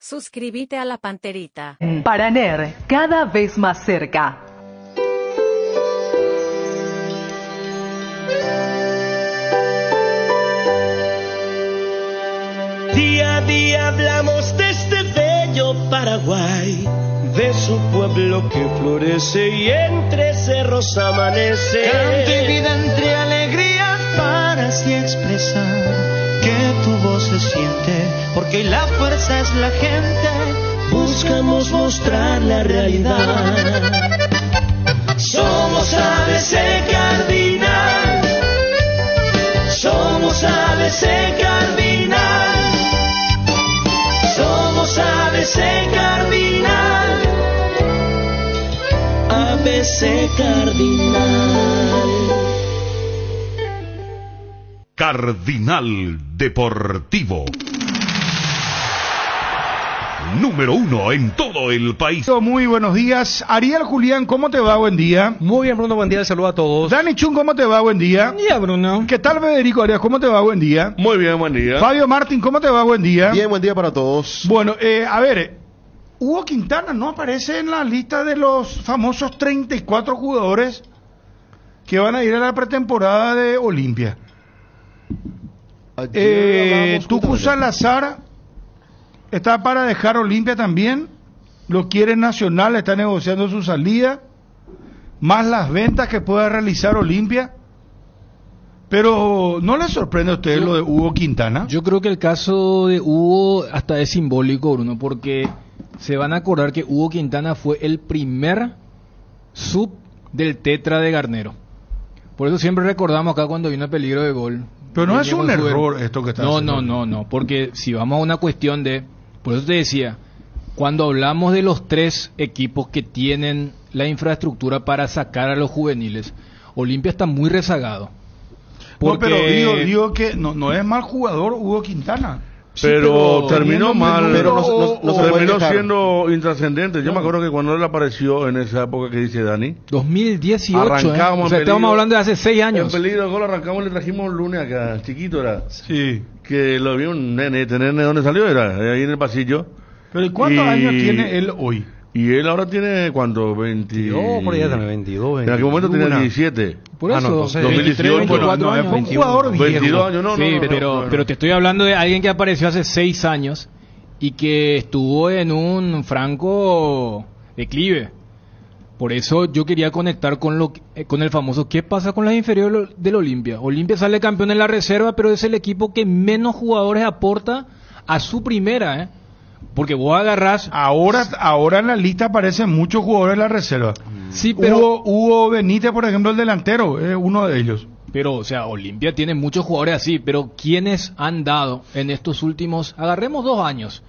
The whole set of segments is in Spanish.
Suscríbete a La Panterita. Paraner, cada vez más cerca. Día a día hablamos de este bello Paraguay, de su pueblo que florece y entre cerros amanece. Cante vida entre alegrías para así expresar que tu voz se siente, porque la fuerza es la gente. Buscamos mostrar la realidad. Somos ABC Cardinal. Somos ABC Cardinal. Somos ABC Cardinal. ABC Cardinal. Cardinal Deportivo. Número 1 en todo el país. Muy buenos días. Ariel Julián, ¿cómo te va? Buen día. Muy bien, Bruno, buen día, saludo a todos. Dani Chun, ¿cómo te va? Buen día. Buen día, Bruno. ¿Qué tal, Federico Arias? ¿Cómo te va? Buen día. Muy bien, buen día. Fabio Martín, ¿cómo te va? Buen día. Bien, buen día para todos. Bueno, a ver, Hugo Quintana no aparece en la lista de los famosos 34 jugadores que van a ir a la pretemporada de Olimpia. Tucu Salazar está para dejar Olimpia también. Lo quiere Nacional, está negociando su salida, más las ventas que pueda realizar Olimpia. Pero ¿no le sorprende a usted lo de Hugo Quintana? Yo creo que el caso de Hugo hasta es simbólico, Bruno, porque se van a acordar que Hugo Quintana fue el primer sub del Tetra de Garnero. Por eso siempre recordamos acá cuando vino a peligro de gol. Pero no es un error esto que está haciendo. No, porque si vamos a una cuestión de... Por eso te decía, cuando hablamos de los tres equipos que tienen la infraestructura para sacar a los juveniles, Olimpia está muy rezagado. Porque... No, pero digo que no es mal jugador Hugo Quintana. Pero terminó mal, pero no terminó siendo intrascendente. Yo me acuerdo que cuando él apareció en esa época que dice Dani, 2018, arrancamos o sea, estamos hablando de hace 6 años. En peligro de gol arrancamos y le trajimos un lunes acá, chiquito era. Sí. Que lo vio un nene, ¿este nene de dónde salió? Era ahí en el pasillo. Pero ¿y cuántos años tiene él hoy? Y él ahora tiene, ¿cuánto? 20... No, por allá tiene 22, 21. En aquel momento tenía 17. Por eso, entonces, 2018, 24 años. Es un jugador viejo. 22 años, no, sí, no, pero te estoy hablando de alguien que apareció hace 6 años y que estuvo en un franco declive. Por eso yo quería conectar con el famoso ¿qué pasa con las inferiores del Olimpia? Olimpia sale campeón en la reserva, pero es el equipo que menos jugadores aporta a su primera, porque vos agarrás... Ahora en la lista aparecen muchos jugadores de la reserva. Sí, pero... Hugo Benítez, por ejemplo, el delantero, es uno de ellos. Pero, o sea, Olimpia tiene muchos jugadores así, pero ¿quiénes han dado en estos últimos, agarremos 2 años?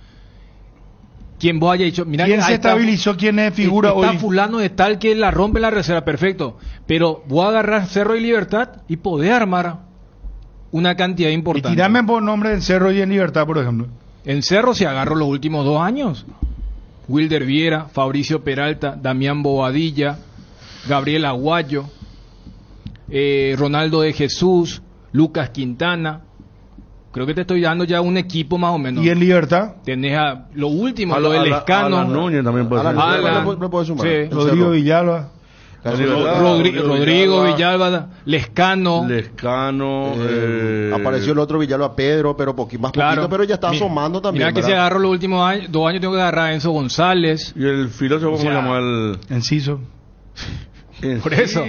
¿Quién vos haya dicho? Mira, ¿quién se estabilizó? ¿Quién es figura está hoy? fulano de tal que la rompe la reserva, perfecto. Pero vos agarrás Cerro y Libertad y podés armar una cantidad importante. Y tirame por nombre en Cerro y en Libertad, por ejemplo. En Cerro se agarró los últimos 2 años. Wilder Viera, Fabricio Peralta, Damián Bobadilla, Gabriel Aguayo, Ronaldo de Jesús, Lucas Quintana. Creo que te estoy dando ya un equipo más o menos. ¿Y en Libertad? Tenés a lo último, lo del Lescano. Alan Núñez también puede ser. Alan, puede sumar. sí. Rodrigo Villalba. Rodrigo Villalba, Lescano. Apareció el otro Villalba Pedro, pero más poquito, pero ya está asomando también. Mira que se agarró los últimos 2 años, tengo que agarrar a Enzo González. Y el filósofo, ¿cómo se llama? Enciso. Por eso.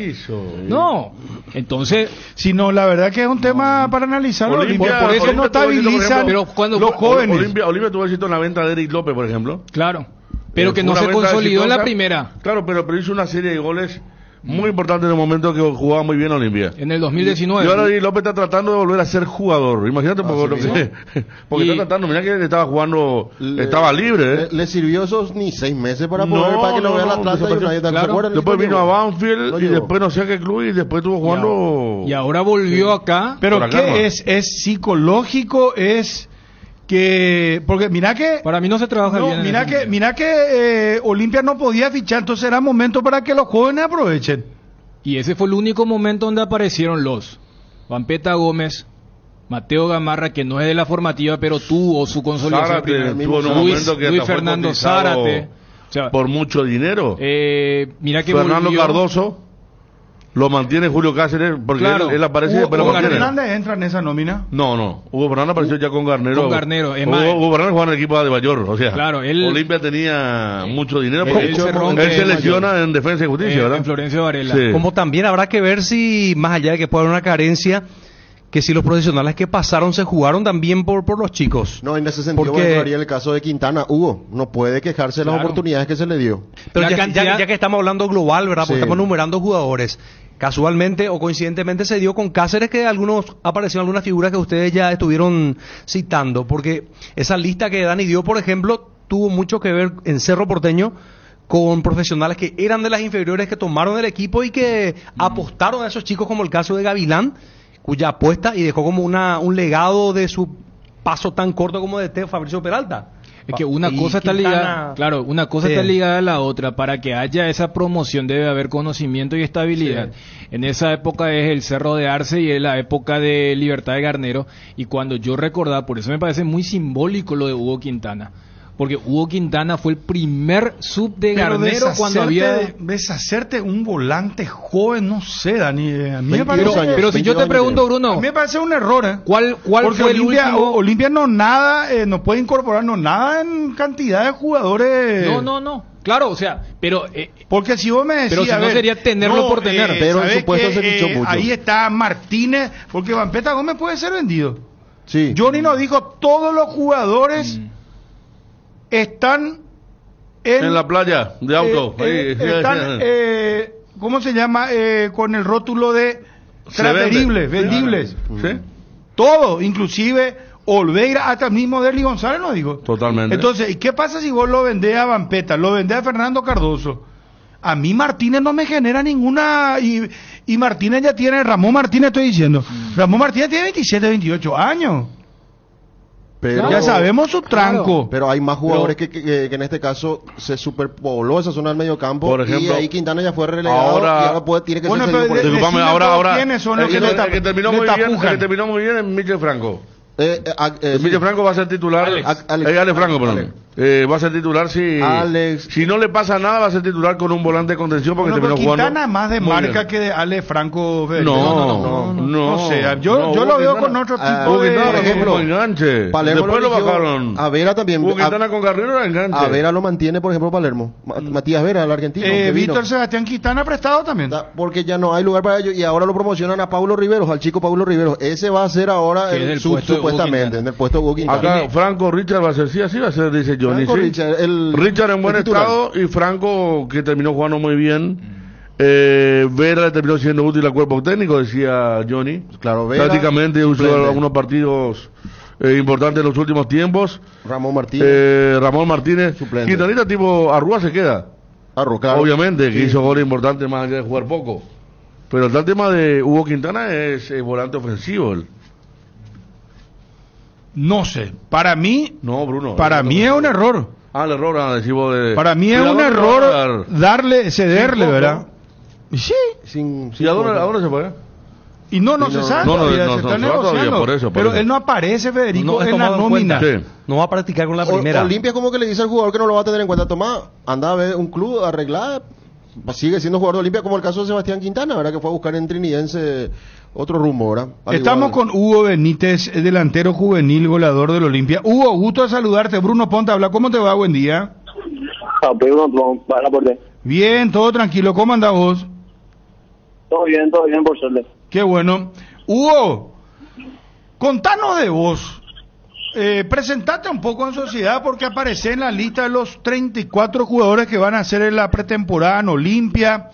No, entonces... Si no, la verdad que es un tema para analizar. Olimpia, por eso no estabilizan pero cuando los jóvenes. Olimpia tuvo éxito en la venta de Eric López, por ejemplo. Claro. Pero que no se consolidó en la primera. Claro, pero hizo una serie de goles muy importantes en el momento que jugaba muy bien Olimpia. En el 2019. Y ahora López está tratando de volver a ser jugador. Imagínate porque está tratando. Mira que él estaba jugando, estaba libre. Le sirvió esos ni 6 meses para poder para que lo vea la Atlanta United. Después vino a Banfield y después no sé a qué club y después estuvo jugando. Y ahora volvió acá. Pero ¿qué es psicológico? Es que porque mira que para mí no se trabaja bien. Mira que Olimpia no podía fichar, entonces era momento para que los jóvenes aprovechen. Y ese fue el único momento donde aparecieron los Vampeta Gómez, Mateo Gamarra, que no es de la formativa, pero tuvo su consolidación Zárate, primero. tuvo en un momento que Luis hasta fue Fernando cotizado Zárate. O sea, por mucho dinero. Mira que Fernando volvió- Cardoso lo mantiene Julio Cáceres porque Claro. él aparece y después lo ¿Hugo mantiene. Fernández entra en esa nómina? No. Hugo Fernández apareció ya con Garnero. Con Garnero, es más, Hugo Fernández jugaba en el equipo de Bayor. O sea, Claro, él- Olimpia tenía mucho dinero porque Él se rompe él se en lesiona en Defensa y Justicia, ¿verdad? en Florencio Varela. Sí. Como también habrá que ver si, más allá de que pueda haber una carencia, que si los profesionales que pasaron se jugaron también por los chicos. No, en ese sentido Porque- me entraría el caso de Quintana. Hugo, no puede quejarse de las Claro. oportunidades que se le dio. Pero La ya, cantidad- ya que estamos hablando global, ¿verdad? Porque Sí. estamos numerando jugadores. Casualmente o coincidentemente se dio con Cáceres que aparecieron algunas figuras que ustedes ya estuvieron citando. Porque esa lista que Dani dio, por ejemplo, tuvo mucho que ver en Cerro Porteño con profesionales que eran de las inferiores, que tomaron el equipo y que apostaron a esos chicos, como el caso de Gavilán, cuya apuesta y dejó como un legado de su paso tan corto como de Fabricio Peralta. Es que una Y cosa está Quintana- ligada, claro, una cosa Sí. está ligada a la otra. Para que haya esa promoción debe haber conocimiento y estabilidad. En esa época es el Cerro de Arce y es la época de Libertad de Garnero. Y cuando yo recordaba, por eso me parece muy simbólico lo de Hugo Quintana. Porque Hugo Quintana fue el primer sub de Pero Garnero cuando había... deshacerte un volante joven, no sé, Dani. A mí me 22 parece, años. Pero si yo te 22 pregunto, años. a Bruno, mí me parece un error, ¿eh? ¿cuál Porque fue el Olimpia, último? Olimpia no puede incorporarnos nada en cantidad de jugadores. No. Claro, o sea, pero... Porque si vos me decís, Pero si a no ver, sería tenerlo por tener. Pero en ¿sabés su puesto qué? se fichó mucho. Ahí está Martínez, porque Vampeta Gómez puede ser vendido. Sí. Johnny nos dijo, todos los jugadores están En la playa de auto. Ahí, están, ¿cómo se llama? Con el rótulo de Se transferibles, vende. vendibles. ¿Sí? Todo, inclusive Olveira, hasta el mismo Derly González nos dijo. Totalmente. Entonces, ¿y qué pasa si vos lo vendés a Vampeta, lo vendés a Fernando Cardoso? A mí Martínez no me genera ninguna... Y Martínez ya tiene... Ramón Martínez estoy diciendo. Ramón Martínez tiene 27, 28 años. Pero, Ya sabemos su tranco. Pero hay más jugadores que en este caso se superpobló esa zona del medio campo. Por ejemplo, y ahí Quintana ya fue relegado ahora- y ahora tiene que Bueno, ser pero cedido por de- eso. Disculpame, decime ahora, todos ahora, quiénes son los el que le el que terminó le muy bien, el tapujan. que terminó muy bien es Michel Franco. Sí. Michel Franco va a ser titular. Alex. Ale Franco, perdón. Alex. Va a ser titular si Alex. si no le pasa nada, va a ser titular con un volante de contención porque Bueno, pero terminó jugando. Quintana es más de muy marca bien. que de Ale Franco Federico. No, sé, yo lo veo con otro tipo Hugo de... Quintana por ejemplo, como enganche. Palermo Después lo eligió bajaron. a Vera también. Hugo Quintana con Garnero era enganche. A Vera lo mantiene, por ejemplo, Palermo. Matías Vera, el argentino. que vino. Víctor Sebastián Quintana prestado también. Porque ya no hay lugar para ellos y ahora lo promocionan a Paulo Riveros, al chico Paulo Riveros. Ese va a ser ahora Que es del puesto de Hugo supuestamente Quintana. en el puesto de Hugo Quintana. Acá Franco Richard va a ser, sí, así va a ser, dice Johnny. Franco sí. Richard, En buen el titular. estado y Franco que terminó jugando muy bien. Vera le terminó siendo útil al cuerpo técnico, decía Johnny. Claro, Vera, Prácticamente usó suplente. algunos partidos importantes en los últimos tiempos. Ramón Martínez. Ramón Martínez. Suplente. Quintanita tipo Arrúa se queda. Claro. Obviamente, que Sí. hizo goles importantes más allá de jugar poco. Pero el tal tema de Hugo Quintana es volante ofensivo. Él. No sé, para mí No, Bruno. Para mí es un error. El error, decimos de... Para mí es ¿Y a un dónde lo van a error dar? cederle, Sí, ¿verdad? Y sí, ¿Y a dónde se fue? y no Y se no- sabe no, todavía, no, se no, está no, todavía, negociando. por eso, por pero eso. él no aparece, Federico, No es en la tomado en nómina. cuenta. Sí. No va a practicar con la primera. Olimpia es como que le dice al jugador que no lo va a tener en cuenta. Tomá, anda a ver un club arreglado. Sigue siendo jugador de Olimpia, como el caso de Sebastián Quintana, ¿verdad? Que fue a buscar en Trinidense otro rumbo, ¿verdad? Al Estamos igual- con Hugo Benítez, el delantero juvenil, goleador del Olimpia. Hugo, gusto de saludarte. Bruno Ponte habla. ¿Cómo te va? Buen día. Bien, todo tranquilo. ¿Cómo andás vos? Todo bien, por suerte. Qué bueno. Hugo, contanos de vos. Presentate un poco en sociedad porque aparece en la lista de los 34 jugadores que van a hacer en la pretemporada en Olimpia.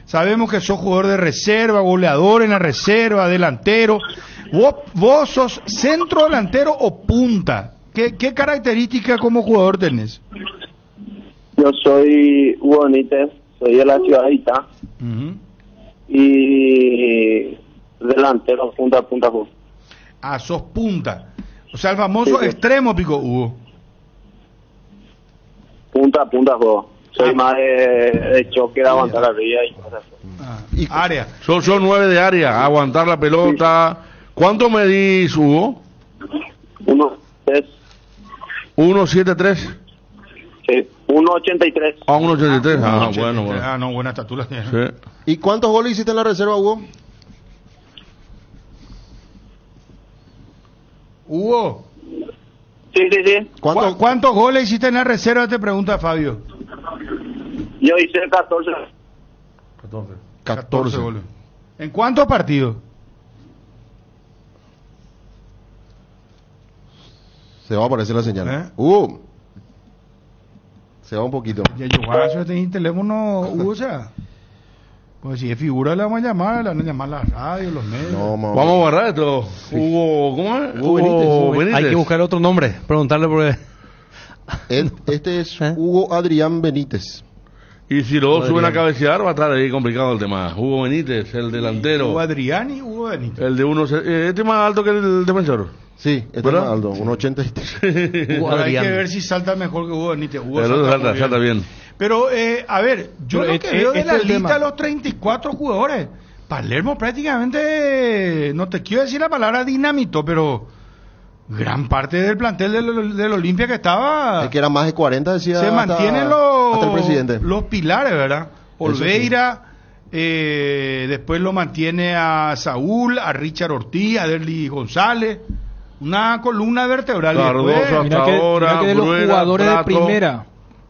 Sabemos que sos jugador de reserva, goleador en la reserva, delantero. ¿Vos sos centro delantero o punta? ¿Qué características como jugador tenés? Yo soy Hugo Benítez, soy de la ciudad de Itá y delantero, punta a punta. Ah, sos punta. O sea, el famoso Sí. extremo, pico Hugo. Punta a punta juego. Soy Ah. más de choque, de aguantar arriba y cosas así. Área. Son 9 de área, aguantar la pelota, ¿Cuánto medís, Hugo? 1.73. 1.73. Sí, 1.83. Ah, 1.83. Ah, 1.83. bueno, bueno. Ah, no, buena estatura tiene. Sí. ¿Y cuántos goles hiciste en la reserva, Hugo? Hugo, Sí. ¿cuántos goles hiciste en la reserva? Te pregunta Fabio. Yo hice 14. 14 goles. ¿En cuántos partidos? Se va a aparecer la señal. ¿Eh? Hugo. Se va un poquito. Ya yo vas a tener teléfono, Hugo, o sea. Pues si es figura le vamos a llamar, le van a llamar la radio, los medios. No, mamá. Vamos a borrar esto. Hugo, ¿cómo es? Hugo Benítez. Hay que buscar otro nombre, preguntarle por qué. Este es Hugo Adrián Benítez. Y si luego Hugo suben a Adrián. cabecear, va a estar ahí complicado el tema. Hugo Benítez, el delantero. Hugo Adrián y Hugo Benítez. El de uno. Este es más alto que el defensor. Sí, este es ¿Verdad? más alto, 1.83. Hugo Pero hay Adrián. que ver si salta mejor que Hugo Benítez. Hugo Pero salta muy salta bien. Pero, a ver, yo Pero lo que veo de este la es el lista tema. de los 34 jugadores, Palermo prácticamente, no te quiero decir la palabra dinamito, pero gran parte del plantel del Olimpia que estaba, Es que era más de 40, decía. se mantienen hasta el presidente. los pilares, ¿verdad? sí. Olveira, después lo mantiene a Saúl, a Richard Ortiz, a Derly González, una columna vertebral. Claro, Después, dos Mira que de los Bruera, jugadores Prato. de primera,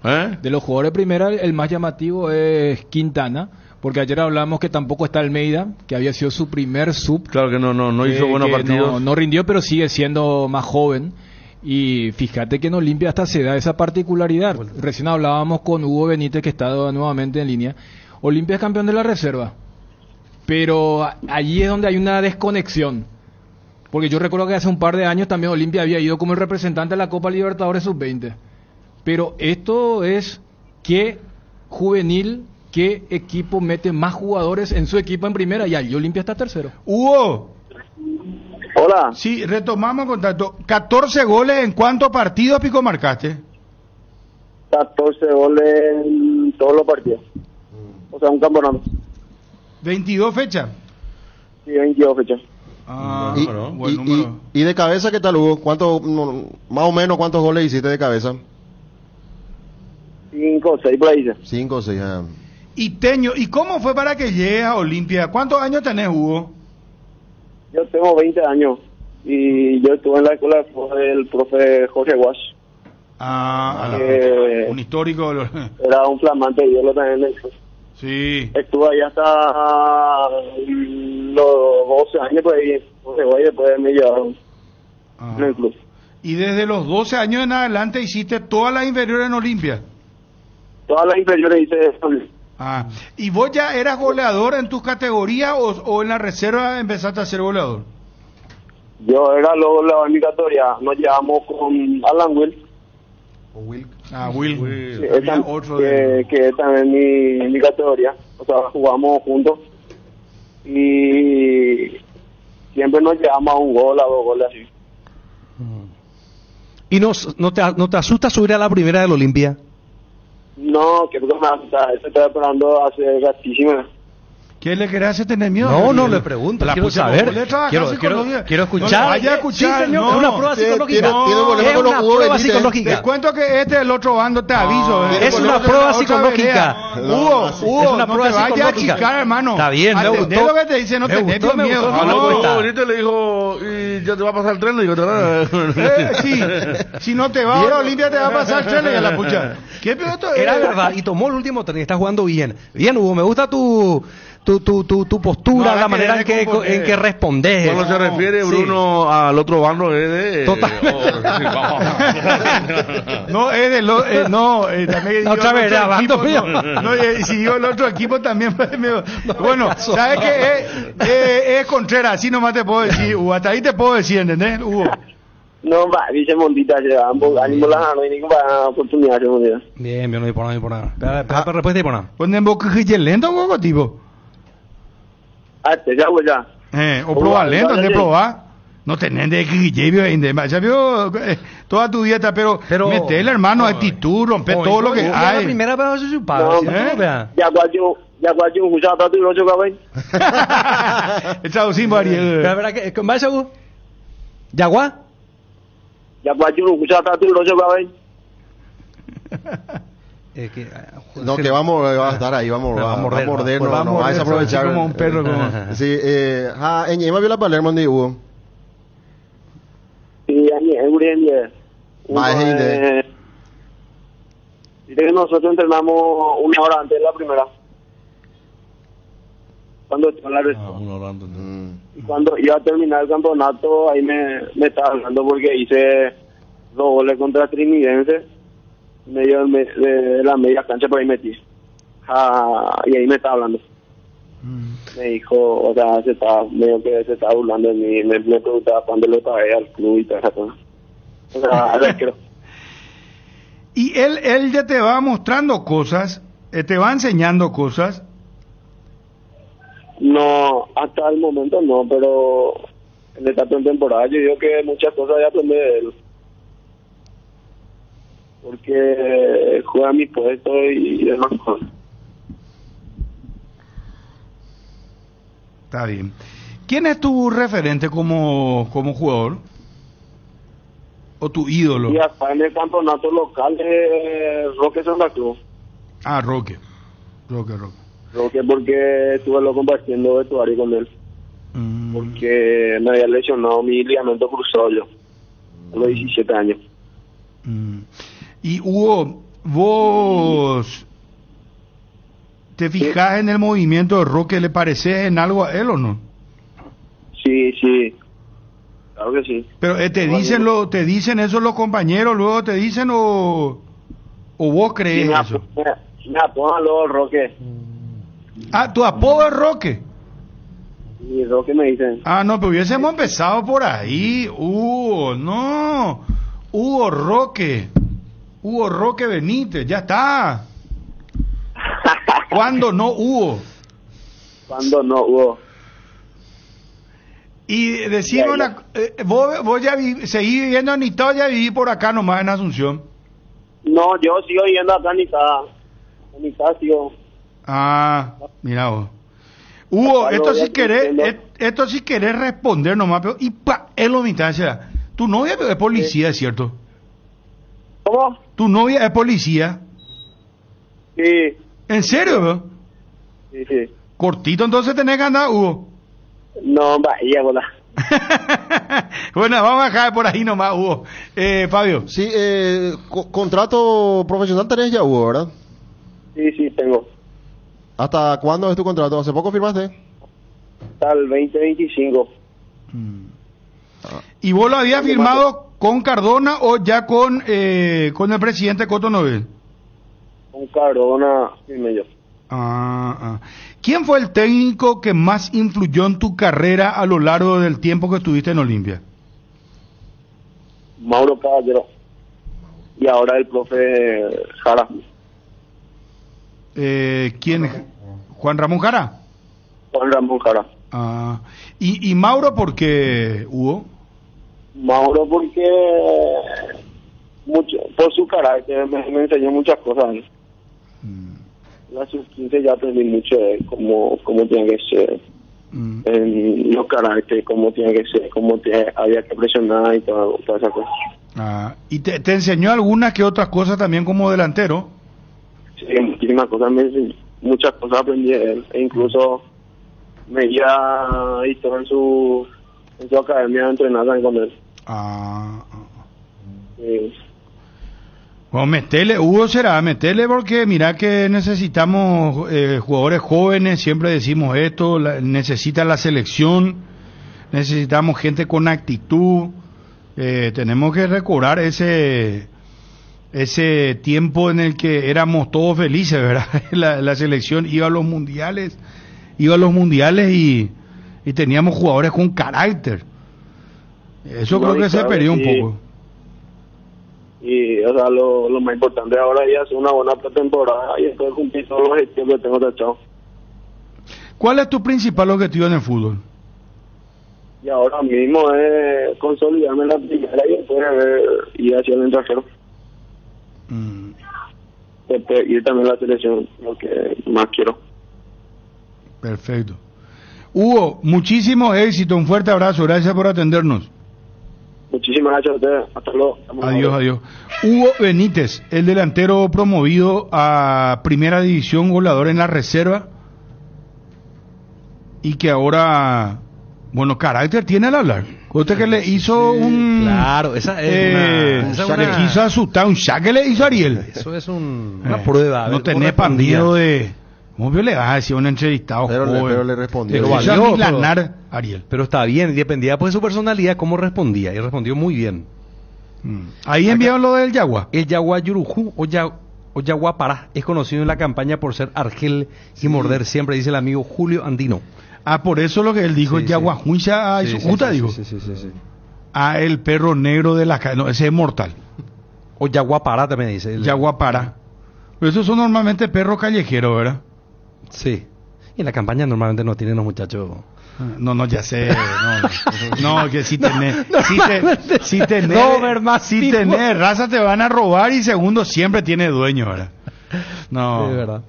¿Eh? de los jugadores de primera, el más llamativo es Quintana, porque ayer hablamos que tampoco está Almeida, que había sido su primer sub. Claro que no hizo buenos que partidos. no rindió, pero sigue siendo más joven. Y fíjate que en Olimpia hasta se da esa particularidad. Recién hablábamos con Hugo Benítez, que está nuevamente en línea. Olimpia es campeón de la reserva, pero allí es donde hay una desconexión. Porque yo recuerdo que hace un par de años también Olimpia había ido como el representante de la Copa Libertadores Sub-20. Pero esto es que juvenil, qué equipo mete más jugadores en su equipo en primera, y allí Olimpia está tercero. Hugo, Hola. sí, retomamos contacto. 14 goles en cuántos partidos, Pico, marcaste? 14 goles en todos los partidos. O sea, un campeonato. 22 fechas. Sí, 22 fechas. Ah, Y, buen y- número. y de cabeza, ¿qué tal, Hugo? Más o menos, ¿cuántos goles hiciste de cabeza? 5 o 6 por ahí. 5 o 6. Y Teño, ¿y cómo fue para que llegues a Olimpia? ¿Cuántos años tenés, Hugo? Yo tengo 20 años y yo estuve en la escuela del profe Jorge Wash. Un histórico. Era un flamante ídolo también en el club. Sí. Estuve ahí hasta los 12 años, pues ahí, Jorge Wash, después me llevaron Ah. en el club. Y desde los 12 años en adelante hiciste todas las inferiores en Olimpia. Todas las inferiores hice eso. Ah. ¿Y vos ya eras goleador en tus categorías o en la reserva empezaste a ser goleador? Yo era luego en mi categoría, nos llevamos con Alan Will. Ah, Will. Sí, Había esa- otro de... que es también mi categoría. O sea, jugamos juntos y siempre nos llevamos a un gol, a 2 goles así. ¿Y no te asusta subir a la primera del Olimpia? No, que me asusta, eso estoy esperando hace gatísima. ¿Qué le querés hacer tener miedo? No, no, le pregunto, La quiero pucha, saber. vos le trabajás Quiero psicología. escuchar. No le vaya a escuchar, Sí, señor, no. es una prueba Tiene- psicológica. tiene problema Es con los una Hugo prueba Benítez. psicológica. Te cuento que este del otro bando te aviso. Es una prueba psicológica. Hugo, Es una no prueba te vayas a psicológica. achicar, hermano. Está bien, me Atendé gustó. lo que te dice, no Me tenés gustó, me miedo. gustó. Ah, no, Hugo está. ahorita le dijo, y ya te va a pasar el tren, le digo, Sí, si no te va ahora Olimpia te va a pasar el tren y a la pucha. ¿Qué piloto Era verdad, y tomó el último tren y está jugando bien. Bien, Hugo, me gusta tu postura, No, la manera en que respondes. Cuando se refiere Bruno al otro bando es de... No, es de lo, también La otra digo el vez, otro bando equipo, mío. no, y si digo el otro equipo también bueno, ¿sabes qué? Es Contreras, así nomás te puedo decir, Hugo, hasta ahí te puedo decir, ¿entendés, Hugo? No, va, dice Mondita, ambos ánimo la no hay ninguna oportunidad, Mondita. Bien, bien, no hay por nada, no hay por nada. Espera, respuesta y por nada. Ponen boca que lento, Hugo, tipo. Ah, te llamo ya. O probar lento, de probar. No tenés de que ya vio toda tu dieta, pero metele, hermano, actitud, rompe todo lo que La hay. primera vez su padre, No, ¿sí? ya cuando Ya cuando un jugador tú lo jugaba bien. Chao, Simba Ariel. La verdad que con base Yagua. Ya cuando un jugador tú lo jugaba bien. No, que vamos a estar ahí, vamos a morder, no vais a aprovechar. Como un perro. Sí, en Yema vio la Palermo donde hubo. Sí, en Uriente. Más gente. Dice que nosotros entrenamos una hora antes de la primera. Cuando estuve en la y cuando iba a terminar el campeonato, ahí me estaba hablando porque hice 2 goles contra Trinidense, medio de la media cancha, por ahí metí. Y ahí me estaba hablando. Me dijo, o sea, medio que se estaba burlando de mí, me preguntaba cuándo lo traía al club y toda esa cosa. O sea, arquero. Y él ya te va mostrando cosas, te va enseñando cosas. No, hasta el momento no, pero en esta temporada yo digo que muchas cosas ya aprendí de él. Porque juega a mi puesto y demás cosas. Está bien. ¿Quién es tu referente como jugador? ¿O tu ídolo? Y acá en el campeonato local es Roque Santa Cruz. Ah, Roque, porque estuve lo compartiendo vestuario con él. Porque me había lesionado mi ligamento cruzado a los 17 años. Y Hugo, ¿vos te fijás en el movimiento de Roque? ¿Le pareces en algo a él o no? Sí. Claro que sí. Pero te dicen eso los compañeros, luego te dicen o vos crees eso. Me apodan luego Roque. Ah, tu apodo es Roque. Y Roque me dicen. Ah, no, pero hubiésemos empezado por ahí. Hugo Roque Benítez, ya está. ¿Cuándo no Hugo? Y decime vos ya seguís viviendo en Itá, ya viví por acá nomás en Asunción. No, yo sigo viviendo acá en Itá sigo. Ah, mira vos. Hugo, esto si querés responder nomás, pero es lo mitad, o sea, tu novia es policía, ¿es cierto? ¿Cómo? ¿Tu novia es policía? Sí. ¿En serio, bro? Sí. Cortito, entonces tenés que andar, Hugo. No, vaya, bola. Bueno, vamos a dejar por ahí nomás, Hugo. Fabio. Sí, contrato profesional tenés ya, Hugo, ¿verdad? Sí, tengo. ¿Hasta cuándo es tu contrato? ¿Hace poco firmaste? Hasta el 2025. ¿Y vos lo habías firmado con Cardona o ya con el presidente Coto Novel? Con Cardona firmé yo. ¿Quién fue el técnico que más influyó en tu carrera a lo largo del tiempo que estuviste en Olimpia? Mauro Caballero. Y ahora el profe Jara. ¿Quién? ¿Juan Ramón Jara? Juan Ramón Jara. ¿Y Mauro por qué, Hugo? Mauro porque por su carácter me enseñó muchas cosas. La sub-15 ya aprendí mucho de cómo tiene que ser, en los caracteres, cómo tiene que ser, había que presionar y todas esas cosas. ¿Y te enseñó algunas que otras cosas también como delantero? Sí, muchísimas cosas, muchas cosas aprendí de él, e incluso me iba y todo en su academia a entrenar también con él. Sí. Bueno, metele, Hugo, metele porque mira que necesitamos jugadores jóvenes, siempre decimos esto, necesita la selección, necesitamos gente con actitud, tenemos que recobrar ese tiempo en el que éramos todos felices, ¿verdad? La selección iba a los mundiales y teníamos jugadores con carácter. Eso creo que se perdió un poco. Y, o sea, lo más importante ahora es hacer una buena pretemporada y después cumplir todos los objetivos que tengo tachado. ¿Cuál es tu principal objetivo en el fútbol? Y ahora mismo es consolidarme en la primera y después ir hacia el extranjero. Después ir también a la selección, lo que más quiero. Perfecto. Hugo, muchísimo éxito, un fuerte abrazo, gracias por atendernos. Muchísimas gracias a ustedes. Hasta luego. Adiós, adiós. Hugo Benítez, el delantero promovido a Primera División, goleador en la reserva, y que ahora, bueno, carácter tiene al hablar. Usted que le hizo un... Claro, esa es le quiso asustar, un que le hizo Ariel. Eso es una prueba. No tenés miedo de... ¿Cómo le vas a decir a un entrevistado joven? Pero le respondió. Ariel. Pero está bien, dependía pues de su personalidad cómo respondía, y respondió muy bien. Ahí enviaron lo del Yagua. El Yagua Yurujú o Yagua Pará es conocido en la campaña por ser argel y morder siempre, dice el amigo Julio Andino. Por eso lo que él dijo, Yagua Juicha, dijo. Sí. El perro negro de la calle, no, ese es mortal. O Yagua Pará también dice. Yagua Pará. Pero esos son normalmente perros callejeros, ¿verdad? Sí. Y en la campaña normalmente no tienen los muchachos. No, ya sé. No, que si tenés. Si tenés raza te van a robar, y segundo, siempre tiene dueño, ¿verdad? No. Sí, verdad.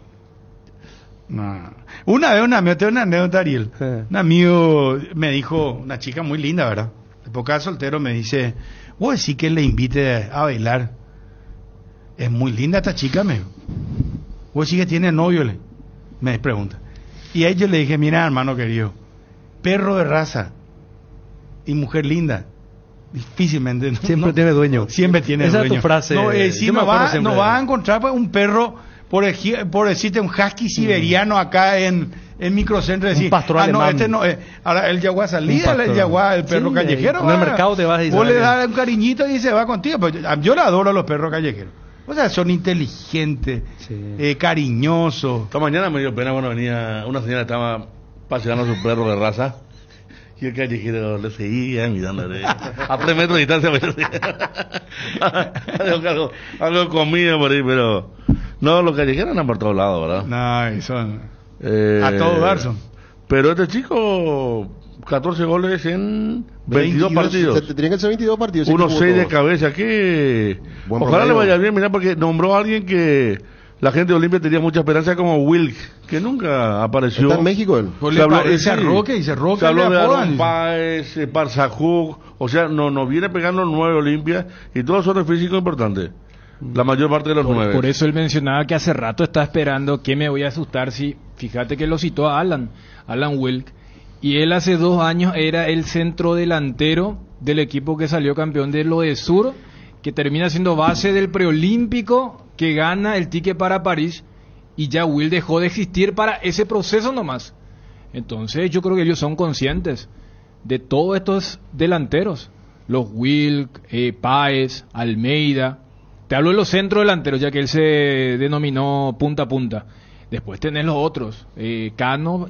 No. Una vez, tengo una anécdota, Ariel. Un amigo me dijo, una chica muy linda, ¿verdad? De época de soltero, me dice, vos decís que le invite a bailar. Es muy linda esta chica, me dijo. Vos decís que tiene novio, me pregunta. Y a ella le dije, mira, hermano querido, perro de raza y mujer linda, difícilmente siempre tiene dueño. Siempre tiene esa dueño. Es tu frase. No va a encontrar pues, un perro, por decirte, un husky siberiano acá en microcentro, decir, un pastor alemán. Este no, ahora el Yagua salida, el Yagua, el perro callejero. En el mercado te vas a decir. Vos le das un cariñito y se va contigo. Pues, yo le adoro a los perros callejeros. O sea, son inteligentes, cariñosos. Esta mañana me dio pena cuando venía una señora, estaba paseando a su perro de raza, y el callejero le seguía mirándole a 3 metros de distancia. algo de comida por ahí, pero no, los callejeros andan por todos lados, ¿verdad? No, y son a todo dar son. Pero este chico, 14 goles en 22 partidos. Tienen que ser 22 partidos. Unos 6 de cabeza. Que ojalá le vaya bien, mira, porque nombró a alguien que la gente de Olimpia tenía mucha esperanza, como Wilk, que nunca apareció. Está en México él. Se habló de Roque, se habló de Aaron Páez, Parzajuk, o sea, no viene pegando 9 Olimpia, y todos son de físico importante. La mayor parte de los 9. Por eso él mencionaba que hace rato está esperando que me voy a asustar si, fíjate que lo citó a Alan Wilk, y él hace 2 años era el centro delantero del equipo que salió campeón de lo de Sur, que termina siendo base del preolímpico, que gana el ticket para París, y ya Will dejó de existir para ese proceso nomás. Entonces yo creo que ellos son conscientes de todos estos delanteros, los Wilk, Páez, Almeida. Te hablo de los centros delanteros, ya que él se denominó punta a punta. Después tenés los otros, Cano,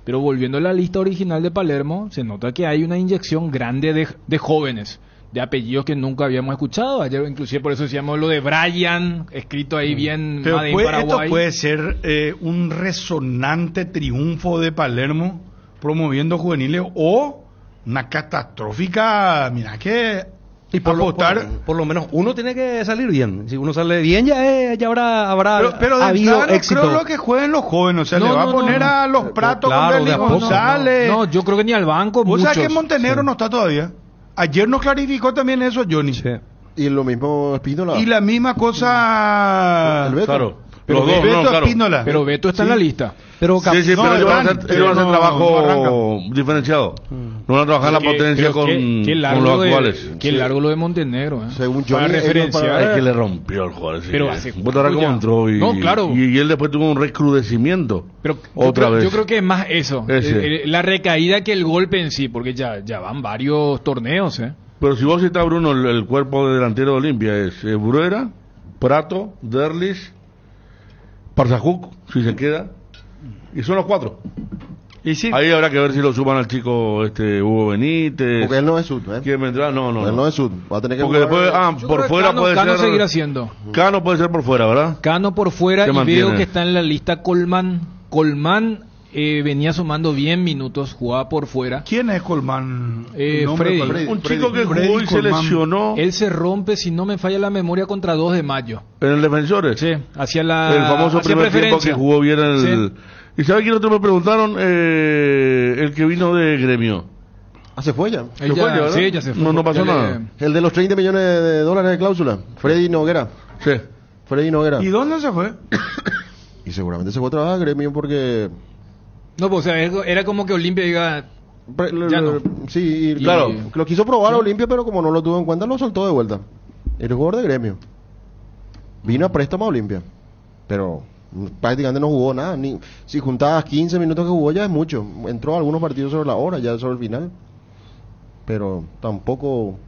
pero volviendo a la lista original de Palermo, se nota que hay una inyección grande de jóvenes, de apellidos que nunca habíamos escuchado. Ayer inclusive por eso decíamos lo de Brian, escrito ahí bien pero Made in Paraguay. Esto puede ser un resonante triunfo de Palermo promoviendo juveniles, o una catastrófica, mira que... Y por lo menos uno tiene que salir bien. Si uno sale bien, ya habrá pero habido éxito. Creo lo que jueguen los jóvenes, o sea, le va a poner a los Pratos con Derly González. No, yo creo que ni al banco. ¿Vos sabés que Montenegro no está todavía? Ayer nos clarificó también eso, Johnny. Sí. Y lo mismo Espínola. Y la misma cosa... El Beto. Claro. Pero Los Beto, dos, claro. Espínola. Pero Beto está en la lista. Pero pero ellos van a hacer trabajo diferenciado. No van a trabajar la potencia con los actuales. Qué largo lo de Montenegro. Según yo, para referenciar. Es que le rompió el jugador. Pero hace cómo entró y, no, claro. y él después tuvo un recrudecimiento. Pero otra vez. Yo creo que es más eso. La recaída que el golpe en sí, porque ya van varios torneos. Pero si vos citas, Bruno, el cuerpo de delantero de Olimpia es Bruera, Prato, Derlis, Parzajuk, si se queda, y son los 4. Y sí. Ahí habrá que ver si lo suban al chico Hugo Benítez. Porque él no es sud, ¿Quién vendrá? No. Él no es sud. Va a tener que porque después, por fuera Cano, puede Cano ser. seguirá siendo. Cano puede ser por fuera, ¿verdad? Cano por fuera, y mantiene. veo que está en la lista Colman. Venía sumando bien minutos, jugaba por fuera. ¿Quién es Colman? Freddy. Un chico que jugó y se lesionó. Él se rompe, si no me falla la memoria, contra 2 de mayo. En el Defensores. Sí, hacia el famoso primer tiempo que jugó bien ¿Y sabe quién otro me preguntaron? El que vino de Gremio. Ah, se fue ya. ¿Se fue ya, verdad? Sí, ya se fue. No pasó nada. El de los 30 millones de dólares de cláusula. Freddy Noguera. Sí. Freddy Noguera. ¿Y dónde se fue? Y seguramente se fue a trabajar a Gremio porque... No, pues o sea, era como que Olimpia diga... Ya no. Sí, Y- claro. Lo quiso probar a Olimpia, pero como no lo tuvo en cuenta, lo soltó de vuelta. El jugador de Gremio. Vino a préstamo a Olimpia. Pero prácticamente no jugó nada. Si juntabas 15 minutos que jugó ya es mucho. Entró a algunos partidos sobre la hora, ya sobre el final. Pero tampoco...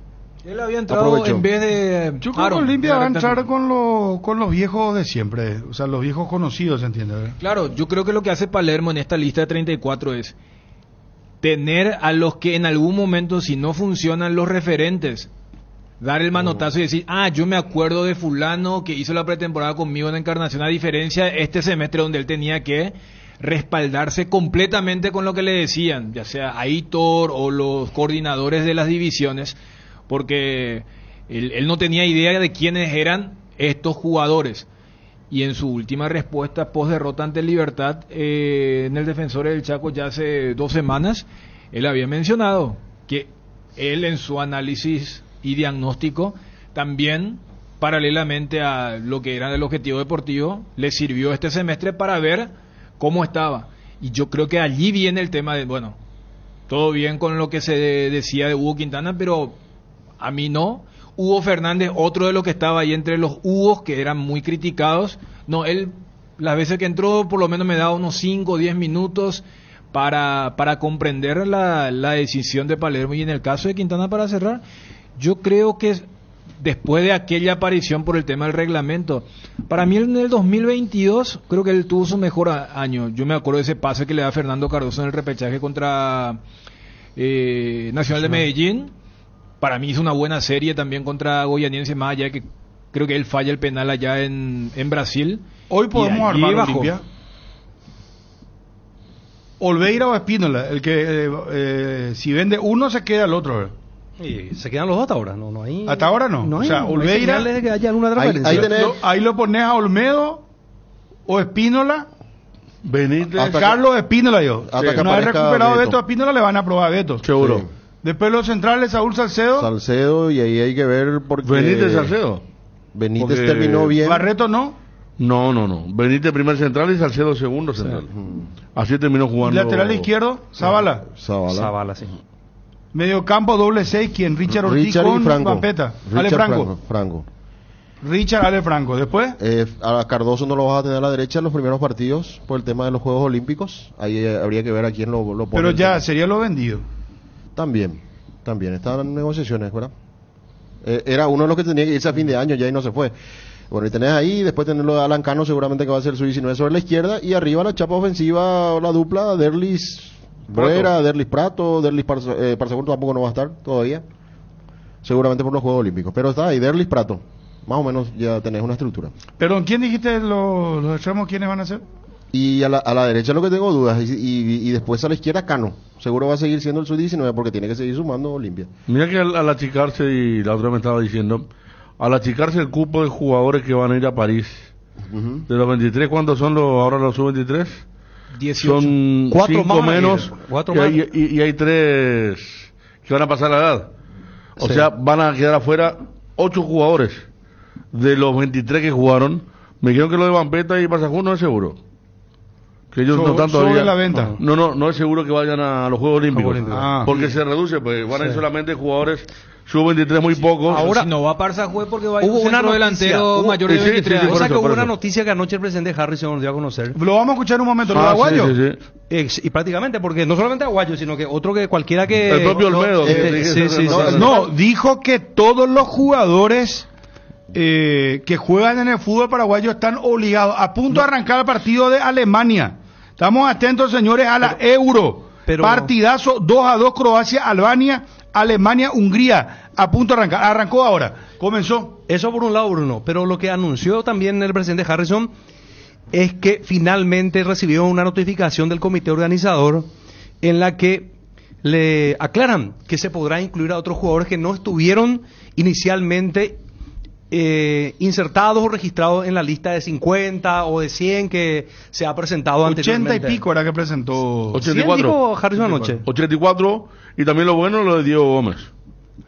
Él había entrado aprovechó. en vez de... Yo creo que Olimpia va a entrar con los viejos de siempre, o sea, los viejos conocidos, ¿se entiende? ¿Verdad? Claro, yo creo que lo que hace Palermo en esta lista de 34 es tener a los que en algún momento, si no funcionan los referentes, dar el manotazo y decir, yo me acuerdo de fulano que hizo la pretemporada conmigo en Encarnación, a diferencia de este semestre donde él tenía que respaldarse completamente con lo que le decían, ya sea Aitor o los coordinadores de las divisiones, porque él no tenía idea de quiénes eran estos jugadores. Y en su última respuesta post derrota ante el Libertad en el Defensor del Chaco ya hace 2 semanas, él había mencionado que él en su análisis y diagnóstico también, paralelamente a lo que era el objetivo deportivo, le sirvió este semestre para ver cómo estaba. Y yo creo que allí viene el tema de, bueno, todo bien con lo que se decía de Hugo Quintana, pero a mí no. Hugo Fernández, otro de los que estaba ahí entre los Hugos, que eran muy criticados. No, él, las veces que entró, por lo menos me daba unos 5 o 10 minutos para comprender la decisión de Palermo. Y en el caso de Quintana, para cerrar, yo creo que después de aquella aparición por el tema del reglamento, para mí en el 2022, creo que él tuvo su mejor año. Yo me acuerdo de ese pase que le da Fernando Cardoso en el repechaje contra Nacional de Medellín. Para mí hizo una buena serie también contra Goianiense, más allá de que creo que él falla el penal allá en Brasil. Hoy podemos armar bajó. Olimpia. Olveira o Espínola, el que si vende uno se queda el otro. ¿Verdad? Y se quedan los dos hasta ahora, no hay... Hasta ahora no. No hay, O sea, no hay Olveira, señales de que haya alguna transferencia. ahí lo pones a Olmedo o Espínola. Benítez. Carlos Espínola, yo. Hasta que Una vez aparezca recuperado Beto. Beto a Espínola, le van a aprobar a Beto. Seguro. Sí. Después los centrales, Saúl Salcedo. Salcedo, y ahí hay que ver porque... Benítez Salcedo. Benítez Porque terminó bien. Barreto no. No. Benítez primer central y Salcedo segundo central. Así terminó jugando. Lateral izquierdo, Zavala. Zavala. Sí. Medio campo, doble 6, ¿quién? Richard Ortiz Richard y con Franco. Pampeta. Ale Richard Franco. Franco. Richard, Ale Franco. Después, A Cardoso no lo vas a tener a la derecha en los primeros partidos por el tema de los Juegos Olímpicos. Ahí habría que ver a quién lo pone. pero ya sería lo vendido. También. Estaban en negociaciones, ¿verdad? Era uno de los que tenía que irse a fin de año ya y no se fue. Bueno, y tenés ahí, después tenés lo de Alan Cano, seguramente que va a ser su 19 sobre la izquierda, y arriba la chapa ofensiva, la dupla, Derlis Bruera, Derlis Prato, Derlis Parsegundo tampoco no va a estar todavía, seguramente por los Juegos Olímpicos, pero está ahí, Derlis Prato, más o menos ya tenés una estructura. Pero ¿quién dijiste los extremos quiénes van a ser? Y a la derecha lo que tengo dudas, y después a la izquierda Cano, seguro va a seguir siendo el sub-19 porque tiene que seguir sumando Olimpia. Mira que al achicarse, y la otra me estaba diciendo, al achicarse el cupo de jugadores que van a ir a París, de los 23, ¿cuántos son ahora los sub-23? 18. Son 4 5 más menos, cuatro y más. hay 3 que van a pasar la edad. O Sí. sea, van a quedar afuera 8 jugadores de los 23 que jugaron. Me dijeron que lo de Vampeta y Pasajú no es seguro. Que ellos no tanto sobre la venta. No es seguro que vayan a los Juegos Olímpicos. Ah. Porque se reduce, pues van a ir solamente jugadores sub-23 muy pocos. Ahora- Si no va a Parsajue porque va a ir Hubo un una centro noticia, delantero mayor de sí, 23 sí, años. O sea por que eso. hubo una noticia que anoche el presidente Harrison nos dio a conocer. Lo vamos a escuchar un momento, los Ah, aguayos. sí. Y prácticamente, porque no solamente Aguayo, sino que otro que cualquiera que... El propio Olmedo. No, dijo que todos los jugadores que juegan en el fútbol paraguayo están obligados, a punto de arrancar el partido de Alemania. Estamos atentos, señores, a la Euro. Partidazo 2-2 Croacia, Albania, Alemania, Hungría. A punto de arrancar. Arrancó ahora. Comenzó. Eso por un lado, Bruno. Pero lo que anunció también el presidente Harrison es que finalmente recibió una notificación del comité organizador en la que le aclaran que se podrá incluir a otros jugadores que no estuvieron inicialmente insertados o registrados en la lista de 50 o de 100 que se ha presentado 80 anteriormente. y pico era que presentó. 84. dijo Harrison anoche. 84. Y también lo bueno lo de Diego Gómez,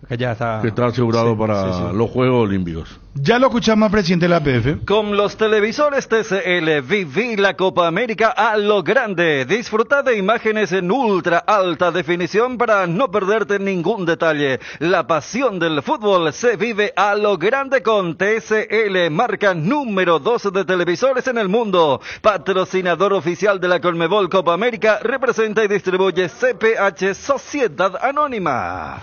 Que ya está. que está asegurado para los Juegos Olímpicos. Ya lo escuchamos al presidente de la APF. Con los televisores TCL viví la Copa América a lo grande. Disfruta de imágenes en ultra alta definición para no perderte ningún detalle. La pasión del fútbol se vive a lo grande con TCL, marca número 2 de televisores en el mundo. Patrocinador oficial de la Conmebol Copa América, representa y distribuye CPH Sociedad Anónima.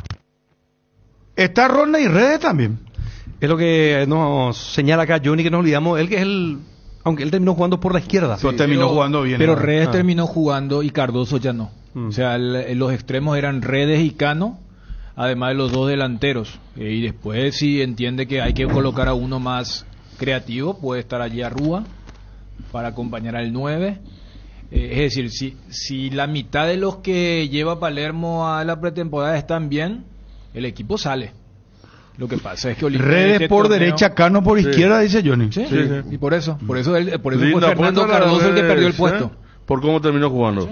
Está Rodney Redes también. Es lo que nos señala acá Johnny, que nos olvidamos. Él que es el... Aunque él terminó jugando por la izquierda. Pero terminó jugando bien. Pero ¿no? Redes terminó jugando y Cardoso ya no. O sea, los extremos eran Redes y Cano, además de los dos delanteros. Y después, si entiende que hay que colocar a uno más creativo, puede estar allí Arrúa para acompañar al 9. Es decir, si la mitad de los que lleva Palermo a la pretemporada están bien, el equipo sale. Lo que pasa es que Olimpia Redes por derecha, Cano por izquierda, dice Johnny. Sí. Y por eso fue Linda Fernando puesta Cardoso el que Redes, perdió el puesto. Por cómo terminó jugando.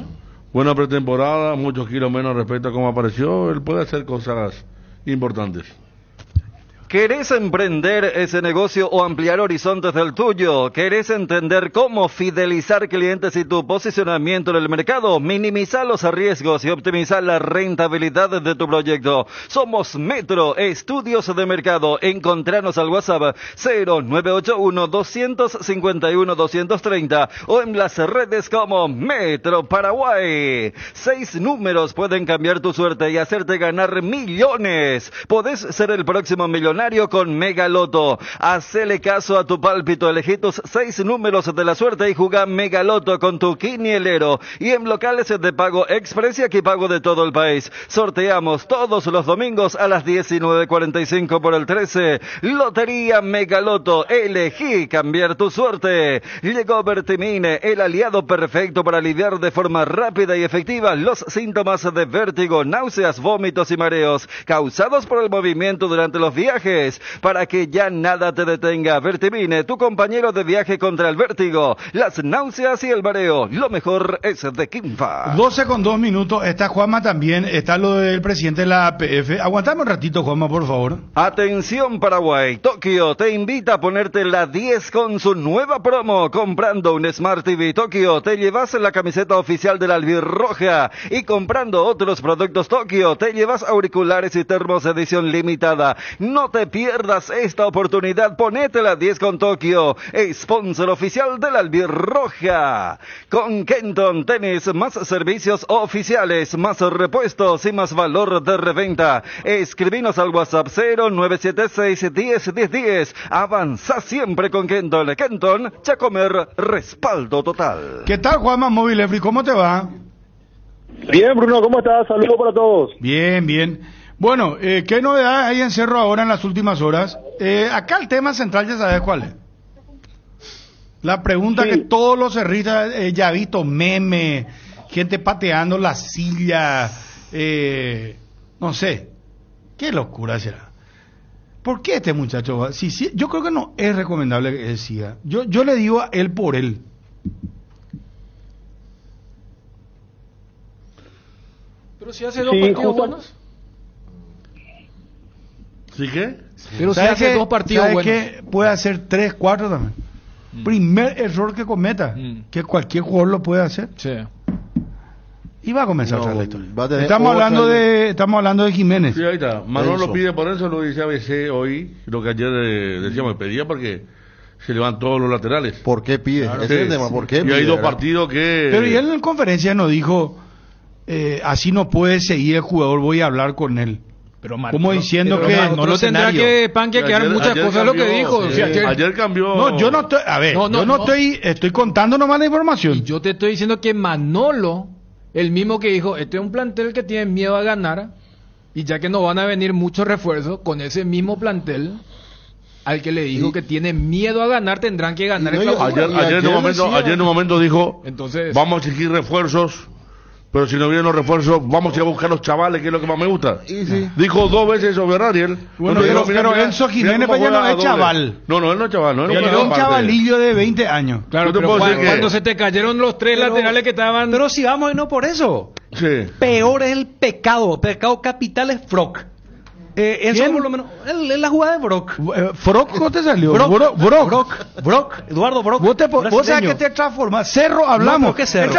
Buena pretemporada, muchos kilos menos respecto a cómo apareció. Él puede hacer cosas importantes. ¿Querés emprender ese negocio o ampliar horizontes del tuyo? ¿Querés entender cómo fidelizar clientes y tu posicionamiento en el mercado? Minimizar los riesgos y optimizar la rentabilidad de tu proyecto. Somos Metro Estudios de Mercado. Encontranos al WhatsApp 0981-251-230 o en las redes como Metro Paraguay. 6 números pueden cambiar tu suerte y hacerte ganar millones. Podés ser el próximo millonario con Mega Loto. Hacele caso a tu pálpito, elegí tus 6 números de la suerte y jugá Mega Loto con tu quinielero. Y en locales de pago express y aquí pago de todo el país. Sorteamos todos los domingos a las 19:45 por el 13. Lotería Mega Loto, elegí cambiar tu suerte. Llegó Vertimine, el aliado perfecto para aliviar de forma rápida y efectiva los síntomas de vértigo, náuseas, vómitos y mareos causados por el movimiento durante los viajes, para que ya nada te detenga. Vertimine, tu compañero de viaje contra el vértigo, las náuseas y el mareo. Lo mejor es de Quimfa. 12:02. Está Juanma también. Está lo del presidente de la APF. Aguantame un ratito, Juanma, por favor. Atención Paraguay, Tokio te invita a ponerte la 10 con su nueva promo. Comprando un Smart TV Tokio te llevas la camiseta oficial de la Albirroja, y comprando otros productos Tokio te llevas auriculares y termos edición limitada. No te pierdas esta oportunidad, ponete la 10 con Tokio, sponsor oficial de la Albirroja. Con Kenton Tenis, más servicios oficiales, más repuestos y más valor de reventa. Escribinos al WhatsApp 0976101010. Avanza siempre con Kenton. Kenton, Chacomer, respaldo total. ¿Qué tal, Juanma Móvil Efri? ¿Cómo te va? Bien, Bruno, ¿cómo estás? Saludos para todos. Bien, bien. Bueno, ¿qué novedades hay en Cerro ahora en las últimas horas? Acá el tema central ya sabes cuál es. La pregunta que todos los cerristas, ya he visto meme, gente pateando la silla, no sé, qué locura será. ¿Por qué este muchacho? Sí, yo creo que no es recomendable que él siga. Yo le digo a él por él. Pero si hace 2 partidos buenos. ¿Sí qué? Pero si hace 2 partidos buenos. ¿Sabes qué? Puede hacer 3, 4 también. Primer error que cometa, que cualquier jugador lo puede hacer. Sí. Y va a comenzar la historia. Estamos hablando de Jiménez. Sí, ahí está. Manuel lo pide por eso, lo dice ABC hoy, lo que ayer decíamos, pedía porque se levantan todos los laterales. ¿Por qué pide? Claro, Ese es el tema, ¿por qué y pide? hay 2 partidos que... Pero y él en conferencia nos dijo, así no puede seguir el jugador, voy a hablar con él. Pero como diciendo que no lo tendrá que panquequear muchas cosas cambió, lo que dijo. Sí, ayer cambió. No, yo no estoy, a ver, estoy contando nomás la información. Y yo te estoy diciendo que Manolo, el mismo que dijo, este es un plantel que tiene miedo a ganar, y ya que no van a venir muchos refuerzos, con ese mismo plantel, al que le dijo que tiene miedo a ganar, tendrán que ganar. Ayer en un momento dijo, entonces, vamos a exigir refuerzos, Pero si no vienen los refuerzos, vamos a ir a buscar los chavales, que es lo que más me gusta. Dijo 2 veces eso Ariel. Bueno, pero Enzo Jiménez ya no es chaval. No, él no es chaval. No, es un chavalillo de 20 años. Claro, pero cuando se te cayeron los 3 laterales que estaban... Pero si vamos y no por eso. Sí. Peor es el pecado. Pecado capital es Brock. Eso por lo menos es la jugada de Brock. ¿Brock cómo te salió? Brock, Eduardo Brock. Vos sabés que te transformas. Cerro, hablamos. No, ¿qué Cerro?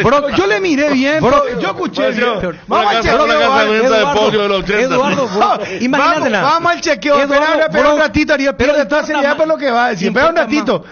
Brock, yo le miré bien. Yo escuché. Vamos al chequeo. Imagínate. Vamos al chequeo. Espera un ratito, Ariel. Pero entonces ya por lo que va a decir. Espera un ratito.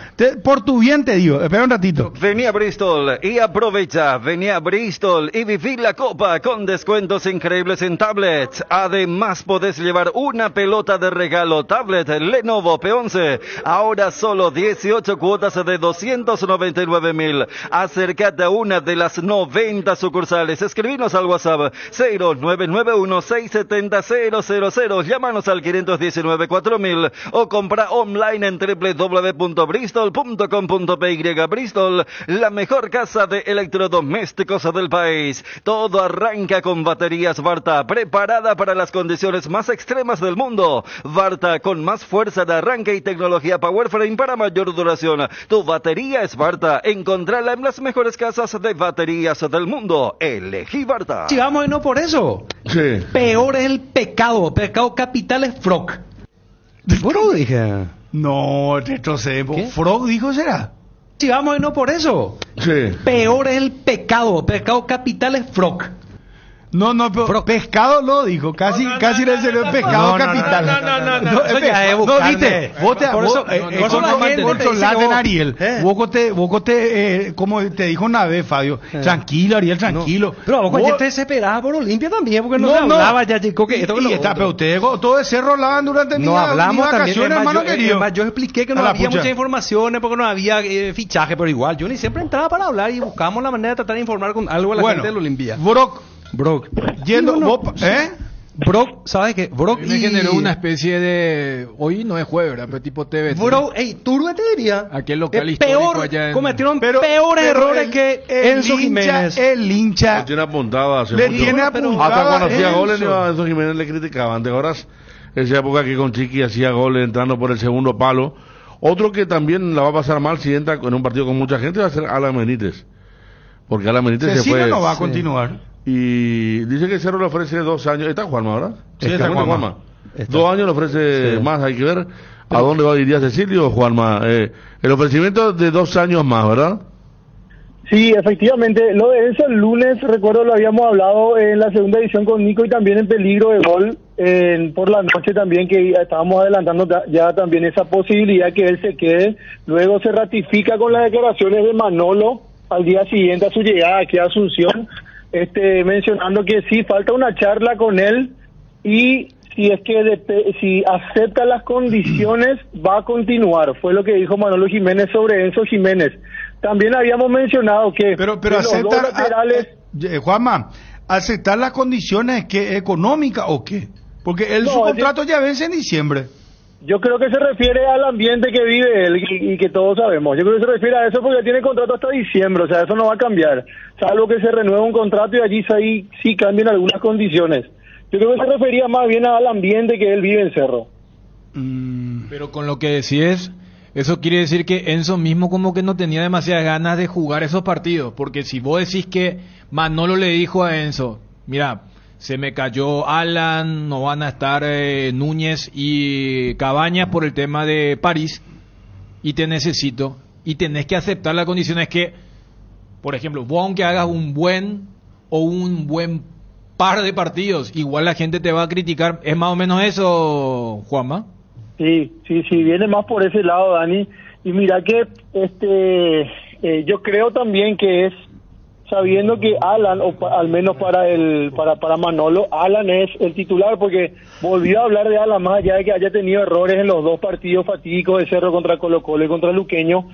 Por tu bien te digo. Espera un ratito. Vení a Bristol y aprovecha. Vení a Bristol y viví la copa con descuentos increíbles en tablets. Además podés llevar una pelota de regalo tablet Lenovo P11. Ahora solo 18 cuotas de 299.000. Acércate a una de las 90 sucursales. Escribinos al WhatsApp 0991-670-000. Llámanos al 519-4000 o compra online en www.bristol.com.py. Bristol, la mejor casa de electrodomésticos del país. Todo arranca con baterías Varta, preparada para las condiciones más extremas del mundo. Varta, con más fuerza de arranque y tecnología Powerframe para mayor duración. Tu batería es Varta. Encontrala en las mejores casas de baterías del mundo. Elegí Varta. Si vamos y no por eso. Sí. Peor es el pecado. Pecado capital es Brock. Bueno, dije. No, retrocedemos. ¿Frog dijo será? Si vamos y no por eso. Sí. Peor es el pecado. Pecado capital es Brock. No, pero pescado lo dijo, casi le salió pescado capital. No, viste, vos Ariel, vos como te dijo una vez, Fabio, tranquilo, Ariel, tranquilo. Pero vos ya te desesperabas por Olimpia también, porque no se hablaba ya, chico, que esto que pero ustedes todo de cerro hablaban durante no hablamos vacaciones, hermano querido. Además, yo expliqué que no había muchas informaciones, porque no había fichaje, pero igual, yo ni siempre entraba para hablar y buscábamos la manera de tratar de informar con algo a la gente del Olimpia. Brock, yendo, Brock, ¿sabes qué? Brock me generó una especie de... Hoy no es jueves, ¿verdad? Pero tipo TV. Brock, Turbe te diría. Aquel local histórico allá en... Cometieron peores errores que Enzo Jiménez. El hincha... Le tiene apuntada hace mucho. Hasta cuando hacía goles a Enzo Jiménez le criticaban. ¿Te acuerdas? Esa época que con Chiqui hacía goles entrando por el segundo palo. Otro que también la va a pasar mal si entra en un partido con mucha gente va a ser Alan Benítez. Porque Alan Benítez se fue... no va a continuar. Y dice que Cerro le ofrece 2 años. ¿Está Juanma ahora? Sí, está Juanma. 2 años le ofrece más. Hay que ver a dónde va iría Cecilio o Juanma. El ofrecimiento de 2 años más, ¿verdad? Sí, efectivamente. Lo de eso el lunes, recuerdo, lo habíamos hablado en la segunda edición con Nico y también en Peligro de Gol. Por la noche también, que estábamos adelantando ya también esa posibilidad que él se quede. Luego se ratifica con las declaraciones de Manolo al día siguiente a su llegada aquí a Asunción. Mencionando que sí, falta una charla con él y si acepta las condiciones va a continuar. Fue lo que dijo Manolo Jiménez sobre Enzo Jiménez. También habíamos mencionado que pero aceptar laterales... Juanma, aceptar las condiciones que económicas o qué, porque su contrato ya vence en diciembre. Yo creo que se refiere al ambiente que vive él y que todos sabemos. Yo creo que se refiere a eso porque tiene contrato hasta diciembre, o sea, eso no va a cambiar. Salvo que se renueve un contrato y allí sí cambian algunas condiciones. Yo creo que se refería más bien al ambiente que él vive en Cerro. Pero con lo que decís, eso quiere decir que Enzo mismo como que no tenía demasiadas ganas de jugar esos partidos, porque si vos decís que Manolo le dijo a Enzo, mira, se me cayó Alan, no van a estar Núñez y Cabañas por el tema de París, y te necesito, y tenés que aceptar las condiciones que, por ejemplo, vos aunque hagas un buen par de partidos, igual la gente te va a criticar. ¿Es más o menos eso, Juanma? Sí, viene más por ese lado, Dani. Y mira que yo creo también que es sabiendo que Alan, o al menos para Manolo, Alan es el titular, porque volvió a hablar de Alan más allá de que haya tenido errores en los 2 partidos fatídicos de Cerro contra Colo-Colo y contra Luqueño.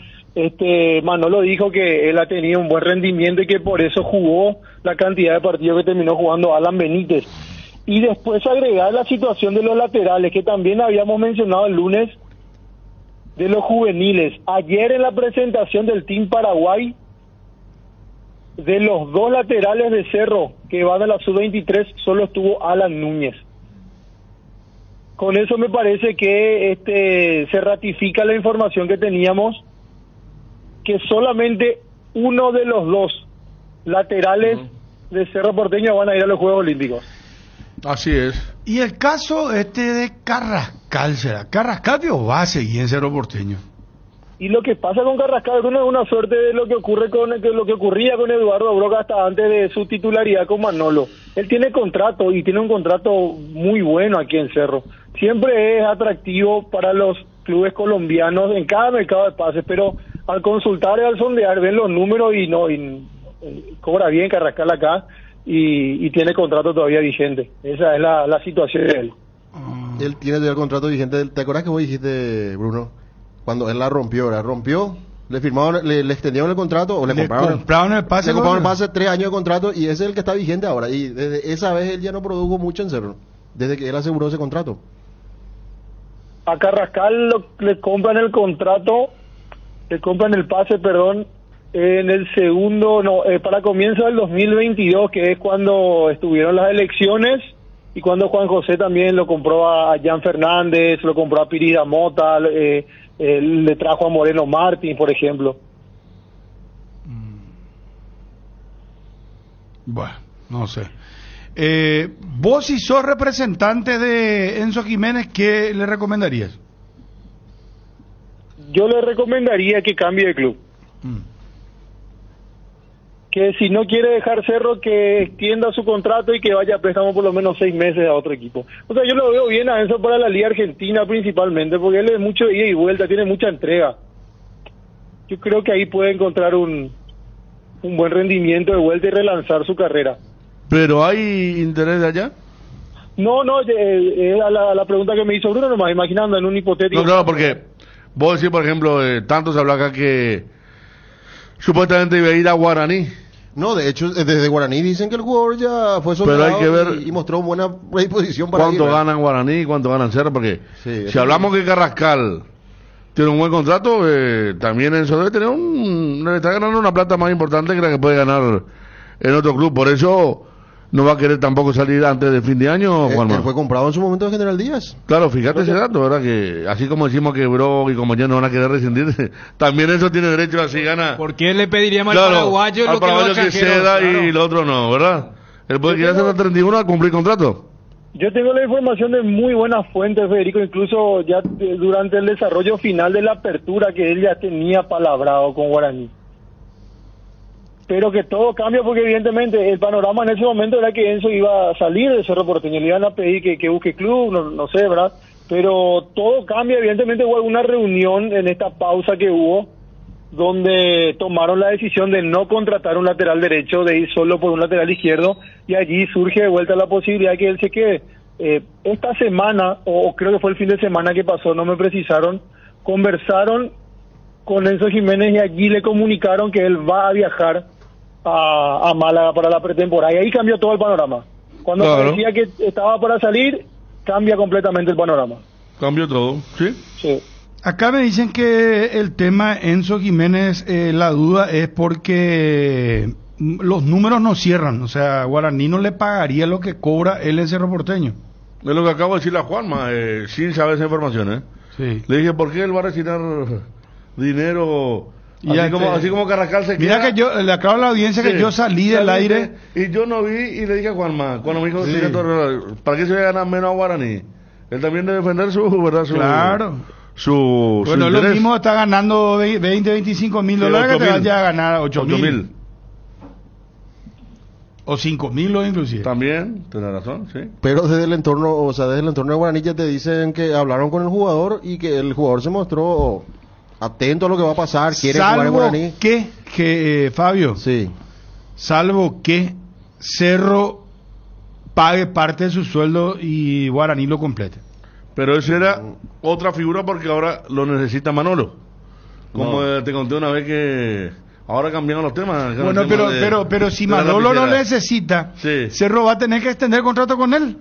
Manolo dijo que él ha tenido un buen rendimiento y que por eso jugó la cantidad de partidos que terminó jugando Alan Benítez. Y después agregar la situación de los laterales, que también habíamos mencionado el lunes, de los juveniles. Ayer en la presentación del Team Paraguay, de los 2 laterales de Cerro que van a la sub-23, solo estuvo Alan Núñez. Con eso me parece que se ratifica la información que teníamos, que solamente uno de los 2 laterales de Cerro Porteño van a ir a los Juegos Olímpicos. Así es. Y el caso de Carrascal, ¿será? Carrascal va a seguir en Cerro Porteño. Y lo que pasa con Carrascal es una suerte de lo que ocurría con Eduardo Broca hasta antes de su titularidad con Manolo. Él tiene contrato y tiene un contrato muy bueno aquí en Cerro. Siempre es atractivo para los clubes colombianos en cada mercado de pases, pero al consultar y al sondear ven los números y cobra bien Carrascal acá y tiene contrato todavía vigente. Esa es la situación de él. Él tiene todavía el contrato vigente. ¿Te acuerdas que vos dijiste, Bruno? Cuando él la rompió, le firmaron, le extendieron el contrato o le compraron el pase. Le compraron el pase 3 años de contrato y ese es el que está vigente ahora. Y desde esa vez él ya no produjo mucho en Cerro, desde que él aseguró ese contrato. A Carrascal le compran el contrato, le compran el pase, en el segundo, para comienzo del 2022, que es cuando estuvieron las elecciones y cuando Juan José también lo compró a Jan Fernández, lo compró a Pirida Mota, le trajo a Moreno Martín, por ejemplo. Bueno, no sé. Vos, si sos representante de Enzo Jiménez, ¿qué le recomendarías? Yo le recomendaría que cambie de club. Que si no quiere dejar Cerro, que extienda su contrato y que vaya a préstamo por lo menos 6 meses a otro equipo. O sea, yo lo veo bien a Enzo para la Liga Argentina principalmente, porque él es mucho ida y vuelta, tiene mucha entrega. Yo creo que ahí puede encontrar un buen rendimiento de vuelta y relanzar su carrera. ¿Pero hay interés de allá? No, la pregunta que me hizo Bruno, nomás imaginando en un hipotético... No, claro, porque vos decís, por ejemplo, tanto se habla acá que supuestamente iba a ir a Guaraní. No, de hecho, desde Guaraní dicen que el jugador ya fue soldado y mostró buena predisposición para cuánto ganan Guaraní y cuánto ganan Cerro, porque si hablamos que Carrascal tiene un buen contrato, también Enzo debe tener debe estar ganando una plata más importante que la que puede ganar en otro club. Por eso no va a querer tampoco salir antes de fin de año, Juanma. Él fue comprado en su momento de General Díaz. Claro, fíjate ese dato, ¿verdad? Que así como decimos que Bro y compañeros no van a querer rescindir, también eso tiene derecho, así gana. ¿Por qué le pediría al paraguayo al paraguayo que ceda y el otro no, ¿verdad? Él puede quedarse hasta el 31 a cumplir contrato. Yo tengo la información de muy buenas fuentes, Federico, incluso ya durante el desarrollo final de la apertura que él ya tenía palabrado con Guaraní. Pero que todo cambia porque evidentemente el panorama en ese momento era que Enzo iba a salir del Cerro Porteño, le iban a pedir que busque club, no sé, ¿verdad? Pero todo cambia, evidentemente hubo una reunión en esta pausa que hubo, donde tomaron la decisión de no contratar un lateral derecho, de ir solo por un lateral izquierdo, y allí surge de vuelta la posibilidad de que él se quede. Esta semana, o creo que fue el fin de semana que pasó, no me precisaron, conversaron con Enzo Jiménez y allí le comunicaron que él va a viajar a Málaga para la pretemporada, y ahí cambió todo el panorama. Cuando parecía que estaba para salir, cambia completamente el panorama. Cambió todo, ¿sí? Sí. Acá me dicen que el tema Enzo Jiménez, la duda es porque los números no cierran, o sea, Guaraní no le pagaría lo que cobra él en Cerro Porteño. Es lo que acabo de decirle a Juanma, sin saber esa información, Sí. Le dije, ¿por qué él va a retirar dinero? Así como Carrascal se mira queda. Que yo le acabo a la audiencia que yo salí del aire y yo no vi, y le dije a Juanma, cuando me dijo, ¿para qué se va a ganar menos a Guaraní? Él también debe defender ¿verdad? Claro. Bueno, lo mismo está ganando 20, 25 mil dólares que te vaya a ganar 8 mil. O 5 mil inclusive. También, tenés razón, sí. Pero desde el entorno, de Guaraní ya te dicen que hablaron con el jugador y que el jugador se mostró atento a lo que va a pasar, quiere jugar en Guaraní. Que Fabio, sí. Salvo que Cerro pague parte de su sueldo y Guaraní lo complete. Pero esa era otra figura porque ahora lo necesita Manolo. Como te conté una vez que ahora cambiaron los temas. Bueno, pero si Manolo lo necesita, Cerro va a tener que extender el contrato con él.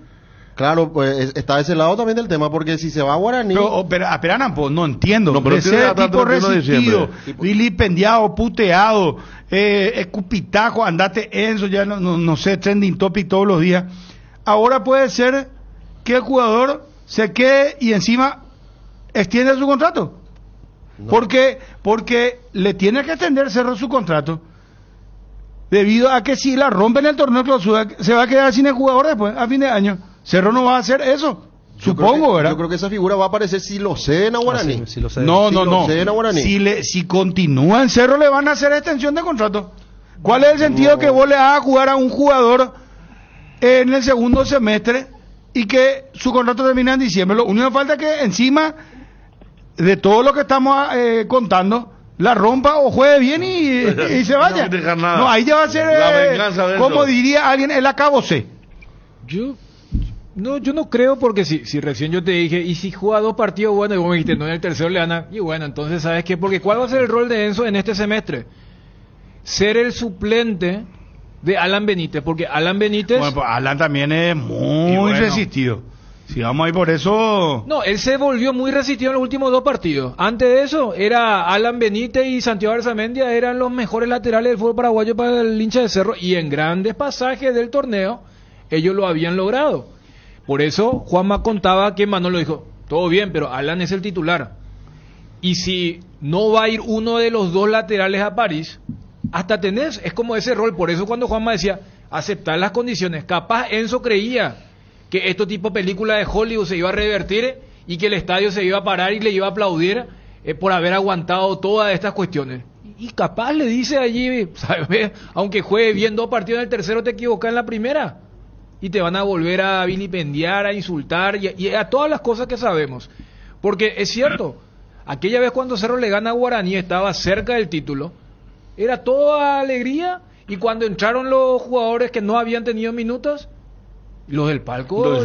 Claro, pues está ese lado también del tema, porque si se va a Guaraní... Pero espera, pues, no entiendo. No, pero de tiene ser hasta tipo 31 de resistido, diciembre. vilipendiado, puteado, escupitajo, andate Enzo, ya no sé, trending topic todos los días. Ahora puede ser que el jugador se quede y encima extiende su contrato. No. Porque le tiene que extender Cerro su contrato. Debido a que si la rompen el torneo de clausura, se va a quedar sin el jugador después, a fin de año. Cerro no va a hacer eso, supongo, ¿verdad? Yo creo que esa figura va a aparecer si lo ceden a Guaraní. No. Si continúa en Cerro, le van a hacer extensión de contrato. ¿Cuál es el sentido que vos le hagas jugar a un jugador en el segundo semestre y que su contrato termina en diciembre? Lo único que falta es que encima de todo lo que estamos contando, la rompa o juegue bien y se vaya. No, ahí ya va a ser, como diría alguien, el acabose. Yo no creo, porque si recién yo te dije, y si juega 2 partidos, bueno, y vos me dijiste, no, en el tercero le gana, y bueno, entonces, ¿sabes qué? Porque ¿cuál va a ser el rol de Enzo en este semestre? Ser el suplente de Alan Benítez, porque Alan Benítez... Bueno, pues Alan también es muy resistido. Si vamos ahí por eso... No, él se volvió muy resistido en los últimos 2 partidos. Antes de eso, era Alan Benítez y Santiago Arzamendia, eran los mejores laterales del fútbol paraguayo para el hincha de Cerro, y en grandes pasajes del torneo, ellos lo habían logrado. Por eso, Juanma contaba que Manolo dijo, todo bien, pero Alan es el titular. Y si no va a ir uno de los 2 laterales a París, hasta tenés, es como ese rol. Por eso cuando Juanma decía, aceptar las condiciones, capaz Enzo creía que esto tipo película de Hollywood se iba a revertir y que el estadio se iba a parar y le iba a aplaudir por haber aguantado todas estas cuestiones. Y capaz le dice allí, ¿sabes? Aunque juegue bien 2 partidos en el tercero, te equivocas en la primera. Y te van a volver a vilipendiar, a insultar y a todas las cosas que sabemos. Porque es cierto, aquella vez cuando Cerro le gana a Guaraní, estaba cerca del título, era toda alegría, y cuando entraron los jugadores que no habían tenido minutos, los del palco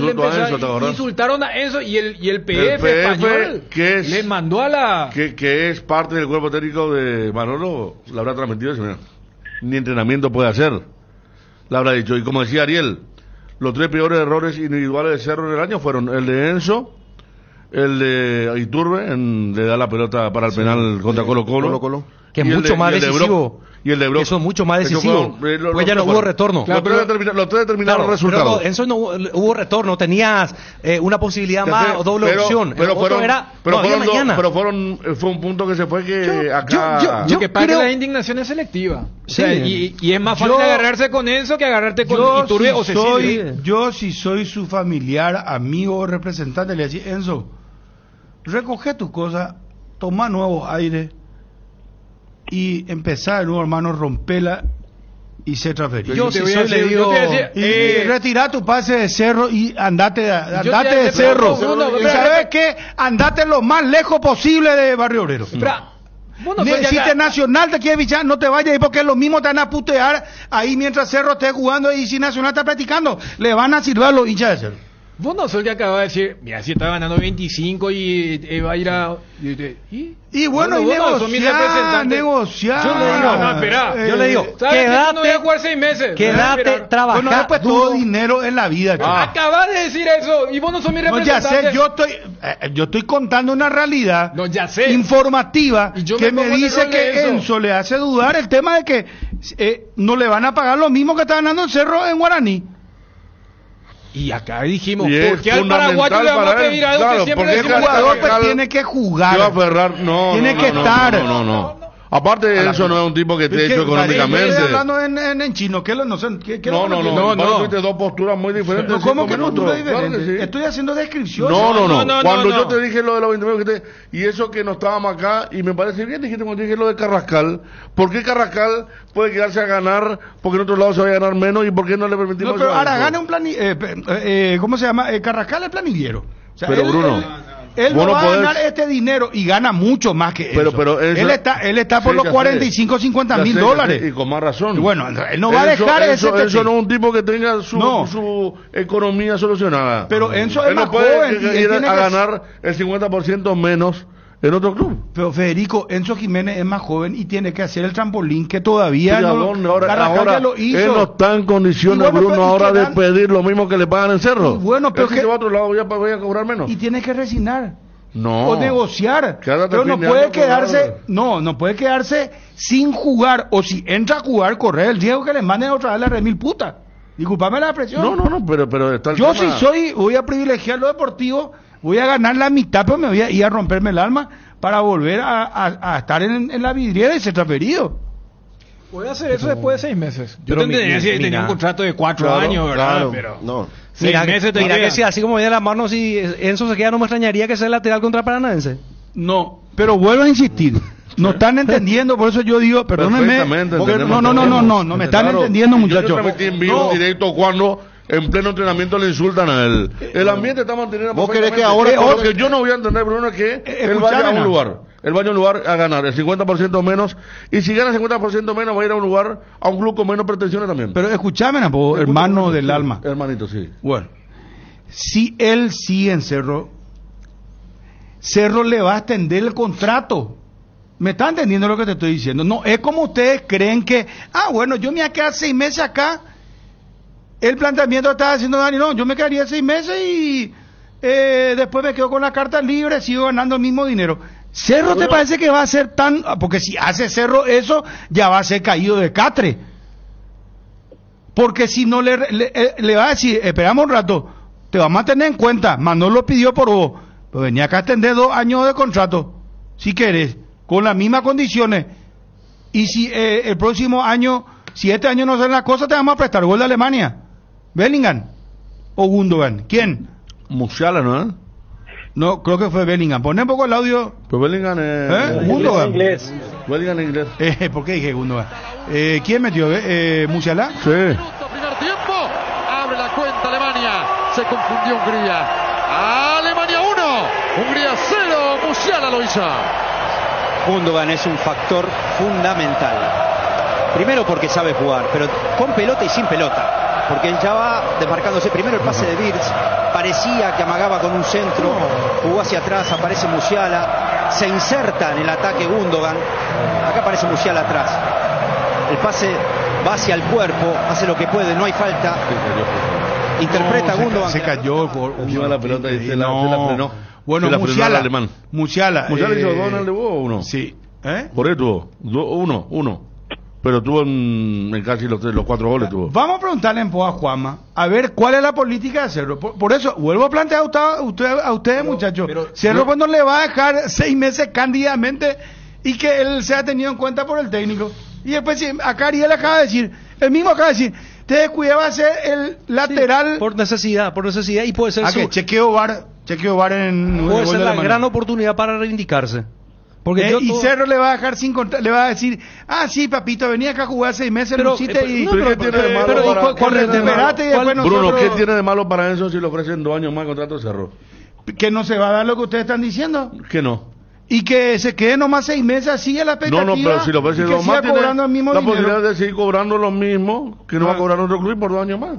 insultaron a Enzo, y el PF español le mandó a la... Que es parte del cuerpo técnico de Manolo, la habrá transmitido, mira, ni entrenamiento puede hacer, la habrá dicho. Y como decía Ariel, los 3 peores errores individuales de Cerro en el año fueron el de Enzo, el de Iturbe, le da la pelota para el penal contra Colo-Colo, que es mucho más decisivo. Y el de Brock. Eso es mucho más decisivo. Pues ya no hubo retorno. Los 3 determinaron resultados. Pero Enzo no hubo retorno. Tenías una posibilidad más o doble opción. Pero fue un punto que se fue que acá... Yo creo que la indignación es selectiva. Sí. O sea, y es más fácil agarrarse con Enzo que agarrarte con Iturbe o Cecilio. Yo, si soy su familiar, amigo o representante, le decía, Enzo, recoge tus cosas, toma nuevos aires y empezar de nuevo, hermano, rompela y se transferir. Yo le digo, y retira tu pase de Cerro y andate de Cerro. ¿Y sabes qué? Andate lo más lejos posible de Barrio Obrero. Si te Nacional te quiere bichar, no te vayas ahí, porque es lo mismo, te van a putear ahí mientras Cerro esté jugando, y si Nacional está practicando, le van a silbar los hinchas de Cerro. Vos no sos que acaba de decir, mira, si está ganando 25 y va a ir a... Y bueno, y negociar. Yo le digo, quédate, no voy a jugar 6 meses. Quédate, trabajar. Bueno, después todo dinero en la vida. Acabas de decir eso, y vos no sos mi representante. No, ya sé, yo estoy contando una realidad informativa que me dice que Enzo le hace dudar el tema de que no le van a pagar lo mismo que está ganando el Cerro en Guaraní. Y acá dijimos, ¿por qué al paraguayo le vamos a pedir algo que siempre decimos? El jugador tiene que jugar, tiene que estar. No. Aparte, Enzo no es un tipo que esté hecho económicamente. Estoy hablando en chino, ¿qué no sé? No. Tuviste 2 posturas muy diferentes. ¿Cómo que posturas diferentes? Claro sí. Estoy haciendo descripciones. No. Cuando yo te dije lo de los 29, y eso que no estábamos acá, y me parece bien, dijiste cuando dije lo de Carrascal. ¿Por qué Carrascal puede quedarse a ganar? Porque en otro lado se va a ganar menos, y por qué no le permitimos eso? Pero Aragán es un ¿cómo se llama? Carrascal es planillero. O sea, pero Bruno... Él no va a ganar este dinero, y gana mucho más que eso. Pero él está por los 45, 50 mil dólares. Y con más razón. Y bueno, él no va a dejar Enzo no es un tipo que tenga su economía solucionada. Pero Enzo es más joven. Él no puede ir a ganar el 50% menos en otro club. Pero Federico, Enzo Jiménez es más joven y tiene que hacer el trampolín que todavía Sí, no, Carrascal ya lo hizo. Él no está en condiciones, Y bueno, Bruno, pero, ahora de quedan- pedir lo mismo que le pagan en Cerro. Y bueno, pero Él si que- se va a otro lado voy a cobrar menos. Y tiene que resignar. No. O negociar. Quédate Pero no fin de puede año, quedarse, no puede quedarse sin jugar. O si entra a jugar, correr el riesgo que le manden otra vez la remil puta. Disculpame la presión. No, pero está el Yo tema. voy a privilegiar lo deportivo, voy a ganar la mitad, pero me voy a ir a romperme el alma para volver a estar en la vidriera y ser transferido. Puede hacer eso después de 6 meses. Yo Pero entendería si tenía un contrato de 4 Claro, años, ¿verdad? claro. Pero No. 6 meses Mira todavía. que si así como viene la mano, si Enzo se queda, no me extrañaría que sea el lateral contra Paranaense. No, pero vuelvo a insistir. No están entendiendo, por eso yo digo, perdónenme. Perfectamente, porque- entendemos no me están Claro. entendiendo, Yo muchachos. transmití en vivo, en directo, cuando en pleno entrenamiento le insultan a él. El ambiente está manteniendo. ¿Vos querés que perfectamente. ahora- Lo que yo no voy a entender, Bruno, es que él vaya a escuchame, un lugar. Él vaya a un lugar a ganar el 50% menos. Y si gana el 50% menos, va a ir a un lugar, a un club con menos pretensiones también. Pero escúchame, Napo, hermano del alma. Hermanito, sí. Bueno, si él sigue en Cerro, Cerro le va a extender el contrato. ¿Me está entendiendo lo que te estoy diciendo? No, es como ustedes creen que, bueno, yo me voy a quedar 6 meses acá. El planteamiento está haciendo Dani, no, yo me quedaría 6 meses y después me quedo con la carta libre, sigo ganando el mismo dinero. ¿Cerro te parece que va a ser tan...? Porque si hace Cerro eso, ya va a ser caído de catre. Porque si no le va a decir, esperamos un rato, te vamos a tener en cuenta, Manolo pidió por vos, pero venía acá a extender 2 años de contrato, si querés, con las mismas condiciones. Y si el próximo año, si este año no salen las cosas, te vamos a prestar gol de Alemania. Bellingham o Gundogan, ¿quién? Musiala, ¿no? No, creo que fue Bellingham. Poné un poco el audio. Pero Bellingham es... Gundogan. Bellingham en inglés. ¿Por qué dije Gundogan? ¿Quién metió? ¿Musiala? Sí. Primer tiempo, abre la cuenta Alemania, se confundió Hungría. Alemania 1, Hungría 0, Musiala lo hizo. Gundogan es un factor fundamental. Primero porque sabe jugar, pero con pelota y sin pelota. Porque él ya va desmarcándose. Primero el pase de Wirtz, parecía que amagaba con un centro, jugó hacia atrás, aparece Musiala, se inserta en el ataque Gundogan, acá aparece Musiala atrás. El pase va hacia el cuerpo, hace lo que puede, no hay falta. Interpreta Gundogan. Se cayó por Encima la pelota y se la frenó. Bueno, Se la frenó Musiala. al alemán. Musiala. ¿Musiala hizo 2 en el debut o 1? Sí. Por eso tuvo. 1. Pero tuvo en casi los 4 goles tuvo. Vamos a preguntarle en a Juanma, a ver cuál es la política de Cerro. Por eso, vuelvo a plantear a ustedes, muchachos. Cerro cuando le va a dejar 6 meses cándidamente y que él sea tenido en cuenta por el técnico. Y después, acá Ariel acaba de decir, el mismo acaba de decir, te descuidaba ser el lateral. Sí, por necesidad, y puede ser que chequeo VAR en puede el gol ser de la Alemania. gran oportunidad para reivindicarse. Porque Y Cerro le va a dejar sin contra, le va a decir, sí, papito, venía acá a jugar 6 meses, Pero, lucite y... ¿qué tiene de malo para recuperate y después Bruno, nosotros... ¿qué tiene de malo para eso si le ofrecen 2 años más contrato de Cerro? Que no se va a dar lo que ustedes están diciendo. Que no. Y que se quede nomás 6 meses así a la expectativa. No, pero si lo ofrecen y que 2 siga más, tiene cobrando el mismo la dinero. posibilidad de seguir cobrando lo mismo que no va a cobrar otro club por 2 años más.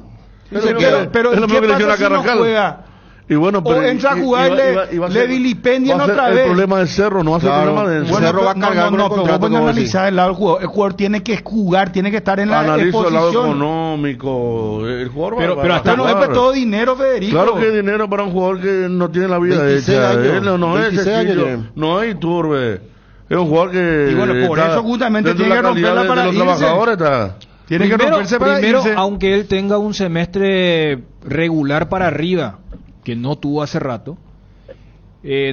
Pero es lo mismo que le hicieron a si no Carrascal. juega? Y bueno, O entra a jugar y le vilipendian otra vez. El problema de Cerro, no va a ser el problema de Bueno, Cerro va a cargar con el pero contrato, vos no como analizar el lado del jugador. El jugador tiene que jugar, tiene que estar en la Analizo el lado exposición. económico. El jugador Pero hasta no es todo dinero, Federico. Claro que es dinero para un jugador que no tiene la vida 26 hecha. años. Él no es 26 sencillo, años. no hay turbe. Es un jugador que. Y bueno, por está eso justamente dentro tiene de que romperla calidad para de los irse. trabajadores está. Tiene que romperse para irse. Aunque él tenga un semestre regular para arriba, que no tuvo hace rato,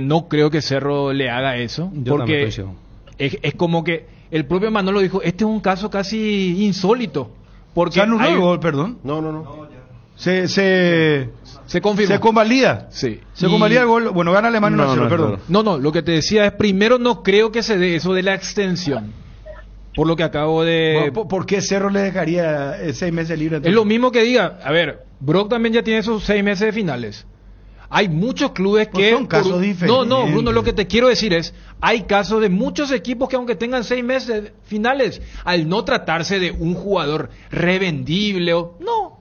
no creo que Cerro le haga eso. Yo porque también es como que el propio Manolo dijo, este es un caso casi insólito. Porque ¿Se anuló hay- el gol, perdón? No. se confirmó. Se convalida. Sí. Se convalida el gol. Bueno, gana Alemania 1-0, perdón. No, lo que te decía es, primero no creo que se dé eso de la extensión. Por lo que acabo de... ¿Por qué Cerro le dejaría 6 meses libre? Es lo mismo que diga, a ver, Brock también ya tiene esos 6 meses de finales. Hay muchos clubes que... son casos diferentes. No, Bruno, lo que te quiero decir es, hay casos de muchos equipos que aunque tengan 6 meses de finales, al no tratarse de un jugador revendible o... No.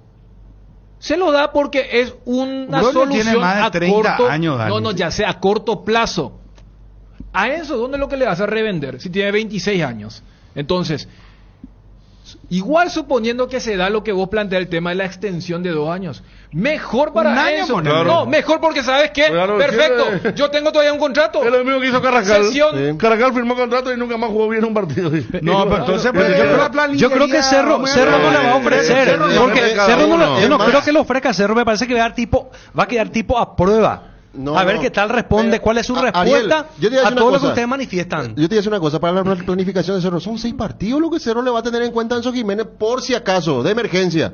Se lo da porque es una Broly solución tiene más de a 30 corto... años, Dani. No, ya sea a corto plazo. A Enzo, ¿dónde es lo que le vas a revender? Si tiene 26 años. Entonces, igual suponiendo que se da lo que vos planteas, el tema de la extensión de 2 años. Mejor para Un año, Enzo. Monero. No, mejor porque ¿sabes qué? Claro, Perfecto. tiene- Yo tengo todavía un contrato. Es lo mismo que hizo Carrascal. Sesión. Carrascal firmó contrato y nunca más jugó bien un partido. No, pero entonces, pues, Yo creo que Cerro no le va a ofrecer, porque Cerro yo no creo que le ofrezca a Cerro, me parece que va a quedar tipo a prueba. No, a ver no. qué tal responde, Pero, cuál es su Ariel, respuesta yo te voy a a decir todo una lo que cosa. ustedes manifiestan. Yo te voy a decir una cosa, para la planificación de Cerro, son 6 partidos lo que Cerro le va a tener en cuenta a Enzo Jiménez por si acaso, de emergencia.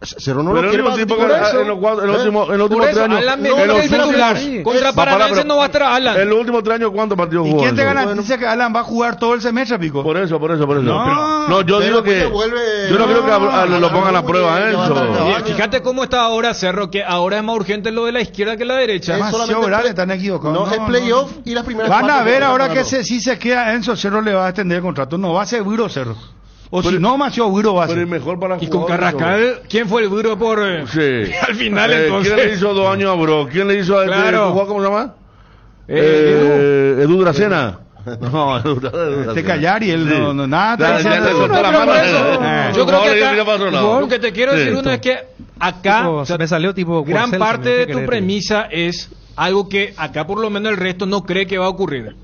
Cerro no Pero lo el quiere único más tipo por que eso. en los últimos Por 3 eso, años. Alan en Medina los es últimos titular. años- Contra Paranaense no va a estar Alan. En los últimos 3 años, ¿cuántos partidos ¿Y jugó? quién te Enzo? garantiza que Alan va a jugar todo el semestre, Pico? Por eso. No, No, yo pero digo que. después vuelve- Yo no creo que no, lo pongan a muy prueba a bien, ya va a estar Enzo. acabado. Fíjate cómo está ahora Cerro, que ahora es más urgente lo de la izquierda que la derecha. Es Demasiado solamente grande, play- están equivocados. No, es playoff y las primeras Van a partes ver de ahora temporada. que si se queda Enzo, Cerro le va a extender el contrato. No va a ser Güiro Cerro. O si no, Macio Güiro va a Pero es ser. mejor para Y con jugadores, Carrascal, ¿quién fue el duro por Sí. al final entonces? ¿Quién le hizo 2 años a Bro? ¿Quién le hizo a Claro. ¿cómo se llama? Edu Dracena. No, Este Callari, él no nada. Ya le No, soltó la pero mano. por eso, yo creo que acá, lo que te quiero Sí. decir uno es que acá Tipo, o sea, me salió tipo gran Porcel, parte se me de fue tu querer. premisa es algo que acá por lo menos el resto no cree que va a ocurrir.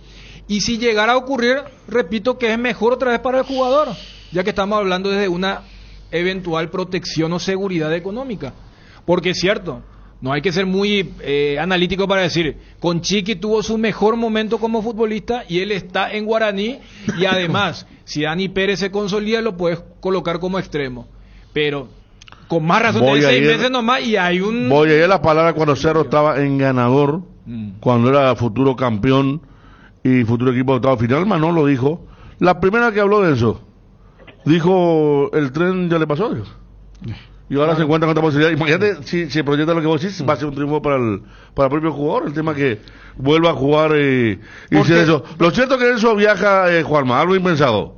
Y si llegara a ocurrir, repito que es mejor otra vez para el jugador, ya que estamos hablando desde una eventual protección o seguridad económica. Porque es cierto, no hay que ser muy analítico para decir, con Chiqui tuvo su mejor momento como futbolista y él está en Guaraní, y además, si Dani Pérez se consolida, lo puedes colocar como extremo. Pero con más razón, Voy de a 6 ir- meses nomás y hay un... Voy a ir a la palabra cuando Cerro estaba en ganador, cuando era futuro campeón y futuro equipo de octavo final. Manolo dijo, la primera que habló de eso, dijo, el tren ya le pasó. Dijo. Y ahora se encuentra con otra posibilidad. Imagínate si se proyecta lo que vos decís, va a ser un triunfo para el propio jugador. El tema que vuelva a jugar y decir eso. Lo cierto es que Enzo viaja, Juanma, algo impensado.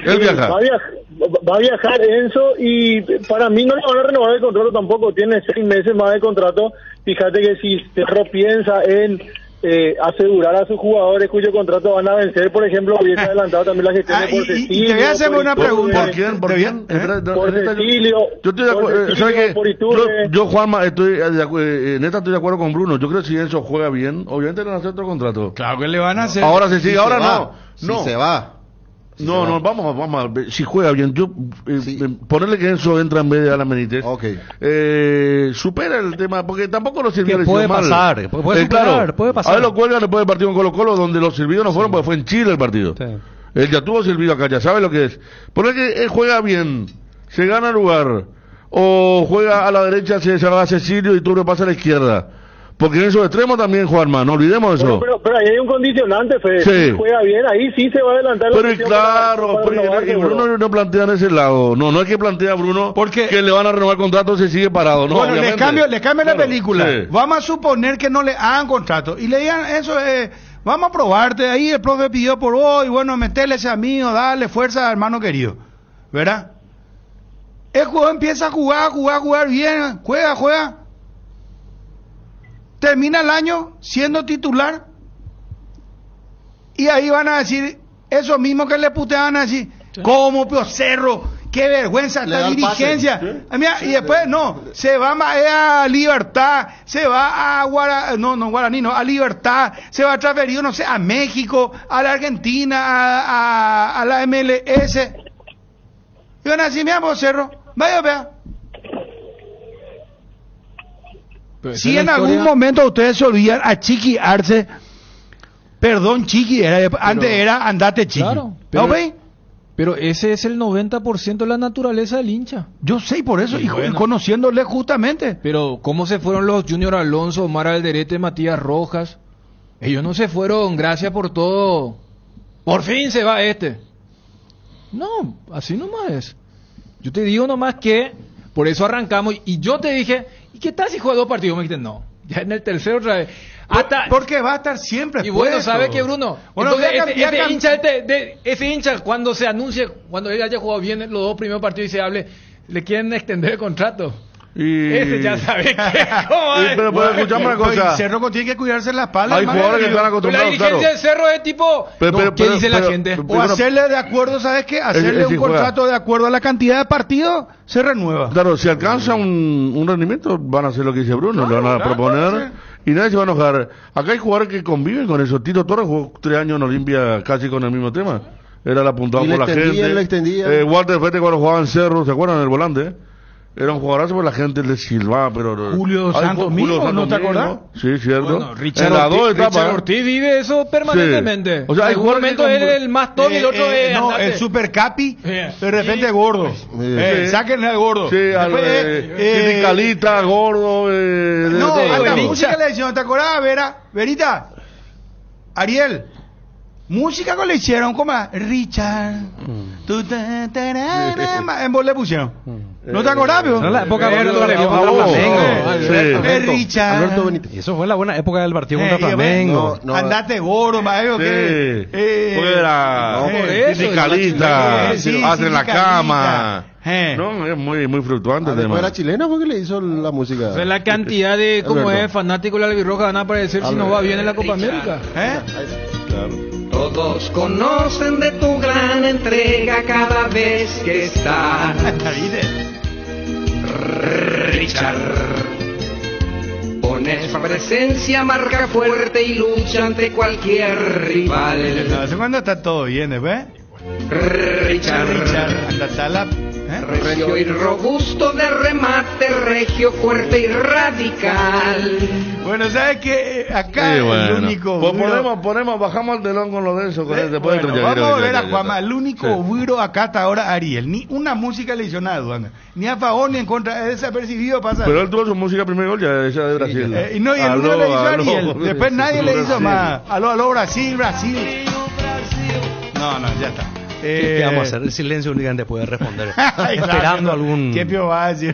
Él viaja. Va a viajar Enzo y para mí no le van a renovar el contrato tampoco. Tiene 6 meses más de contrato. Fíjate que si Cerro piensa en asegurar a sus jugadores cuyo contrato van a vencer, por ejemplo, hubiese adelantado también la gestión de por Cecilio. Y te voy a hacer una pregunta. ¿Por quién? ¿Por quién? Por Cecilio. Yo estoy de acuerdo. ¿Sabes qué? Yo, Juanma, neta estoy de acuerdo con Bruno. Yo creo que si Enzo juega bien, obviamente le van a hacer otro contrato. Claro que le van a hacer. Ahora se sigue, Si ahora se no. va, No. Si se va. No, vamos a ver. Si juega bien, yo ponerle que Enzo entra en vez de Alan Benítez. Supera el tema, porque tampoco los silbidos Que puede mal. pasar, puede superar, claro, puede pasar. A ver lo cuelgan después del partido con Colo-Colo, donde los silbidos no fueron, porque fue en Chile el partido. Él ya tuvo silbido acá, ya sabe lo que es. Poner que él juega bien, se gana el lugar, o juega a la derecha, se va a Cecilio y tú le pasa a la izquierda. Porque en esos extremos también, Juanma, no olvidemos eso. Pero ahí hay un condicionante, Fede. Sí. Si juega bien, ahí sí se va a adelantar. la Pero gestión claro, para renovar, y seguro. Bruno no plantea en ese lado. No es que plantea Bruno que le van a renovar contrato, se sigue parado. No, Bueno, obviamente. le cambio la película. Sí. Vamos a suponer que no le hagan contrato. Y le digan, eso vamos a probarte. Ahí el profe pidió por hoy, bueno, metele ese amigo, dale fuerza, hermano querido. ¿Verdad? El jugador empieza a jugar bien, juega. Termina el año siendo titular. Y ahí van a decir, eso mismo que le putean a decir, ¿cómo, Pio Cerro? Qué vergüenza Le esta da el pase. dirigencia. Sí. Mira, y después se va a Libertad, se va a Guaraní, a Libertad, se va a transferir, no sé, a México, a la Argentina, a la MLS. Y van a decir, mira, Pio Cerro, vea. Pero Si esa es en la algún historia. momento ustedes se olvidan a Chiqui Arce, perdón Chiqui, antes era andate Chiqui. Claro, ¿No ve? pero ese es el 90% de la naturaleza del hincha. Yo sé, por eso, Y y bueno. conociéndole justamente. Pero ¿cómo se fueron los Junior Alonso, Omar Alderete, Matías Rojas? Ellos no se fueron, gracias por todo. Por fin se va este. No, así nomás es. Yo te digo nomás que por eso arrancamos y yo te dije, ¿y qué tal si juega 2 partidos? Me dijiste, no, ya en el tercero otra vez. Hasta, Porque va a estar siempre y bueno, puesto. ¿sabe qué, Bruno? Bueno, Entonces, ya ese hincha, cuando se anuncie, cuando él haya jugado bien los 2 primeros partidos y se hable, le quieren extender el contrato. Ese ya sabe que cómo es. Pero escuchame una cosa. El Cerro tiene que cuidarse la espalda. Hay jugadores que están acostumbrados. La dirigencia del Cerro es tipo. ¿Qué dice la gente? O hacerle de acuerdo, ¿sabes qué? Hacerle un contrato de acuerdo a la cantidad de partidos, se renueva. Claro, si alcanza un rendimiento, van a hacer lo que dice Bruno, lo van a proponer y nadie se va a enojar. Acá hay jugadores que conviven con eso. Tito Torres jugó 3 años en Olimpia casi con el mismo tema. Era el apuntado por la gente. Walter Fete cuando jugaba en Cerro, ¿se acuerdan? El volante, Era un jugadorazo, pero la gente le silbaba, pero... Julio Santos mismo, ¿no te acordás? Sí, cierto. Bueno, Richard Ortiz vive eso permanentemente. Sí. O sea, hay en un momento él es el más top y el otro es... No, el super capi, de repente gordo. Sáquenle al gordo. Sí, Calita, gordo... no, hasta música le hicieron, ¿te acordás, Verita? Ariel. Música que le hicieron, como Richard. En vos le pusieron. ¿No te acordás, no, la época del partido contra Flamengo. Richard. Y eso fue la buena época del partido contra Flamengo. Andate gordo, maestro. Era sindicalista, hacen la cama. No, es muy fluctuante el tema. ¿Era chilena porque le hizo la música? O sea, la cantidad de, como es, fanáticos de la albirroja van a aparecer si nos va bien en la Copa América. Claro. Todos conocen de tu gran entrega cada vez que estás. Richard. Pones presencia, marca fuerte y lucha ante cualquier rival. No sé cuándo está todo bien, ¿ves? Richard. Regio y robusto de remate, regio fuerte y radical. Bueno, ¿sabes qué? Acá el único... bajamos el telón con lo de eso. Vamos a ver a Juanma. El único buiro acá hasta ahora, Ariel. Ni una música le hizo nada, Duanda. Ni a favor ni en contra. Es desapercibido pasa. Pero él tuvo su música primer gol, ya esa de Brasil. Y el uno le hizo a Ariel. Después nadie le hizo más. Aló, Brasil. No, ya está. ¿Qué vamos a hacer? El silencio obligante puede responder. Esperando algún... ¿Qué pio va a decir?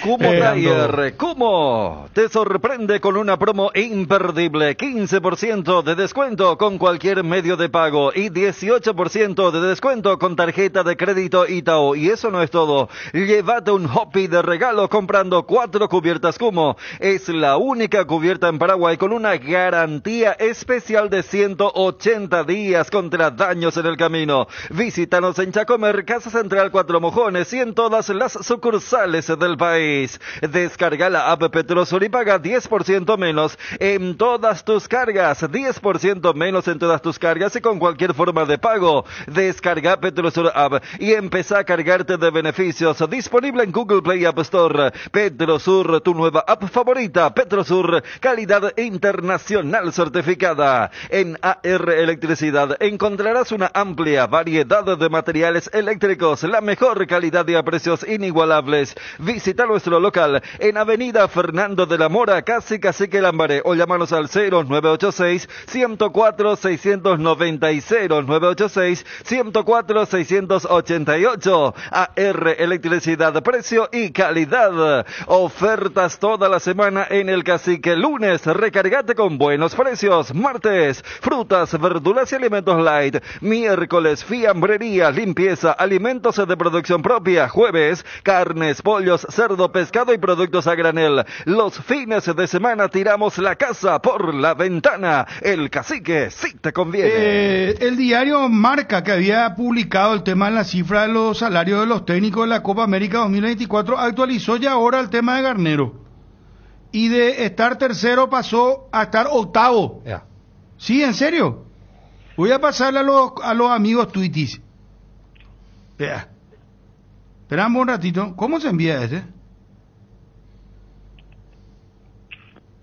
Kumo Tire, Kumo te sorprende con una promo imperdible. 15% de descuento con cualquier medio de pago y 18% de descuento con tarjeta de crédito Itaú. Y eso no es todo. Llévate un hoppy de regalo comprando 4 cubiertas Kumo. Es la única cubierta en Paraguay con una garantía especial de 180 días contra daños en el camino. Visítanos en Chacomer, Casa Central 4 Mojones y en todas las sucursales del país. Descarga la app Petrosur y paga 10% menos en todas tus cargas. 10% menos en todas tus cargas y con cualquier forma de pago. Descarga Petrosur App y empezá a cargarte de beneficios. Disponible en Google Play y App Store. Petrosur, tu nueva app favorita. Petrosur, calidad internacional certificada. En AR Electricidad encontrarás una amplia variedad de materiales eléctricos, la mejor calidad y a precios inigualables. Visita nuestro local en Avenida Fernando de la Mora, casi Cacique Lambaré, o llámanos al 0986-104-690 0986-104-688. AR Electricidad, precio y calidad. Ofertas toda la semana en el Cacique. Lunes, recargate con buenos precios. Martes, frutas, verduras y alimentos light. Miércoles, fiambrería, limpieza, alimentos de producción propia. Jueves, carnes, pollos, cerdo, pescado y productos a granel. Los fines de semana tiramos la casa por la ventana. El Cacique sí te conviene. El diario Marca, que había publicado el tema de la cifra de los salarios de los técnicos de la Copa América 2024, actualizó ya ahora el tema de Garnero. Y de estar tercero pasó a estar octavo. Sí, en serio. Voy a pasarle a los amigos tuitis. Vea. Esperamos un ratito. ¿Cómo se envía este?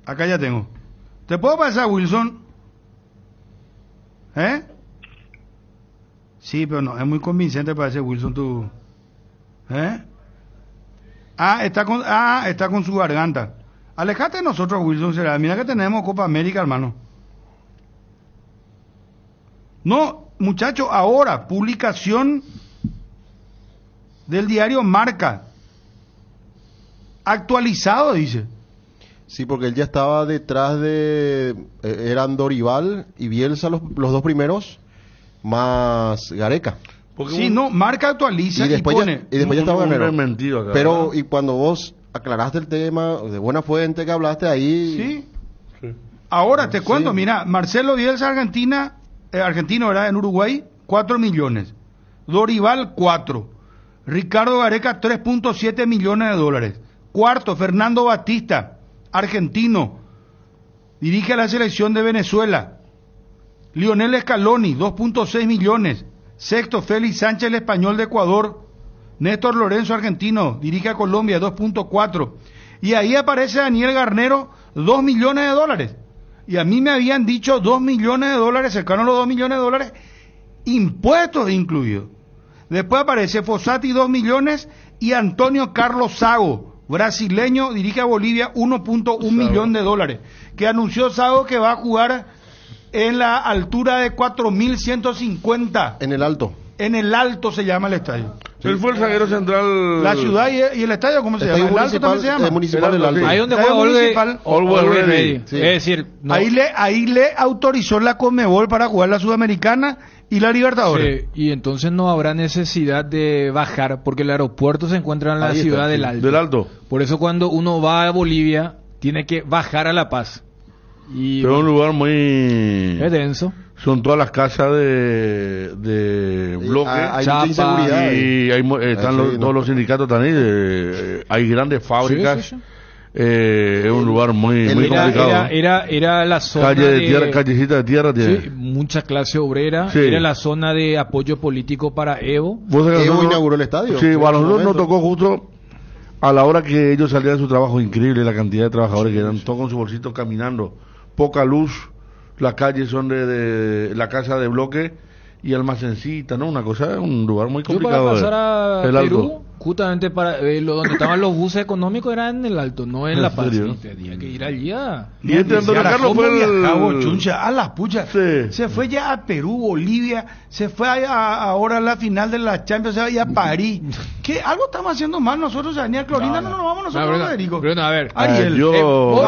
Acá ya tengo. ¿Te puedo pasar, Wilson? Sí, pero no, es muy convincente para ese Wilson tú. Está con su garganta. Alejate de nosotros, Wilson, será. Mira que tenemos Copa América, hermano. No, muchachos, ahora, publicación del diario Marca. Actualizado, dice. Sí, porque él ya estaba detrás de... eran Dorival y Bielsa los dos primeros, más Gareca. Sí, no, Marca actualiza y después pone... ya estaba Garnero. Pero, y cuando vos aclaraste el tema, de buena fuente que hablaste ahí. Sí. Ahora te cuento, mira, Marcelo Bielsa argentino, ¿verdad? En Uruguay, 4 millones. Dorival, 4. Ricardo Gareca, 3.7 millones de dólares. Cuarto, Fernando Batista, argentino. Dirige a la selección de Venezuela. Lionel Scaloni, 2.6 millones. Sexto, Félix Sánchez, el español de Ecuador. Néstor Lorenzo, argentino, dirige a Colombia, 2.4. Y ahí aparece Daniel Garnero, 2 millones de dólares. Y a mí me habían dicho 2 millones de dólares, cercano a los 2 millones de dólares, impuestos incluidos. Después aparece Fossati, 2 millones, y Antonio Carlos Sago, brasileño, dirige a Bolivia, 1.1 millón de dólares. Que anunció Sago que va a jugar en la altura de 4.150. En el Alto. En el Alto se llama el estadio. Sí. Él fue el zaguero central. La ciudad y el estadio, ¿cómo se llama? El Alto también se llama. Municipal del Alto. Ahí donde juega Always Ready. Sí. Es decir, no. ahí le autorizó la Conmebol para jugar la Sudamericana y la Libertadores. Sí, y entonces no habrá necesidad de bajar, porque el aeropuerto se encuentra en la ciudad del Alto. Del Alto. Por eso cuando uno va a Bolivia, tiene que bajar a La Paz. Y pero es un lugar muy... Es denso. Son todas las casas de bloque. Hay mucha inseguridad. Y están todos los sindicatos también. Hay grandes fábricas. Sí. Es un lugar muy complicado. Era la zona calle de tierra, callecita de tierra tiene. Sí, mucha clase obrera. Sí. Era la zona de apoyo político para Evo. Evo inauguró el estadio. Sí, a nosotros nos tocó justo a la hora que ellos salían de su trabajo. Increíble la cantidad de trabajadores que eran todos con su bolsito caminando. Poca luz. Las calles son de la casa de bloque y almacencita, ¿no? Una cosa, un lugar muy complicado. Yo para pasar a el Perú, Alto. justamente para donde estaban los buses económicos era en el Alto, no en La Paz. No tenía que ir allá. Y Antonio Carlos fue a las puchas. Sí. Se fue ya a Perú, Bolivia, se fue ahora a la final de la Champions, se va a París. ¿Qué? Algo estamos haciendo mal nosotros, Daniel Clorinda, no nos vamos nosotros, Federico. Bruno, a ver. Ariel. Vos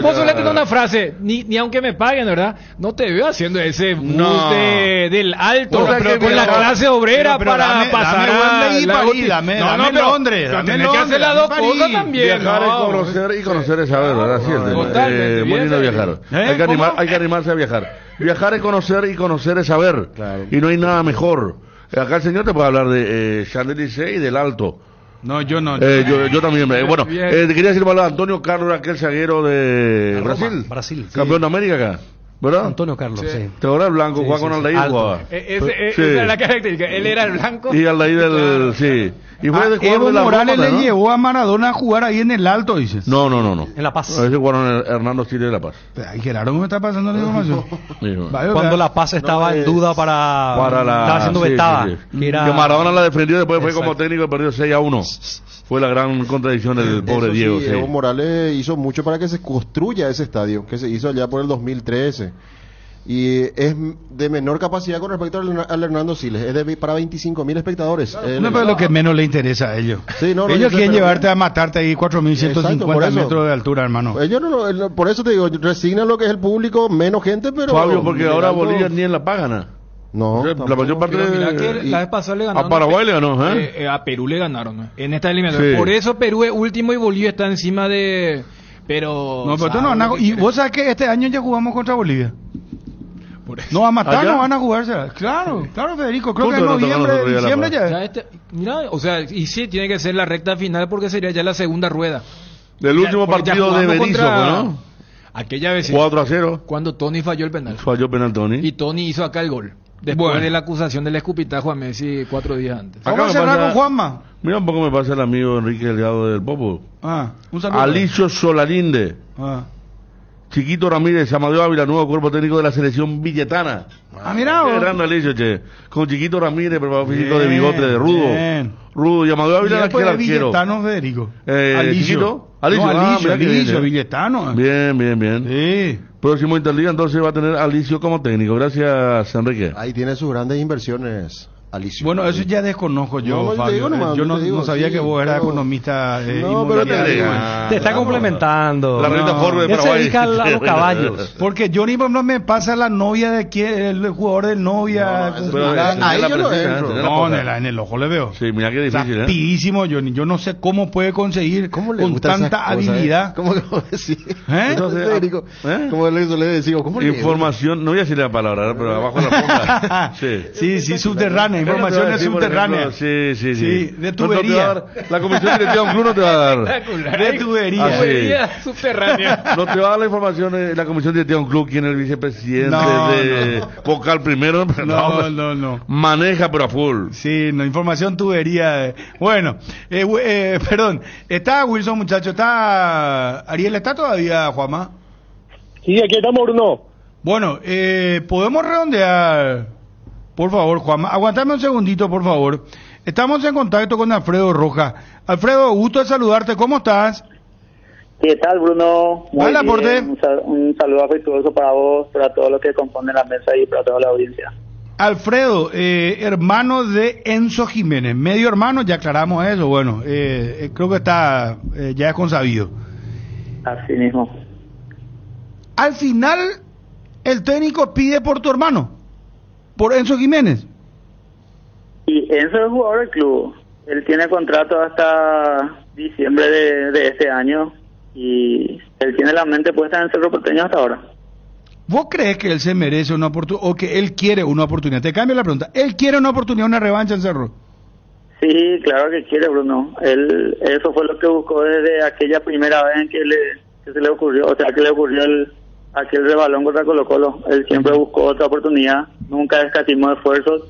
solamente tenés una frase, ni aunque me paguen, ¿verdad? No te veo haciendo ese bus del Alto, pero con la clase obrera para pasar a Dame Londres, tenés que hacer las dos cosas también. Viajar y conocer es saber, ¿verdad? Totalmente. Muy lindo viajar. Hay que animarse a viajar. Viajar es conocer y conocer es saber. Claro. Y no hay nada mejor. Acá el señor te puede hablar de Champs-Élysées y del Alto. No, yo no. Yo también. Bueno, te quería decir para Antonio Carlos, aquel zaguero de Brasil. Campeón de América acá. ¿Verdad? Antonio Carlos, sí. ¿Te acuerdas el blanco? Juega con Aldair. Esa era la característica. Él era el blanco. Y Aldair del... Sí. Y fue de Evo Morales le llevó a Maradona a jugar ahí en el Alto, dices. No. En La Paz. Ese jugaron Hernando Chile de La Paz. Ay, Gerardo, ¿cómo me está pasando la información? Cuando La Paz estaba en duda estaba siendo vetada. Sí. Que Maradona la defendió, después fue como técnico y perdió 6-1. Fue la gran contradicción del pobre Diego. Sí. Evo Morales hizo mucho para que se construya ese estadio, que se hizo allá por el 2013. Y es de menor capacidad con respecto al Hernando Siles. Es para 25.000 espectadores. No, pero lo que menos le interesa a ellos. Sí, ellos quieren llevarte a matarte ahí 4.150 metros de altura, hermano. Ellos por eso te digo, resignan lo que es el público, menos gente, pero... Fabio, porque ahora Bolivia ni en la pagan. No, la mayor parte la vez pasada le ganaron a Paraguay le ganó, a Perú le ganaron en esta eliminatoria. Sí. Por eso Perú es último y Bolivia está encima de... Pero tú no van a... Y vos sabes que este año ya jugamos contra Bolivia. No va a matar, no van a jugarse. Claro, Federico, creo que en noviembre, diciembre ya. Mira, o sea, y sí, tiene que ser la recta final porque sería ya la segunda rueda. Del último partido de Berizzo, ¿no? Aquella vez 4-0. Cuando Tony falló el penal. Falló penal Tony. Y Tony hizo acá el gol. Después de la acusación del escupitajo a Messi 4 días antes. Vamos a cerrar con Juanma. Mira un poco me pasa el amigo Enrique Delgado del Popo. Un saludo. Alicio Solalinde. Chiquito Ramírez, Amadeo Ávila, nuevo cuerpo técnico de la selección villetana. Mira. Qué grande Alicio, che. Con Chiquito Ramírez, preparado físico de bigote, de rudo. Bien. Rudo. Y Amadeo Ávila, aquel arquero. Villetano, Federico. Alicio. Alicio, Villetano. Bien. Sí. Próximo Interliga, entonces va a tener Alicio como técnico. Gracias, Enrique. Ahí tiene sus grandes inversiones. Alicio. Bueno, eso ya desconozco yo, No, yo te Fabio. digo nomás, Yo yo te digo, no sabía sí, que vos eras pero- economista No, pero inmobiliario. Te está complementando. La renta Ford de Él se Paraguay. dedica a los caballos. Porque Johnny, por ejemplo, me pasa la novia de quién, el jugador del novia. No, con fulano. ahí yo no entro. No, en el ojo le veo. Sí, mira qué difícil, Rapidísimo, Johnny. Yo no sé cómo puede conseguir ¿Cómo le con gustan esas tanta cosas, habilidad. ¿Cómo le voy a decir? ¿Eh? Entonces, Federico, ¿cómo le decimos? ¿Cómo le Información, no voy a decir la palabra, pero abajo de la punta. Sí. Sí, subterránea, informaciones subterráneas. Sí. De No te va a tubería. dar- la comisión directiva de un club no te va a dar. De tubería. Ah, sí. Tubería subterránea. No te va a dar la información de la comisión directiva de un club, quién es el vicepresidente No, de Cocal primero. No. Maneja pero a full. Sí, no, información tubería. Bueno, perdón. ¿Está Wilson, muchacho? ¿Está Ariel? ¿Está todavía, Juanma? Sí, aquí estamos, Bruno. Bueno, podemos redondear, por favor, Juanma. Aguantame un segundito, por favor. Estamos en contacto con Alfredo Rojas. Alfredo, gusto de saludarte. ¿Cómo estás? ¿Qué tal, Bruno? Muy Hola, bien. Porte. Un saludo afectuoso para vos, para todos los que componen la mesa y para toda la audiencia. Alfredo, hermano de Enzo Jiménez. Medio hermano, ya aclaramos eso. Bueno, creo que está, ya es consabido. Así mismo. Al final, el técnico pide por tu hermano, por Enzo Jiménez. Y Enzo es jugador del club. Él tiene contrato hasta diciembre de este año y él tiene la mente puesta en Cerro Porteño hasta ahora. ¿Vos crees que él se merece una oportunidad o que él quiere una oportunidad? Te cambio la pregunta. ¿Él quiere una oportunidad, una revancha en Cerro? Sí, claro que quiere, Bruno. Eso fue lo que buscó desde aquella primera vez en que se le ocurrió, o sea, que le ocurrió aquel rebalón contra Colo-Colo. Él siempre buscó otra oportunidad, nunca escatimó esfuerzos,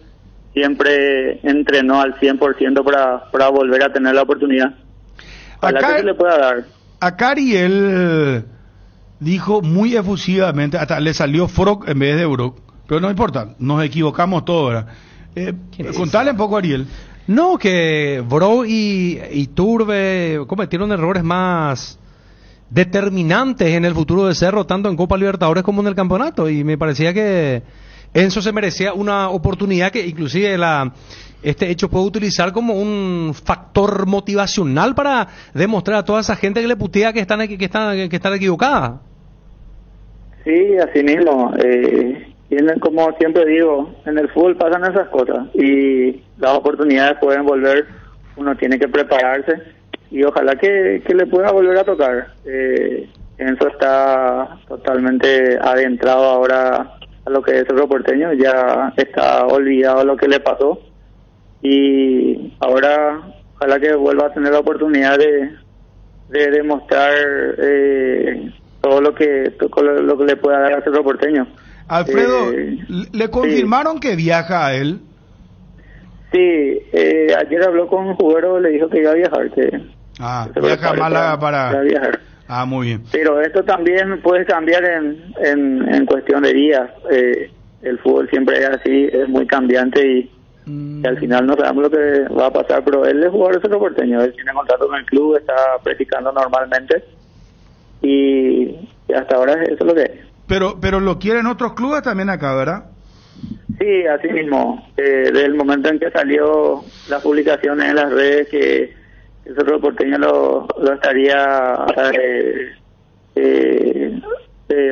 siempre entrenó al 100% para volver a tener la oportunidad. Ojalá que se le pueda dar. Acá Ariel dijo muy efusivamente, hasta le salió Frog en vez de Brock, pero no importa, nos equivocamos todos, ¿verdad? Contale un poco, Ariel. No, que Bro y Turbe cometieron errores más determinantes en el futuro de Cerro, tanto en Copa Libertadores como en el campeonato, y me parecía que Enzo se merecía una oportunidad que inclusive este hecho puede utilizar como un factor motivacional para demostrar a toda esa gente que le putea que están equivocada. Sí, así mismo. Tienen, como siempre digo, en el fútbol pasan esas cosas y las oportunidades pueden volver, uno tiene que prepararse y ojalá que le pueda volver a tocar. Enzo está totalmente adentrado ahora a lo que es Cerro Porteño, ya está olvidado lo que le pasó y ahora ojalá que vuelva a tener la oportunidad de demostrar todo lo que le pueda dar a Cerro Porteño. Alfredo, ¿le confirmaron que viaja a él? Sí, ayer habló con un jugador, le dijo que iba a viajar. Viaja a Málaga para viajar. Ah, muy bien. Pero esto también puede cambiar en cuestión de días. El fútbol siempre es así, es muy cambiante y al final no sabemos lo que va a pasar, pero él es jugador de Cerro Porteño, él tiene contrato con el club, está practicando normalmente y hasta ahora eso es lo que es. Pero lo quieren otros clubes también acá, ¿verdad? Sí, así mismo. Desde el momento en que salió las publicaciones en las redes que Cerro Porteño lo estaría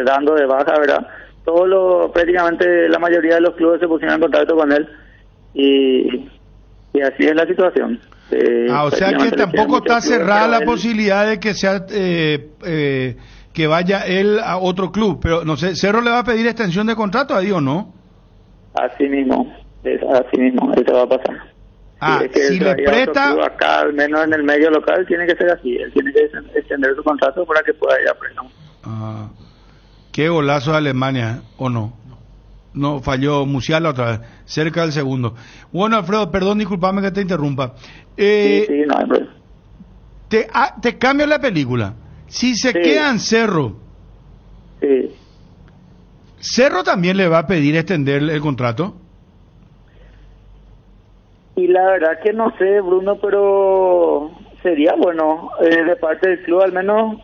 dando de baja, ¿verdad? Prácticamente la mayoría de los clubes se pusieron en contacto con él y así es la situación. O sea que tampoco está cerrada la posibilidad de que sea que vaya él a otro club, pero no sé, ¿Cerro le va a pedir extensión de contrato ahí o no? Así mismo, eso va a pasar. Si le presta... Acá, al menos en el medio local, tiene que ser así, él tiene que extender su contrato para que pueda ir a préstamo. Qué golazo de Alemania, ¿o no? No, falló Musiala otra vez, cerca del segundo. Bueno, Alfredo, perdón, discúlpame que te interrumpa. Sí, no hay problema. Te cambio la película. Si se queda en Cerro, ¿Cerro también le va a pedir extender el contrato? Y la verdad que no sé, Bruno, pero sería bueno de parte del club, al menos,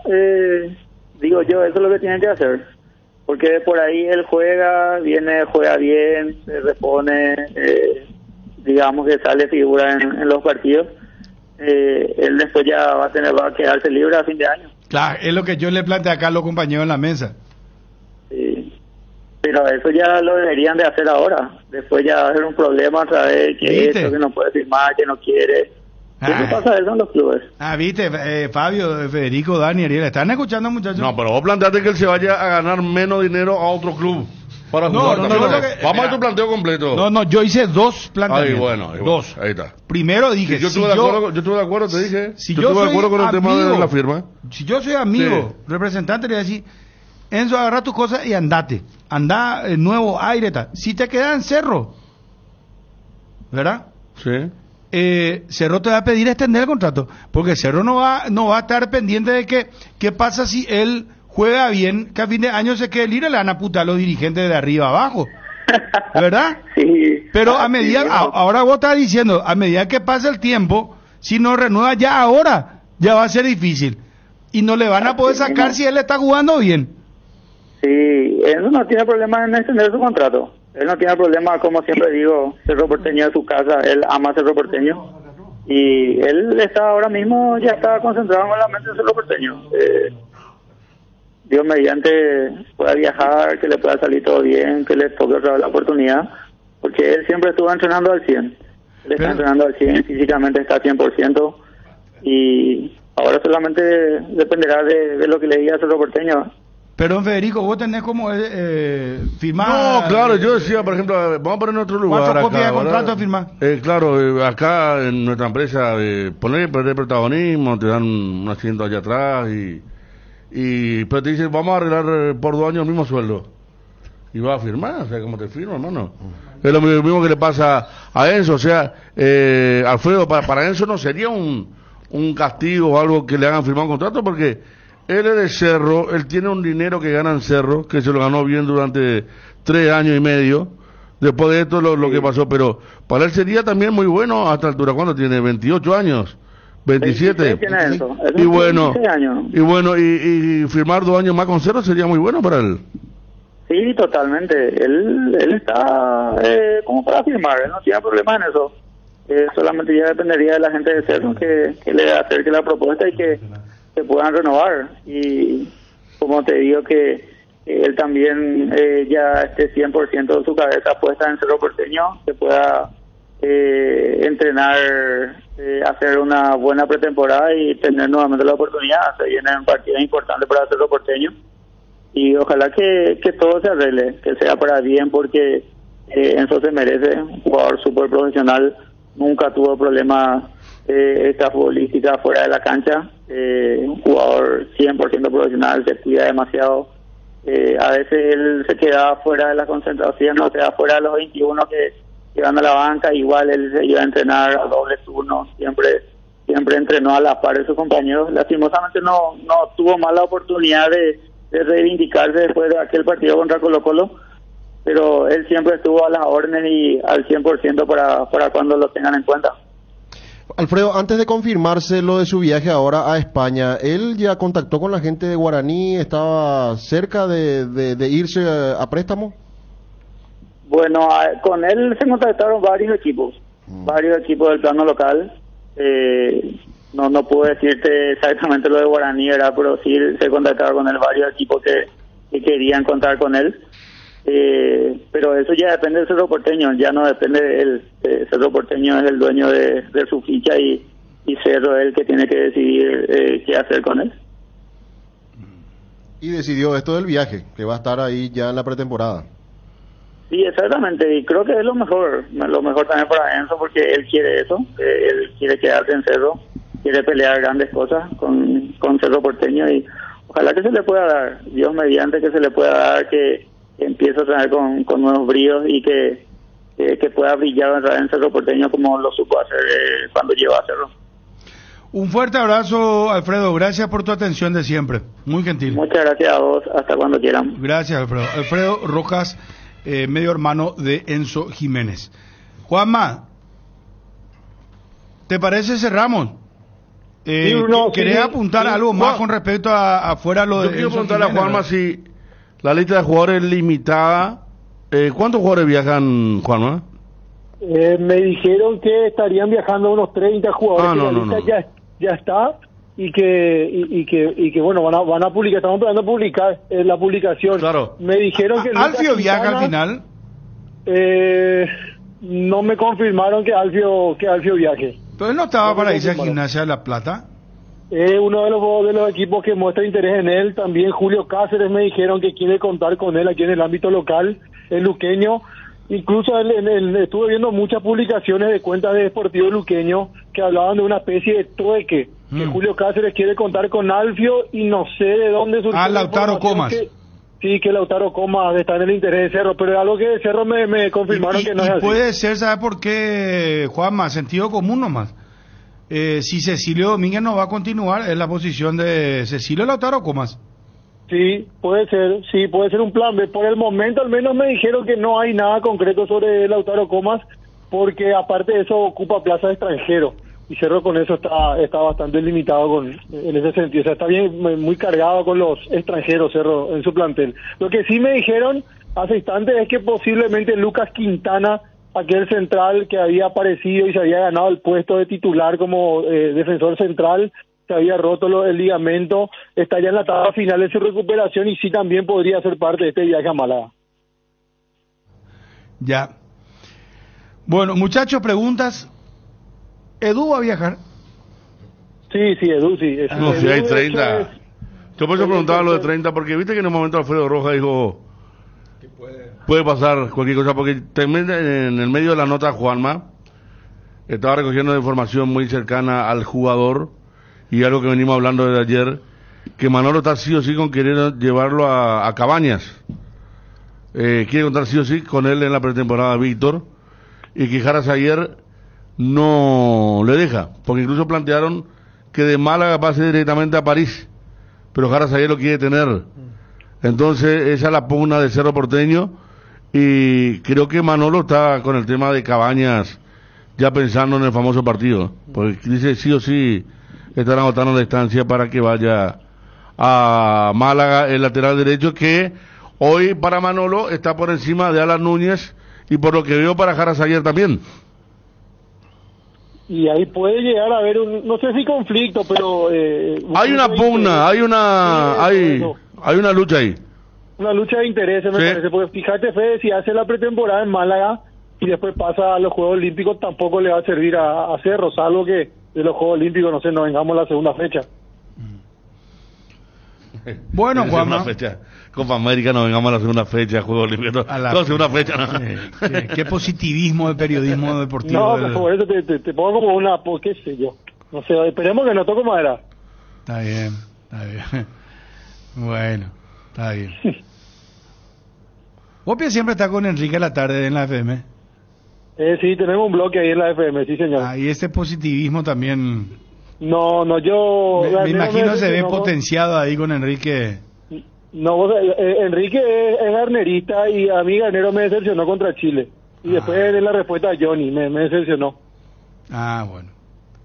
digo yo, eso es lo que tienen que hacer. Porque por ahí él juega bien, se repone, digamos que sale figura en los partidos, él después ya va a quedarse libre a fin de año. Claro, es lo que yo le planteé acá a los compañeros en la mesa. Sí. Pero eso ya lo deberían de hacer ahora. Después ya va a ser un problema otra vez, que esto, que no puede firmar, que no quiere. ¿Qué pasa eso en los clubes? Viste, Fabio, Federico, Dani, Ariel, ¿están escuchando, muchachos? No, pero vos planteaste que él se vaya a ganar menos dinero a otro club para jugar. Vamos a tu planteo completo. No, yo hice dos planteamientos. Bueno, dos. Ahí está. Primero dije, yo estuve de acuerdo, te dije. Si yo yo estuve de soy acuerdo con el amigo, tema de la firma. Si yo soy amigo, representante, le voy a decir, Enzo, agarra tus cosas y andate. Anda, nuevo aire, tal. Si te quedas en Cerro, ¿verdad? Sí. Cerro te va a pedir extender el contrato, porque Cerro no va a estar pendiente de qué pasa si él juega bien, que a fin de año se quede libre, le van a putar a los dirigentes de arriba abajo, ¿verdad? Sí. Pero a medida, ahora vos estás diciendo, a medida que pasa el tiempo, si no renueva ya ahora, ya va a ser difícil, y no le van a poder sacar si él está jugando bien. Sí, él no tiene problema en extender su contrato. Él no tiene problema, como siempre digo, Cerro Porteño es su casa, él ama Cerro Porteño. Y él está ahora mismo, ya está concentrado solamente en Cerro Porteño. Dios mediante pueda viajar, que le pueda salir todo bien, que le toque otra vez la oportunidad, porque él siempre estuvo entrenando al 100. Él está entrenando al 100, físicamente está al 100%, y ahora solamente dependerá de lo que le diga Cerro Porteño. Pero, Federico, vos tenés como firmar... No, claro, yo decía, por ejemplo, vamos a poner en otro lugar. ¿Cuántas copias de ¿verdad? contrato firmar? Claro, acá en nuestra empresa, perder protagonismo, te dan un asiento allá atrás pero te dicen, vamos a arreglar por 2 años el mismo sueldo. Y vas a firmar, o sea, ¿cómo te firma, hermano? Es lo mismo que le pasa a Enzo, o sea, Alfredo, para Enzo no sería un castigo o algo que le hagan firmar un contrato, porque... Él es de Cerro, él tiene un dinero que gana en Cerro, que se lo ganó bien durante 3 años y medio, después de esto lo que pasó, pero para él sería también muy bueno a esta altura, ¿cuándo tiene? 28 años, 27, y bueno, y firmar 2 años más con Cerro sería muy bueno para él. Sí, totalmente, él está como para firmar, él no tiene problema en eso, solamente ya dependería de la gente de Cerro que le acerque la propuesta y que puedan renovar. Y como te digo que él también ya esté 100% de su cabeza puesta en Cerro Porteño, que pueda entrenar, hacer una buena pretemporada y tener nuevamente la oportunidad. Se vienen partidos importantes para Cerro Porteño y ojalá que todo se arregle, que sea para bien, porque Enzo se merece, un jugador súper profesional, nunca tuvo problemas futbolística fuera de la cancha, un jugador 100% profesional, se cuida demasiado. A veces él se queda fuera de la concentración, no se queda fuera de los 21 que van a la banca, igual él se iba a entrenar a doble turno, siempre entrenó a la par de sus compañeros. Lastimosamente no tuvo más la oportunidad de reivindicarse después de aquel partido contra Colo-Colo, pero él siempre estuvo a las órdenes y al 100% para cuando lo tengan en cuenta. Alfredo, antes de confirmarse lo de su viaje ahora a España, ¿él ya contactó con la gente de Guaraní? ¿Estaba cerca de irse a préstamo? Bueno, con él se contactaron varios equipos del plano local. No puedo decirte exactamente lo de Guaraní, ¿verdad? Pero sí se contactaron con él varios equipos que querían contar con él. Pero eso ya depende del Cerro Porteño, ya no depende de él. Cerro Porteño es el dueño de su ficha y Cerro es el que tiene que decidir qué hacer con él. Y decidió esto del viaje, que va a estar ahí ya en la pretemporada. Sí, exactamente, y creo que es lo mejor también para Enzo, porque él quiere eso, él quiere quedarse en Cerro, quiere pelear grandes cosas con Cerro Porteño, y ojalá que se le pueda dar, Dios mediante que se le pueda dar, que empiece a traer con nuevos bríos y que pueda brillar en Cerro Porteño como lo supo hacer cuando llegó a Cerro. Un fuerte abrazo, Alfredo, gracias por tu atención de siempre, muy gentil. Muchas gracias a vos, hasta cuando quieran. Gracias, Alfredo. Alfredo Rojas, medio hermano de Enzo Jiménez. Juanma, ¿te parece cerramos? ¿Querés apuntar algo más con respecto a fuera lo de Yo quiero Enzo preguntarle a Jiménez, Juanma ¿verdad? si la lista de jugadores es limitada. ¿Cuántos jugadores viajan, Juanma? Me dijeron que estarían viajando unos 30 jugadores, que la lista ya está y que bueno, van a publicar, estamos esperando publicar la publicación. Claro. Me dijeron que ¿Alfio viaja al final? No me confirmaron que Alfio viaje. Entonces no estaba para irse a Gimnasia de La Plata. Uno de los equipos que muestra interés en él. También Julio Cáceres me dijeron que quiere contar con él aquí en el ámbito local, el luqueño. Incluso estuve viendo muchas publicaciones de cuentas de Deportivo Luqueño que hablaban de una especie de trueque, que Julio Cáceres quiere contar con Alfio y no sé de dónde surgió. Lautaro Comas. Sí, que Lautaro Comas está en el interés de Cerro, pero es algo que de Cerro me confirmaron que no es así. Puede ser, ¿sabe por qué, Juanma? Sentido común nomás. Si Cecilio Domínguez no va a continuar, es la posición de Cecilio Lautaro Comas. Sí, puede ser un plan B. Por el momento al menos me dijeron que no hay nada concreto sobre Lautaro Comas, porque aparte de eso ocupa plaza de extranjero. Y Cerro con eso está bastante limitado en ese sentido. O sea, está bien muy cargado con los extranjeros Cerro en su plantel. Lo que sí me dijeron hace instantes es que posiblemente Lucas Quintana, aquel central que había aparecido y se había ganado el puesto de titular como defensor central, se había roto el ligamento, está ya en la etapa final de su recuperación y sí también podría ser parte de este viaje a Málaga. Ya. Bueno, muchachos, preguntas. ¿Edu va a viajar? Sí, Edu, sí. No, si hay 30. Yo por eso preguntaba lo de 30, porque viste que en un momento Alfredo Rojas dijo... Puede pasar cualquier cosa, porque también en el medio de la nota Juanma estaba recogiendo información muy cercana al jugador y algo que venimos hablando desde ayer, que Manolo está sí o sí con querer llevarlo a Cabañas. Quiere contar sí o sí con él en la pretemporada Víctor, y que Jara Sayer no le deja, porque incluso plantearon que de Málaga pase directamente a París, pero Jara Sayer lo quiere tener. Entonces esa es la pugna de Cerro Porteño, y creo que Manolo está con el tema de Cabañas ya pensando en el famoso partido, porque dice sí o sí estarán agotando la distancia para que vaya a Málaga el lateral derecho, que hoy para Manolo está por encima de Alan Núñez y por lo que veo para Jara Sayer también. Y ahí puede llegar a haber no sé si conflicto, pero hay una pugna, hay una lucha ahí. Una lucha de intereses, me parece, porque fíjate, Fede, si hace la pretemporada en Málaga y después pasa a los Juegos Olímpicos, tampoco le va a servir a Cerro, salvo que de los Juegos Olímpicos, no sé, nos vengamos a la segunda fecha. Bueno, Juanma. Copa América, nos vengamos a la segunda fecha, Juegos Olímpicos. No, segunda fecha, no. Qué positivismo de periodismo deportivo. No, por eso te pongo como una, qué sé yo. No sé, esperemos que no toque madera. Está bien. Bueno, está bien. Opia siempre está con Enrique a la tarde en la FM. Sí, tenemos un bloque ahí en la FM, sí señor. Y ese positivismo también... No, yo... Me imagino se ve potenciado ahí con Enrique. No, Enrique es garnerista y a mí Garnero me decepcionó contra Chile. Y después de la respuesta a Johnny, me decepcionó. Bueno,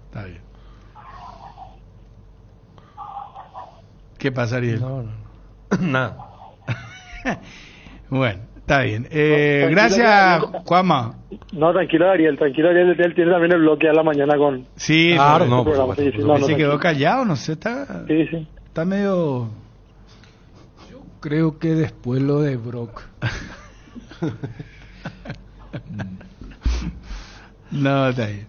está bien. ¿Qué pasa, Ariel? No. Nada. Bueno, está bien. Gracias, Juanma. No, tranquilo, Ariel, él tiene también el bloque a la mañana con... Sí, claro, se quedó callado, no sé, está... Sí. Está medio... Yo creo que después lo de Brock. No, está bien.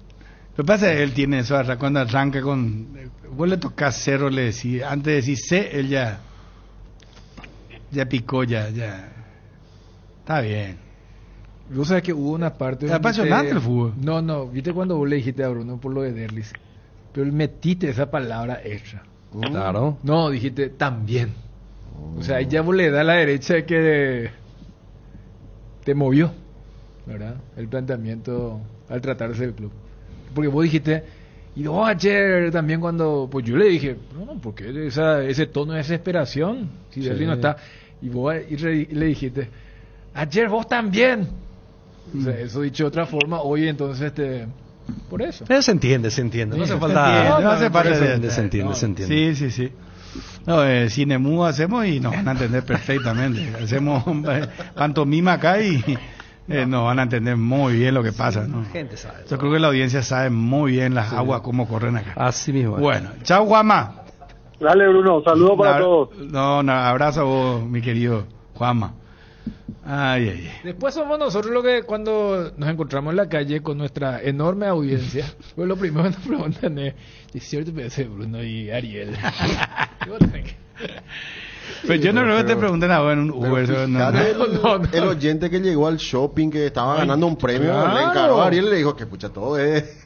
Lo que pasa es que él tiene eso, cuando arranca con... Vos le tocás Cerro, le decís, antes de decir C, él ya picó, ya. Está bien. Vos sabés que hubo una parte... Es apasionante el fútbol. No, viste cuando vos le dijiste a Bruno por lo de Derlis, pero metiste esa palabra extra. Claro. No, dijiste también. O sea, ya vos le da a la derecha de que te movió, ¿verdad? El planteamiento al tratarse del club. Porque vos dijiste, y ayer también cuando... Pues yo le dije, no, porque ese tono de desesperación, si Derlis no está... Y vos le dijiste, ayer vos también. O sea, eso dicho de otra forma, hoy entonces por eso. Se entiende. No hace falta. No hace falta. Se entiende. Sí. No, Cinemú hacemos y nos van a entender perfectamente. Hacemos pantomima acá y No van a entender muy bien lo que pasa, ¿no? La gente sabe. Yo creo que la audiencia sabe muy bien las aguas cómo corren acá. Así mismo. Bueno, chao Juanma. Dale, Bruno, saludos para todos. No, abrazo a vos, mi querido Juanma. Ay. Después somos nosotros lo que cuando nos encontramos en la calle con nuestra enorme audiencia, pues lo primero que nos preguntan es cierto que es Bruno y Ariel. Pero yo no te preguntan a vos en un Uber. El oyente que llegó al shopping que estaba ganando un premio, le encaró a Ariel y le dijo que pucha, todo es...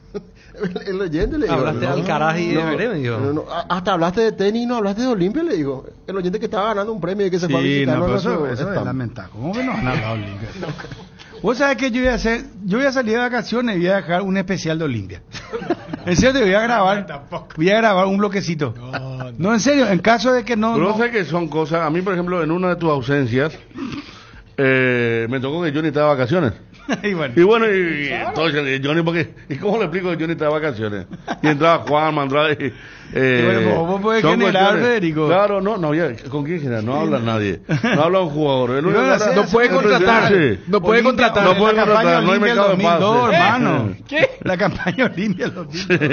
El oyente le dijo... Hablaste de Alcaraz y de Veré, me dijo. Hasta hablaste de tenis, no hablaste de Olimpia, le dijo. El oyente que estaba ganando un premio y que se fue a visitar. Eso es lamentable. ¿Cómo que no han hablado de Olimpia? Vos sabés que yo voy a salir de vacaciones y voy a dejar un especial de Olimpia. En serio, voy a grabar un bloquecito. No, en serio, en caso de que no... Pero no sé que son cosas... A mí, por ejemplo, en una de tus ausencias, me tocó que Johnny estaba de vacaciones. Y bueno, entonces, Johnny, porque ¿y cómo le explico que Johnny está de vacaciones? Y entraba Juan, entraba... bueno, como vos podés generar, Federico. Claro, no había... ¿Con quién generar? No habla nadie. No habla un jugador. No puede contratar. No puede contratar. No puede contratar. No hay mercado de pases. Hermano. ¿Qué? La campaña Olimpia del 2002.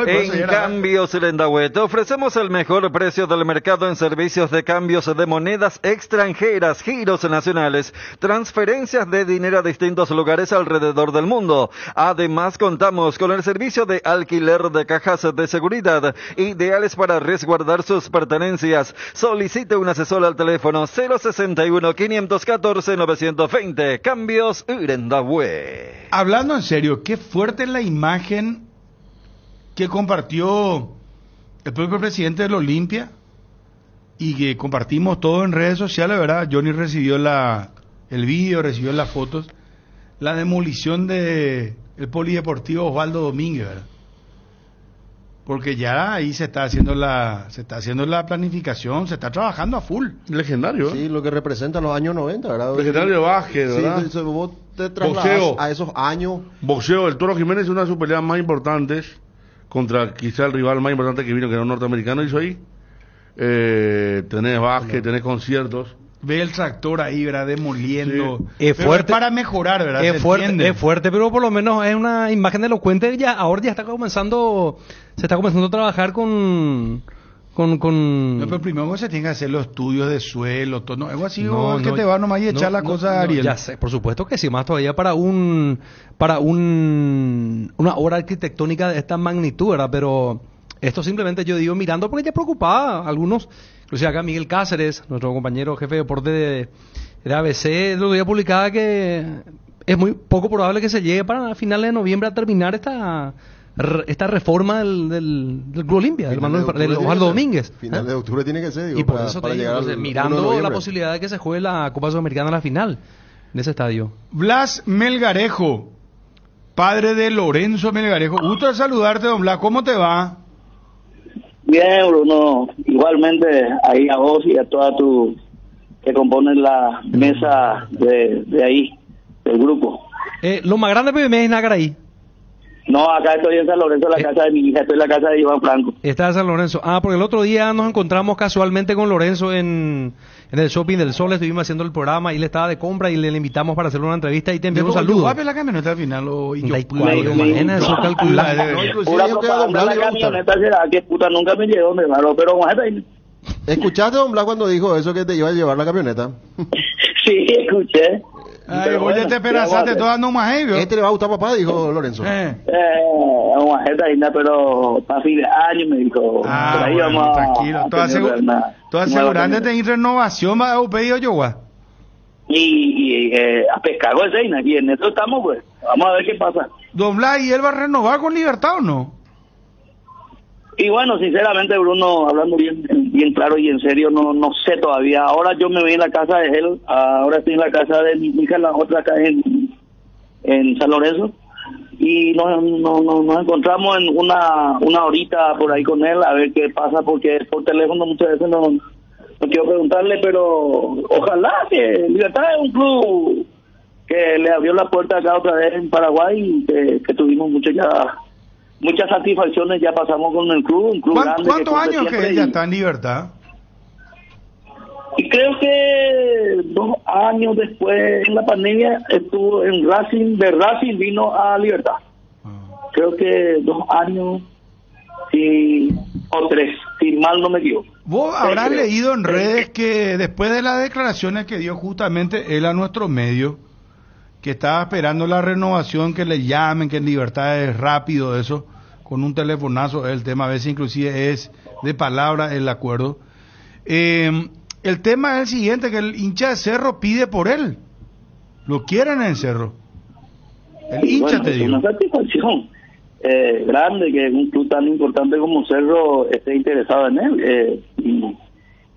En Cambios Lendahue te ofrecemos el mejor precio del mercado en servicios de cambios de monedas extranjeras, giros nacionales, transferencias de dinero a distintos lugares alrededor del mundo. Además, contamos con el servicio de alquiler de cajas de seguridad, ideales para resguardar sus pertenencias. Solicite un asesor al teléfono 061-514-920. Cambios Lendahue. Hablando en serio, qué fuerte es la imagen que compartió el propio presidente de la Olimpia y que compartimos todo en redes sociales, ¿verdad? Johnny recibió el vídeo, recibió las fotos, la demolición de el polideportivo Osvaldo Domínguez, ¿verdad? Porque ya ahí se está haciendo la planificación, se está trabajando a full. Legendario. Sí, lo que representa los años 90, ¿verdad? Legendario de básquet, ¿verdad? Sí, vos te trasladas a esos años. Boxeo, el Toro Jiménez es una de sus peleas más importantes contra quizá el rival más importante que vino, que era un norteamericano, hizo ahí. Tenés básquet, tenés conciertos. Ve el tractor ahí, ¿verdad? Demoliendo. Sí. Es fuerte. Para mejorar, ¿verdad? Es fuerte, pero por lo menos es una imagen elocuente. Ahora ya se está comenzando a trabajar con... No, pero primero se tienen que hacer los estudios de suelo, todo. No, algo así, que te va nomás y echar la cosa a Ariel. Ya sé, por supuesto que sí, más todavía para una obra arquitectónica de esta magnitud, ¿verdad? Pero esto simplemente yo digo mirando porque ya preocupaba a algunos. Inclusive acá Miguel Cáceres, nuestro compañero jefe de deporte de ABC, el otro día publicaba que es muy poco probable que se llegue para finales de noviembre a terminar esta reforma del Club Olimpia, del Osvaldo Domínguez. Final de octubre tiene que ser, digo, y por eso para llegar mirando la posibilidad de que se juegue la Copa Sudamericana a la final en ese estadio. Blas Melgarejo, padre de Lorenzo Melgarejo. Gusto de saludarte, don Blas. ¿Cómo te va? Bien, Bruno. Igualmente ahí a vos y a toda tu que componen la mesa de ahí, del grupo. Lo más grande de PBM es Nagaraí. No, acá estoy en San Lorenzo, en la casa de mi hija, estoy en la casa de Iván Franco. Está en San Lorenzo. Porque el otro día nos encontramos casualmente con Lorenzo en el Shopping del Sol, estuvimos haciendo el programa y él estaba de compra y le invitamos para hacerle una entrevista y te envió un saludo. ¿Va a ver la camioneta al final? Imagina eso calcular. Pura propaganda la camioneta será que puta nunca me llegó, me raro, pero ¿escuchaste, don Blas, cuando dijo eso que te iba a llevar la camioneta? Sí, escuché. Ay, vos ya te esperaste todas nomás, Este le va a gustar, papá, dijo Lorenzo. Vamos a hacer pero para fin de año me dijo. Ahí bueno, vamos tranquilo. Toda asegurante de renovación va a pedido yo, y a pescar con el y en eso estamos, pues. Vamos a ver qué pasa. Don Blas, ¿y él va a renovar con Libertad o no? Y bueno, sinceramente, Bruno, hablando bien claro y en serio, no sé todavía. Ahora yo me voy en la casa de él, ahora estoy en la casa de mi hija, la otra acá en San Lorenzo, y nos encontramos en una horita por ahí con él a ver qué pasa, porque por teléfono muchas veces no quiero preguntarle, pero ojalá que Libertad es un club que le abrió la puerta acá otra vez en Paraguay y que tuvimos muchas satisfacciones, ya pasamos con el club, un club grande. ¿Cuántos años que ella está en Libertad? Y creo que 2 años después, en la pandemia, estuvo en Racing, de Racing vino a Libertad. Creo que 2 años o 3, si mal no me equivoco. Vos habrás leído en redes que después de las declaraciones que dio justamente él a nuestro medio, que estaba esperando la renovación, que le llamen, que en Libertad es rápido eso, con un telefonazo el tema, a veces inclusive es de palabra el acuerdo. El tema es el siguiente, que el hincha de Cerro pide por él, lo quieren en Cerro. El hincha, te digo. Es una satisfacción grande que un club tan importante como Cerro esté interesado en él.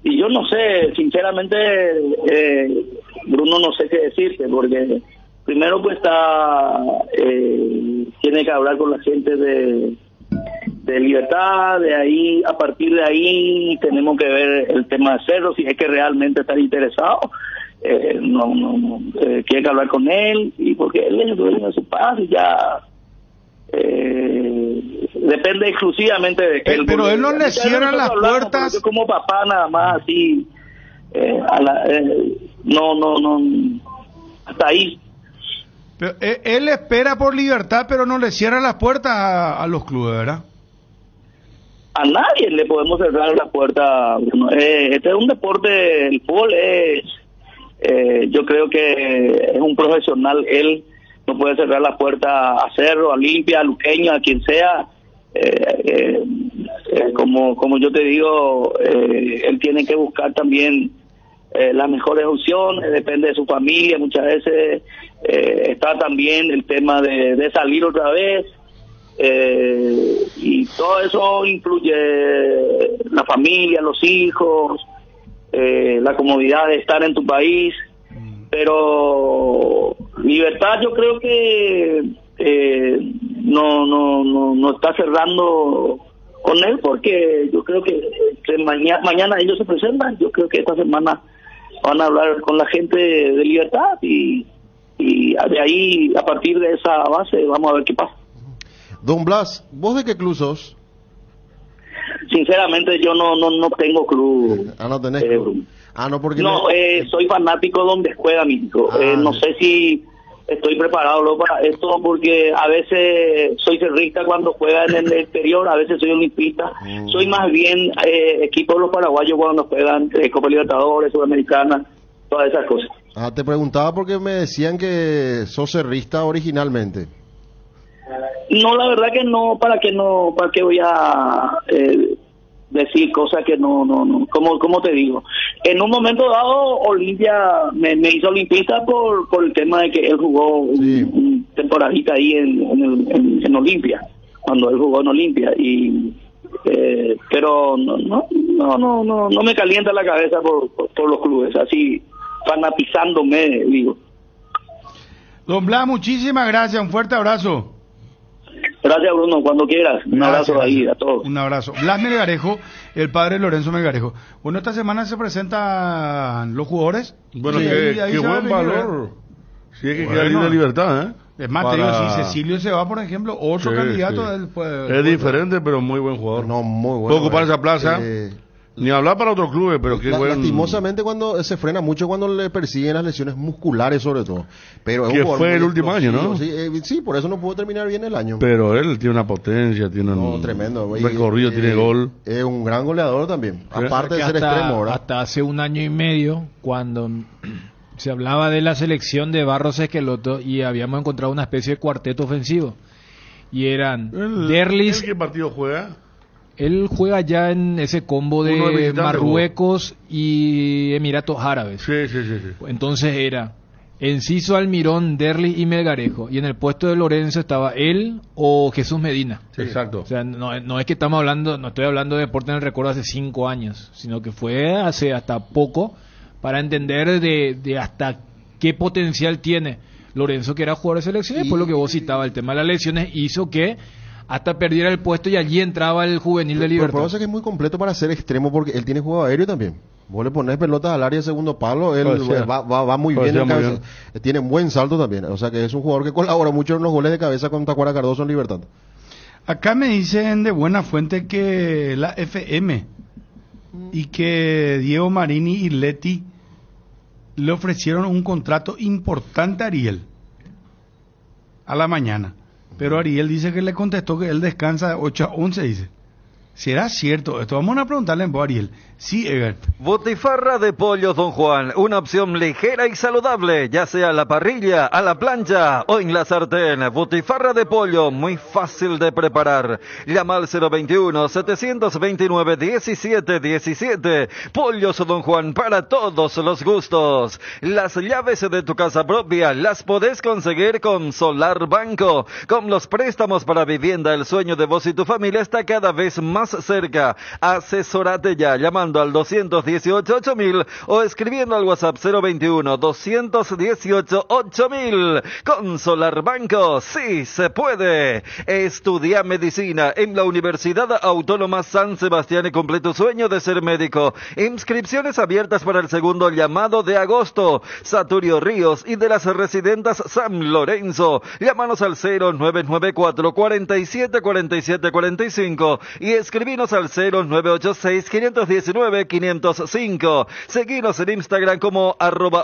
Y yo no sé, sinceramente, Bruno, no sé qué decirte, porque primero pues tiene que hablar con la gente de Libertad, de ahí, a partir de ahí tenemos que ver el tema de Cerro, si es que realmente está interesado. Quiere que hablar con él, y porque él es el dueño de su paz y ya depende exclusivamente de él. Pero él no le cierra las puertas. Yo como papá nada más así, hasta ahí. Pero él espera por Libertad, pero no le cierra las puertas a los clubes, ¿verdad? A nadie le podemos cerrar la puerta. Este es un deporte, el fútbol yo creo que es un profesional. Él no puede cerrar la puerta a Cerro, a Olimpia, a Luqueño, a quien sea. Como yo te digo, él tiene que buscar también las mejores opciones, depende de su familia. Muchas veces está también el tema de salir otra vez. Y todo eso incluye la familia, los hijos, la comodidad de estar en tu país. Pero Libertad, yo creo que no está cerrando con él, porque yo creo que mañana ellos se presentan. Yo creo que esta semana van a hablar con la gente de Libertad, y de ahí, a partir de esa base, vamos a ver qué pasa. Don Blas, ¿vos de qué club sos? Sinceramente yo no tengo club. No tenés club. Porque soy fanático donde juega mi hijo. No sé si estoy preparado para esto, porque a veces soy cerrista cuando juega en el exterior, a veces soy olimpista. Soy más bien equipo de los paraguayos cuando juegan Copa Libertadores, Sudamericana, todas esas cosas. Te preguntaba porque me decían que sos cerrista originalmente. No, la verdad que no, para qué voy a decir cosas que no, como te digo. En un momento dado, Olimpia me hizo olimpista por el tema de que él jugó un temporadita ahí en Olimpia, cuando él jugó en Olimpia, y pero no me calienta la cabeza por los clubes, así fanatizándome, digo. Don Blas, muchísimas gracias, un fuerte abrazo. Gracias, Bruno, cuando quieras. Un abrazo ahí a todos. Un abrazo. Blas Melgarejo, el padre de Lorenzo Melgarejo. Bueno, esta semana se presentan los jugadores. Bueno, qué buen valor. Sí, hay que quedar libre de Libertad, ¿eh? Es más, te digo, si Cecilio se va, por ejemplo, otro candidato. Él puede, es diferente, pero muy buen jugador. No, muy bueno. Puede ocupar esa plaza. Ni hablar para otros clubes, pero qué bueno. Lastimosamente cuando se frena mucho cuando le persiguen las lesiones musculares, sobre todo. Pero que fue el último año, ¿no? Sí, por eso no pudo terminar bien el año. Pero él tiene una potencia, tiene un tremendo recorrido, tiene gol. Es un gran goleador también, aparte de ser extremo, ¿verdad? Hasta hace 1 año y medio, cuando se hablaba de la selección de Barros Esqueloto, y habíamos encontrado una especie de cuarteto ofensivo. Y eran Derlis. ¿Qué partido juega? Él juega ya en ese combo de Marruecos y Emiratos Árabes. Sí. Entonces era Enciso, Almirón, Derlis y Melgarejo. Y en el puesto de Lorenzo estaba él o Jesús Medina. Sí, exacto. O sea, no es que estamos hablando, no estoy hablando de Deporte en el Recuerdo hace 5 años, sino que fue hace hasta poco, para entender de hasta qué potencial tiene Lorenzo, que era jugador de selección. Y después lo que vos citabas, el tema de las lesiones, hizo que hasta perdiera el puesto y allí entraba el juvenil de Libertad. Pero que es muy completo para ser extremo, porque él tiene juego aéreo también. Vos le pones pelotas al área de segundo palo, él va muy bien en cabeza. Tiene buen salto también. O sea que es un jugador que colabora mucho en los goles de cabeza con Tacuara Cardoso en Libertad. Acá me dicen de buena fuente que la FM y que Diego Marini y Leti le ofrecieron un contrato importante a Ariel a la mañana, pero Ariel dice que le contestó que él descansa de 8 a 11, dice. ¿Será cierto esto? Vamos a preguntarle en voz a Ariel. Sí, Edgar. Butifarra de pollo Don Juan, una opción ligera y saludable, ya sea a la parrilla, a la plancha o en la sartén. Butifarra de pollo, muy fácil de preparar. Llama al 021-729-1717. Pollos Don Juan para todos los gustos. Las llaves de tu casa propia las podés conseguir con Solar Banco. Con los préstamos para vivienda, el sueño de vos y tu familia está cada vez más cerca. Asesorate ya llamando al 218-8000 o escribiendo al WhatsApp 021-218-8000. Con Solar Banco, sí se puede. Estudia medicina en la Universidad Autónoma San Sebastián y cumple tu sueño de ser médico. Inscripciones abiertas para el segundo llamado de agosto. Saturio Ríos y de las residentas San Lorenzo. Llámanos al 0994-474745 y escribinos al 0986-519-505. Seguinos en Instagram como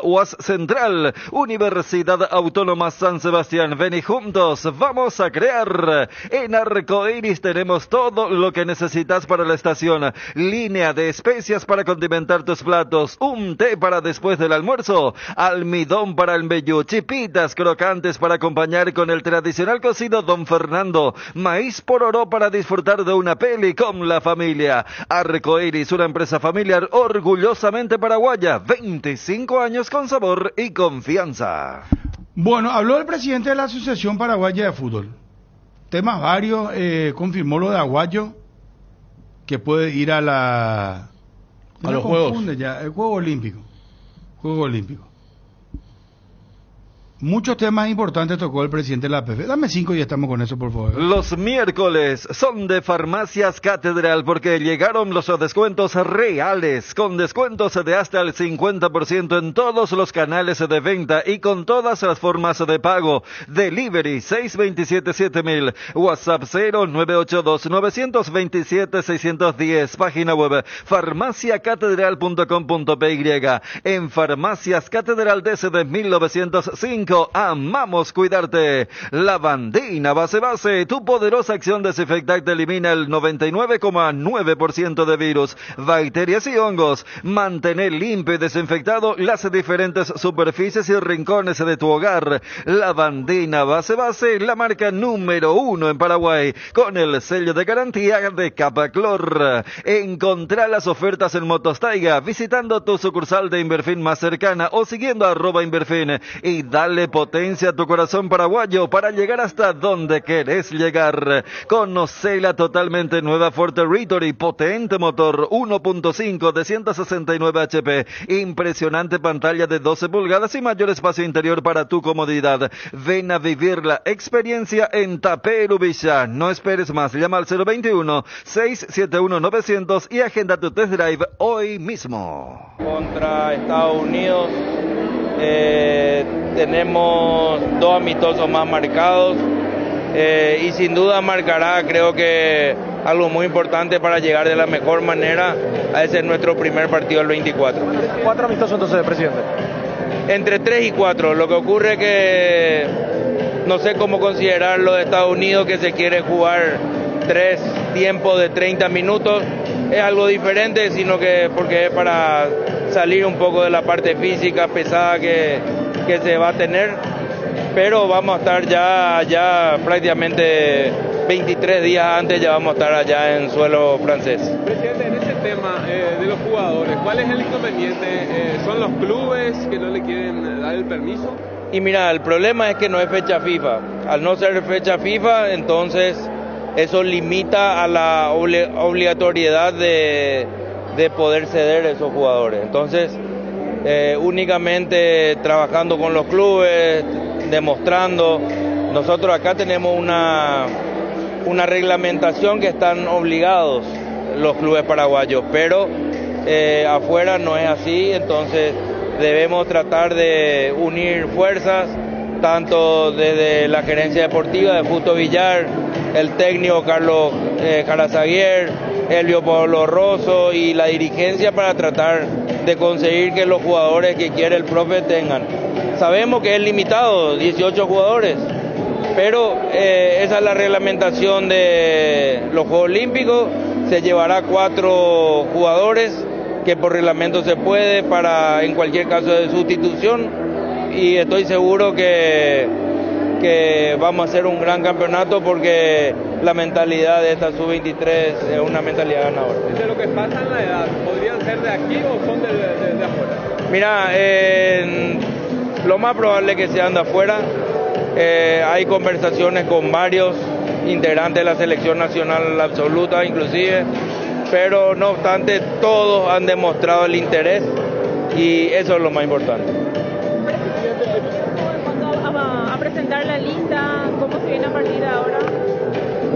@UASCentral. Universidad Autónoma San Sebastián. Ven y juntos vamos a crear. En Arcoiris tenemos todo lo que necesitas para la estación. Línea de especias para condimentar tus platos. Un té para después del almuerzo. Almidón para el meyú. Chipitas crocantes para acompañar con el tradicional cocido Don Fernando. Maíz pororó para disfrutar de una peli con la familia. Arcoiris, una empresa familiar orgullosamente paraguaya. 25 años con sabor y confianza. Bueno, habló el presidente de la Asociación Paraguaya de Fútbol. Temas varios, confirmó lo de Aguayo, que puede ir a los Juegos. Ya, el Juego Olímpico. Juego Olímpico. Muchos temas importantes tocó el presidente de la APF. Dame 5 y estamos con eso, por favor. Los miércoles son de Farmacias Catedral porque llegaron los descuentos reales, con descuentos de hasta el 50% en todos los canales de venta y con todas las formas de pago. Delivery 627-7000, WhatsApp 0982-927-610, página web farmaciacatedral.com.py. En Farmacias Catedral desde 1905. Amamos cuidarte. Lavandina Base, tu poderosa acción desinfectante elimina el 99,9% de virus, bacterias y hongos. Mantener limpio y desinfectado las diferentes superficies y rincones de tu hogar. Lavandina Base, la marca número 1 en Paraguay, con el sello de garantía de Capaclor. Encontrá las ofertas en Motostaiga visitando tu sucursal de Inverfin más cercana o siguiendo @Inverfin y dale potencia a tu corazón paraguayo para llegar hasta donde querés llegar. Conoce la totalmente nueva Ford Territory, potente motor 1.5 de 169 HP, impresionante pantalla de 12 pulgadas y mayor espacio interior para tu comodidad. Ven a vivir la experiencia en Taperu Villa. No esperes más, llama al 021-671-900 y agenda tu test drive hoy mismo. Contra Estados Unidos tenemos 2 amistosos más marcados y sin duda marcará, creo que algo muy importante para llegar de la mejor manera a ese nuestro primer partido el 24. 4 amistosos entonces, presidente. Entre 3 y 4, lo que ocurre que no sé cómo considerar lo de Estados Unidos, que se quiere jugar 3 tiempos de 30 minutos, es algo diferente, sino que porque es para salir un poco de la parte física pesada que se va a tener, pero vamos a estar ya prácticamente 23 días antes, ya vamos a estar allá en suelo francés. Presidente, en ese tema de los jugadores, ¿cuál es el inconveniente? ¿Son los clubes que no le quieren dar el permiso? Y mira, el problema es que no es fecha FIFA. Al no ser fecha FIFA, entonces eso limita a la obligatoriedad de poder ceder a esos jugadores. Entonces, únicamente trabajando con los clubes, demostrando. Nosotros acá tenemos una reglamentación que están obligados los clubes paraguayos, pero afuera no es así, entonces debemos tratar de unir fuerzas, tanto desde la gerencia deportiva de Justo Villar, el técnico Carlos Carazaguier, Elio Pablo Rosso y la dirigencia para tratar de conseguir que los jugadores que quiere el profe tengan. Sabemos que es limitado, 18 jugadores, pero esa es la reglamentación de los Juegos Olímpicos. Se llevará 4 jugadores, que por reglamento se puede para en cualquier caso de sustitución, y estoy seguro que vamos a hacer un gran campeonato porque la mentalidad de esta sub-23 es una mentalidad ganadora. ¿De lo que pasa en la edad, podrían ser de aquí o son de afuera? Mira, lo más probable es que sean de afuera. Hay conversaciones con varios integrantes de la selección nacional absoluta inclusive, pero no obstante todos han demostrado el interés y eso es lo más importante. A presentar la lista, ¿cómo se viene a partir de ahora?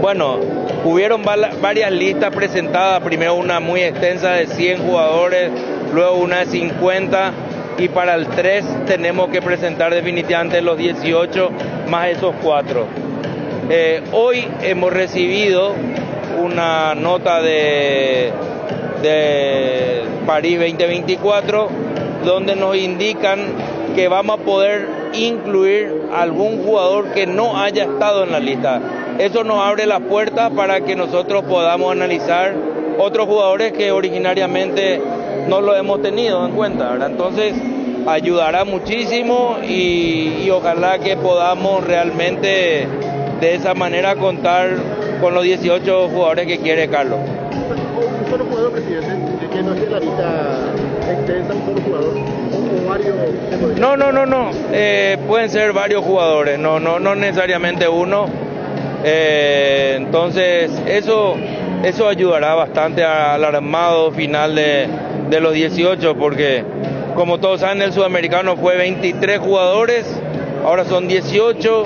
Bueno, hubieron varias listas presentadas, primero una muy extensa de 100 jugadores, luego una de 50 y para el 3 tenemos que presentar definitivamente los 18 más esos 4. Hoy hemos recibido una nota de París 2024 donde nos indican que vamos a poder incluir algún jugador que no haya estado en la lista. Eso nos abre las puertas para que nosotros podamos analizar otros jugadores que originariamente no lo hemos tenido en cuenta, ¿verdad? Entonces ayudará muchísimo y ojalá que podamos realmente de esa manera contar con los 18 jugadores que quiere Carlos. ¿Un solo jugador, presidente? ¿Que no es la lista extensa, un solo jugador? ¿O varios? No. Pueden ser varios jugadores, no necesariamente uno. Entonces eso ayudará bastante al armado final de los 18, porque como todos saben el sudamericano fue 23 jugadores, ahora son 18,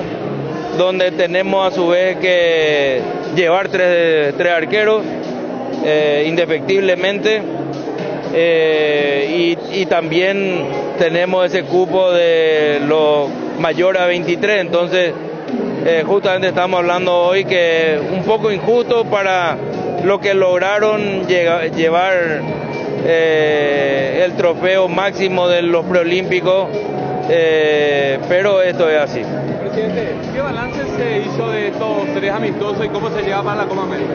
donde tenemos a su vez que llevar tres arqueros indefectiblemente, y también tenemos ese cupo de los mayores a 23, entonces justamente estamos hablando hoy que es un poco injusto para lo que lograron llevar el trofeo máximo de los preolímpicos, pero esto es así. Presidente, ¿qué balance se hizo de estos 3 amistosos y cómo se llega para la Copa América?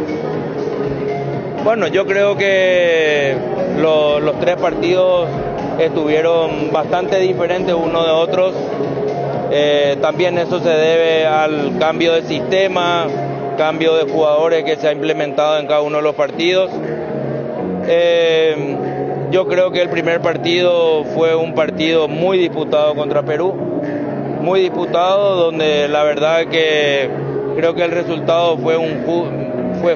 Bueno, yo creo que los 3 partidos estuvieron bastante diferentes unos de otros. También eso se debe al cambio de sistema, cambio de jugadores que se ha implementado en cada uno de los partidos. Yo creo que el primer partido fue un partido muy disputado contra Perú, muy disputado, donde la verdad que creo que el resultado fue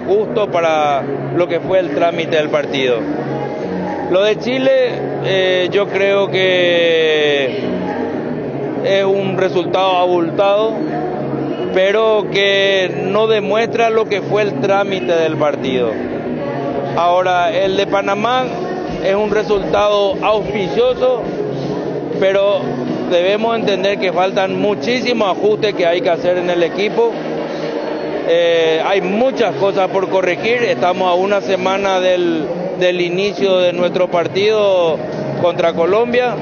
justo para lo que fue el trámite del partido. Lo de Chile, yo creo que es un resultado abultado, pero que no demuestra lo que fue el trámite del partido. Ahora, el de Panamá es un resultado auspicioso, pero debemos entender que faltan muchísimos ajustes que hay que hacer en el equipo. Hay muchas cosas por corregir, estamos a una semana del inicio de nuestro partido contra Colombia.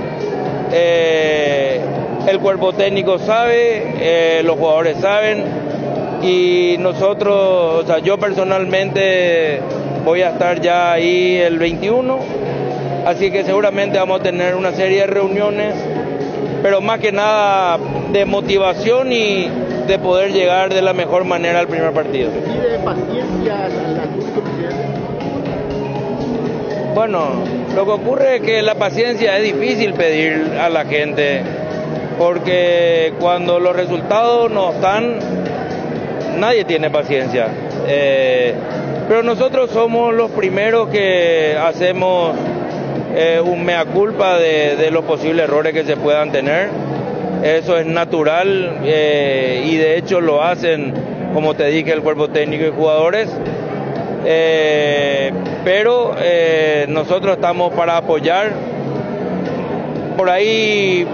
El cuerpo técnico sabe, los jugadores saben, y nosotros, o sea, yo personalmente voy a estar ya ahí el 21, así que seguramente vamos a tener una serie de reuniones, pero más que nada de motivación y de poder llegar de la mejor manera al primer partido. ¿Pide paciencia al público, presidente? Bueno, lo que ocurre es que la paciencia es difícil pedir a la gente, porque cuando los resultados no están, nadie tiene paciencia. Pero nosotros somos los primeros que hacemos un mea culpa de los posibles errores que se puedan tener. Eso es natural, y de hecho lo hacen, como te dije, el cuerpo técnico y jugadores. Pero nosotros estamos para apoyar, por ahí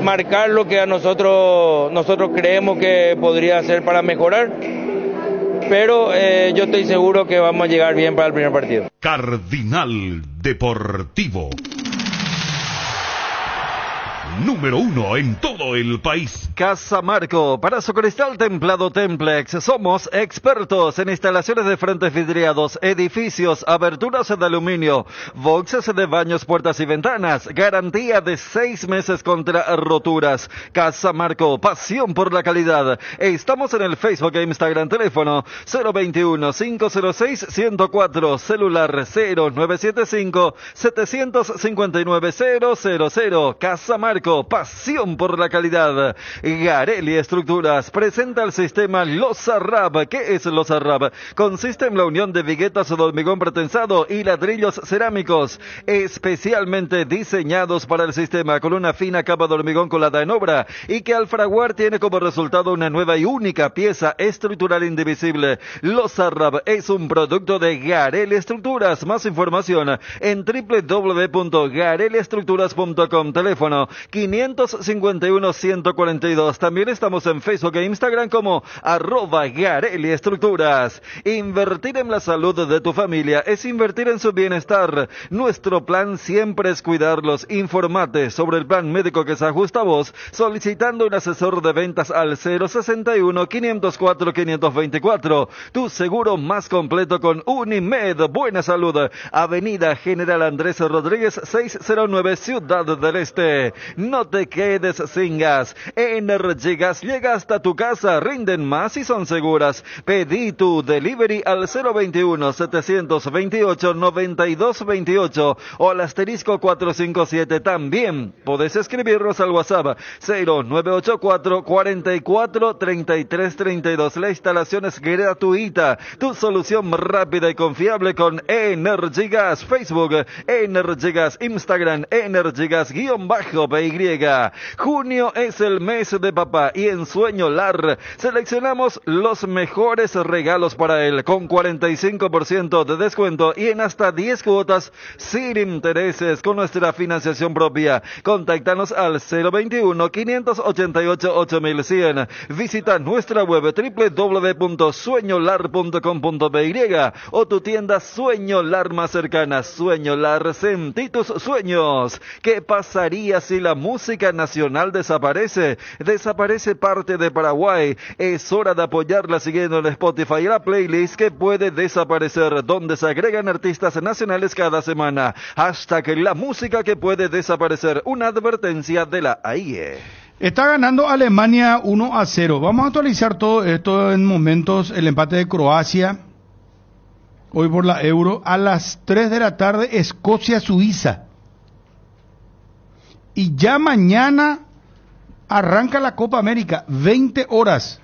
marcar lo que a nosotros creemos que podría ser para mejorar, pero yo estoy seguro que vamos a llegar bien para el primer partido. Cardinal Deportivo. Número 1 en todo el país. Casamarco, para su cristal templado Templex, somos expertos en instalaciones de frentes vidriados, edificios, aberturas de aluminio, boxes de baños, puertas y ventanas, garantía de 6 meses contra roturas. Casamarco, pasión por la calidad. Estamos en el Facebook e Instagram, teléfono 021-506-104, celular 0975-759-000. Casamarco, pasión por la calidad. Gareli Estructuras presenta el sistema Losarrab. ¿Qué es Losarrab? Consiste en la unión de viguetas de hormigón pretensado y ladrillos cerámicos, especialmente diseñados para el sistema, con una fina capa de hormigón colada en obra, y que al fraguar tiene como resultado una nueva y única pieza estructural indivisible. Losarrab es un producto de Gareli Estructuras. Más información en www.gareliestructuras.com. Teléfono 551-142. También estamos en Facebook e Instagram como @Gareli Estructuras. Invertir en la salud de tu familia es invertir en su bienestar. Nuestro plan siempre es cuidarlos. Informate sobre el plan médico que se ajusta a vos solicitando un asesor de ventas al 061-504-524. Tu seguro más completo con Unimed. Buena Salud. Avenida General Andrés Rodríguez 609, Ciudad del Este. No te quedes sin gas. Energigas llega hasta tu casa, rinden más y son seguras. Pedí tu delivery al 021-728-9228 o al asterisco 457. También podés escribirnos al WhatsApp 0984-443332. La instalación es gratuita. Tu solución rápida y confiable con Energigas. Facebook Energigas, Instagram Energigas_PY. Junio es el mes de papá y en Sueño Lar seleccionamos los mejores regalos para él con 45% de descuento y en hasta 10 cuotas sin intereses con nuestra financiación propia. Contáctanos al 021-588-8100. Visita nuestra web www.sueñolar.com.py o tu tienda Sueño Lar más cercana. Sueño Lar, sentí tus sueños. ¿Qué pasaría si la música nacional desaparece? Desaparece parte de Paraguay. Es hora de apoyarla siguiendo en Spotify la playlist que puede desaparecer, donde se agregan artistas nacionales cada semana. Hashtag la música que puede desaparecer. Una advertencia de la AIE. Está ganando Alemania 1-0. Vamos a actualizar todo esto en momentos. El empate de Croacia hoy por la Euro. A las 3 de la tarde, Escocia-Suiza. Y ya mañana arranca la Copa América, 20 horas,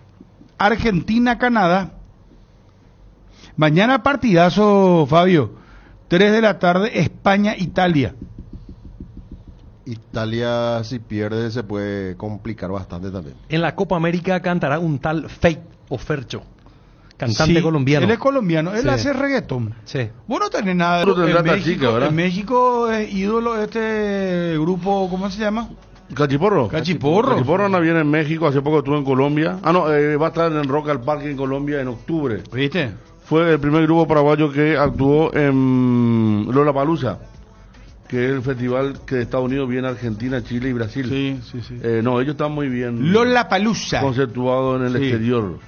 Argentina-Canadá. Mañana partidazo, Fabio, 3 de la tarde, España-Italia. Italia, si pierde, se puede complicar bastante también. En la Copa América cantará un tal Fate o Fercho, cantante colombiano. Él es colombiano, él Sí. hace reggaetón. Sí. Vos no tenés nada. En México es ídolo este grupo, ¿cómo se llama? Cachiporro. Cachiporro. Cachiporro anda bien en México, hace poco estuvo en Colombia. Va a estar en Rock al Parque en Colombia en octubre. ¿Viste? Fue el primer grupo paraguayo que actuó en Lollapalooza, que es el festival que de Estados Unidos viene a Argentina, Chile y Brasil. Sí. No, ellos están muy bien. Lollapalooza. Conceptuado en el exterior.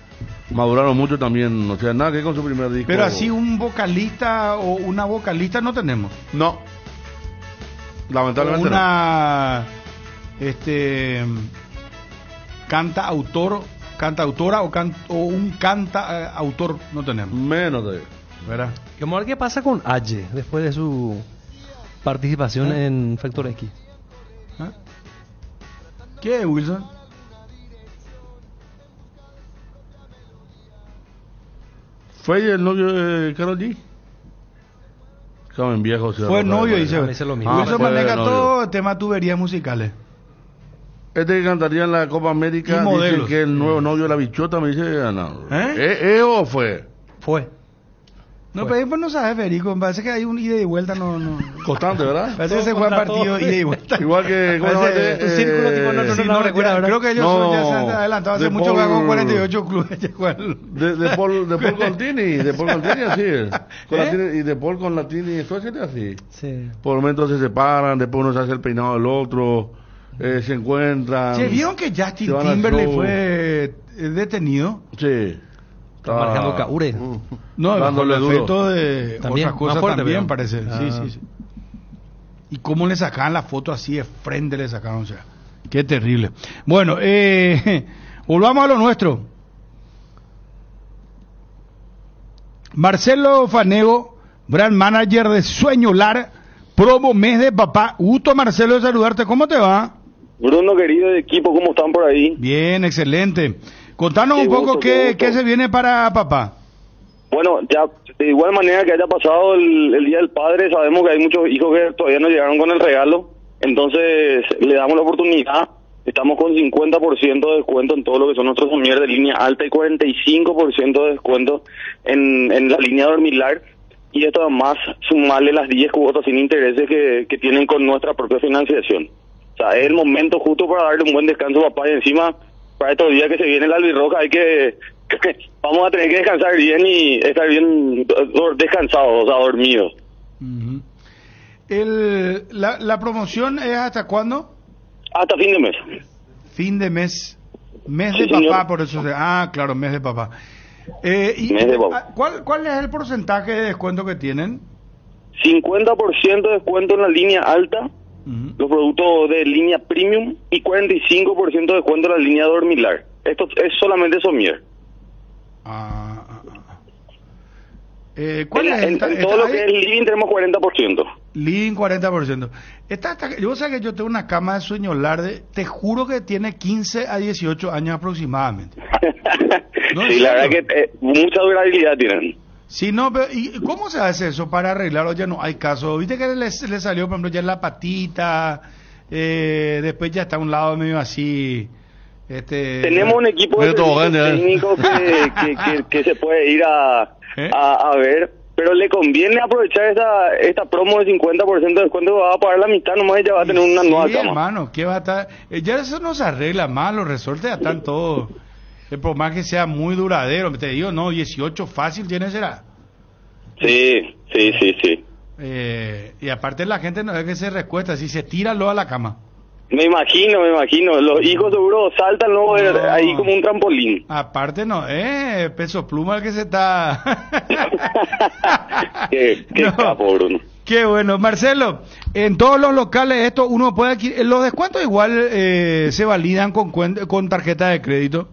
Maduraron mucho también, o sea, nada que con su primer disco. Pero así un vocalista o una vocalista no tenemos. No. Lamentablemente una cantautora o un cantautor no tenemos. Menos de ¿verdad? Vamos a ver qué pasa con Aye después de su participación en Factor X. ¿Qué es, Wilson? ¿Fue el novio de Karol G? Joven viejo. Fue novio, dice. Lo mismo. Wilson maneja todo el tema tuberías musicales. Este que cantaría en la Copa América dice que el nuevo novio de la bichota, me dice, no. ¿O fue? Fue. No, pero pues no sabes, Federico. Me parece que hay un ida y vuelta, no. Constante, ¿verdad? Parece que se juega partido ida y vuelta. Igual que... Un círculo tipo, no recuerda. Creo que ellos ya se han adelantado hace mucho que hago 48 clubes. De Paul Contini, así es. Y de Paul con Latini, eso es así. Sí. Por momentos se separan, después uno se hace el peinado del otro, se encuentran. ¿Se vieron que Justin Timberlake fue detenido? Sí. Está marcando Kaure. No, dándole el efecto de también, otras cosas fuerte, también, pero parece. Sí. Y cómo le sacaban la foto así de frente, le sacaron, o sea, qué terrible. Bueno, volvamos a lo nuestro. Marcelo Fanego, brand manager de Sueño Lar, promo mes de papá. Gusto, Marcelo, de saludarte. ¿Cómo te va? Bruno, querido de equipo, ¿cómo están por ahí? Bien, excelente. Contanos un poco qué se viene para papá. Bueno, ya de igual manera que haya pasado el Día del Padre, sabemos que hay muchos hijos que todavía no llegaron con el regalo, entonces le damos la oportunidad. Estamos con 50% de descuento en todo lo que son nuestros sommiers de línea alta y 45% de descuento en la línea dormilar. Y esto además sumarle las 10 cuotas sin intereses que tienen con nuestra propia financiación. O sea, es el momento justo para darle un buen descanso a papá, y encima para estos días que se viene la albirroja hay que vamos a tener que descansar bien y estar bien descansados, o sea, dormidos. ¿La promoción es hasta cuándo? Hasta fin de mes. Fin de mes. Mes Sí, de papá, señor. por eso. Claro, mes de papá. Mes de papá. ¿Cuál es el porcentaje de descuento que tienen? 50% de descuento en la línea alta, los productos de línea premium, y 45% de descuento en la línea dormilar. Esto es solamente somier. ¿Cuál es en todo lo que es living tenemos 40%. Living 40%. Yo sé que yo tengo una cama de Sueño Lar, te juro que tiene 15 a 18 años aproximadamente. No, sí, la verdad que mucha durabilidad tienen. Sí, no, pero ¿y cómo se hace eso para arreglarlo? Ya no hay caso. ¿Viste que le salió, por ejemplo, ya en la patita? Después ya está a un lado medio así. Tenemos un equipo de técnicos que se puede ir a ver, pero le conviene aprovechar esta promo de 50% de descuento, va a pagar la mitad nomás y ya va a tener una nueva cama. Hermano, ¿qué va a estar? Ya eso no se arregla más, los resortes ya están todos. El problema es que sea muy duradero. Te digo, no, 18 fácil tiene será. Sí. Y aparte la gente no es que se recuesta, si se tira luego a la cama. Me imagino. Los hijos seguro saltan luego ahí como un trampolín. Aparte no, peso pluma el que se está. Qué capo, Bruno. Qué bueno. Marcelo, en todos los locales esto uno puede adquirir, los descuentos igual se validan con tarjeta de crédito.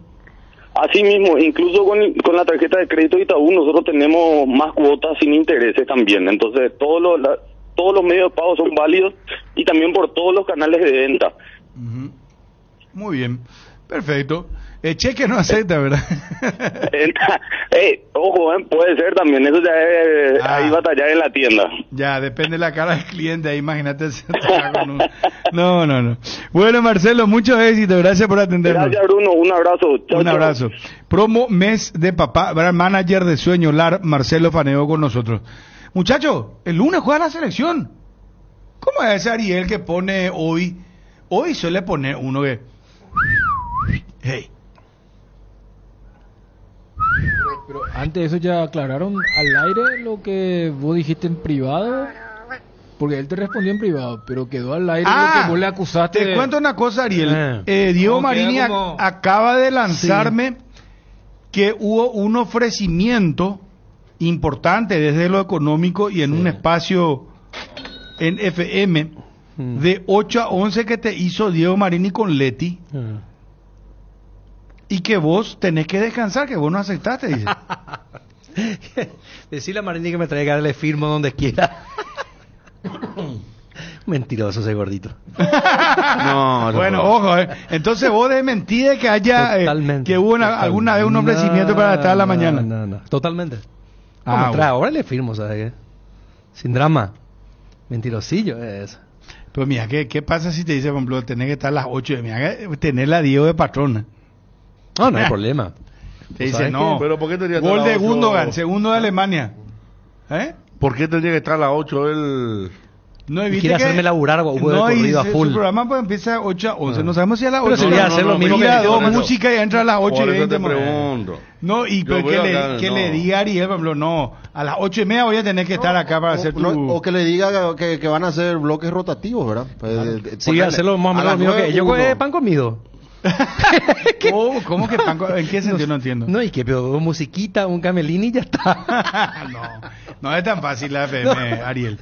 Así mismo, incluso con la tarjeta de crédito Itaú nosotros tenemos más cuotas sin intereses también. Entonces todos los medios de pago son válidos y también por todos los canales de venta. Muy bien, perfecto. Cheque no acepta, ¿verdad? Ojo, puede ser también, eso ya es ahí batallar en la tienda. Ya, depende de la cara del cliente, ahí imagínate. No. Bueno, Marcelo, mucho éxito, gracias por atendernos. Gracias, Bruno, un abrazo. Un abrazo. Promo mes de papá, brand manager de Sueño Lar, Marcelo Fanego con nosotros. Muchachos, el lunes juega la selección. ¿Cómo es ese Ariel que pone hoy? Hoy suele poner uno que... Hey. Pero antes de eso ya aclararon al aire lo que vos dijiste en privado, porque él te respondió en privado, pero quedó al aire lo que vos le acusaste. Te cuento una cosa, Ariel. Diego Marini acaba de lanzarme que hubo un ofrecimiento importante desde lo económico y en un espacio en FM de 8 a 11 que te hizo Diego Marini con Leti. Y que vos tenés que descansar, que vos no aceptaste, dice. Decirle a Marini que me traiga, le firmo donde quiera. Mentiroso ese gordito. Bueno, ojo, entonces vos desmentís que haya que hubo alguna vez un ofrecimiento para estar a la mañana. No, totalmente. Ahora le firmo, ¿sabes qué? Sin drama. Mentirosillo es eso. Pero mira, ¿qué pasa si te dice, por ejemplo, tenés que estar a las 8? Mira, tener la Diego de patrona. No hay problema. Te dice, no, ¿Pero por qué te gol de Gundogan, segundo de Alemania. ¿Por qué tendría que estar a las 8 él? No, quiere hacerme laburar huevo de corrido a full. Su programa pues empieza a 8 a 11. No sabemos si a las 8. Pero sería hacer lo mismo que dos música y entra a las 8 por y eso 20. te pregunto. No, y pero que le diga a Ariel, por ejemplo, no, a las 8:30 voy a tener que estar acá para hacer tu... O que le diga que van a hacer bloques rotativos, ¿verdad? Sí, hacerlo más o menos lo mismo que ellos pan comido. ¿Cómo que pan comido? ¿En qué sentido? No entiendo. No, y que pero musiquita, un camelín y ya está. No es tan fácil la FM, Ariel.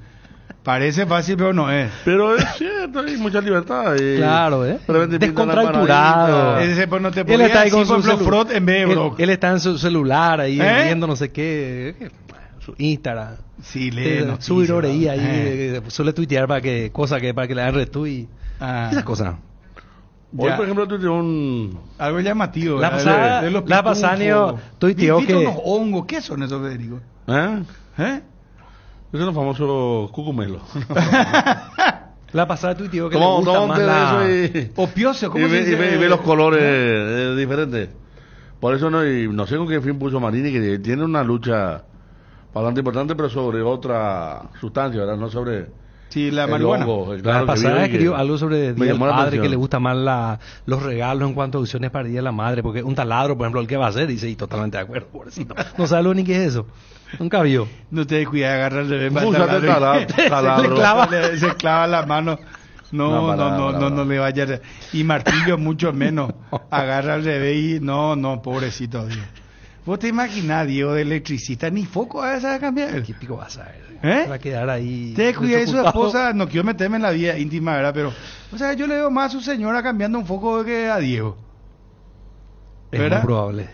Parece fácil, pero no es. Pero es cierto, hay mucha libertad. Claro, descontracturado. Ese pues no te podía decir con su Frot en vez de Brock. Él está en su celular ahí viendo no sé qué, su Instagram. Sí, lee subir oreía ahí, suele tuitear para que le hagan retweet. Esas cosas. Hoy, por ejemplo, tuiteó algo llamativo. La pasada tuiteó que... unos hongos. ¿Qué son esos, Federico? Esos son los famosos cucumelos. La pasada tuiteó que le gusta más la... Opioso, ¿cómo se dice? Y ve los colores diferentes. Por eso no sé con qué fin puso Marini, que tiene una lucha bastante importante, pero sobre otra sustancia, ¿verdad? No sobre... Sí, la marihuana. La pasada escribió algo sobre Día del Padre, que le gusta más los regalos en cuanto a opciones para el Día de la Madre, porque un taladro, por ejemplo, el que va a hacer, dice, y totalmente de acuerdo, pobrecito. No sabe ni qué es eso. Nunca vio. No te cuida de agarrar el bebé. Se clava la mano. No le vaya. Y martillo mucho menos. Agarra al bebé y no, pobrecito Dios. ¿Vos te imaginás, Diego, de electricista? Ni foco a esa cambiar. ¿Qué pico vas a ver? Va a quedar ahí. Te cuida de su esposa. No quiero meterme en la vida íntima, ¿verdad? Pero, o sea, yo le veo más a su señora cambiando un foco que a Diego. ¿Verdad? Es muy probable.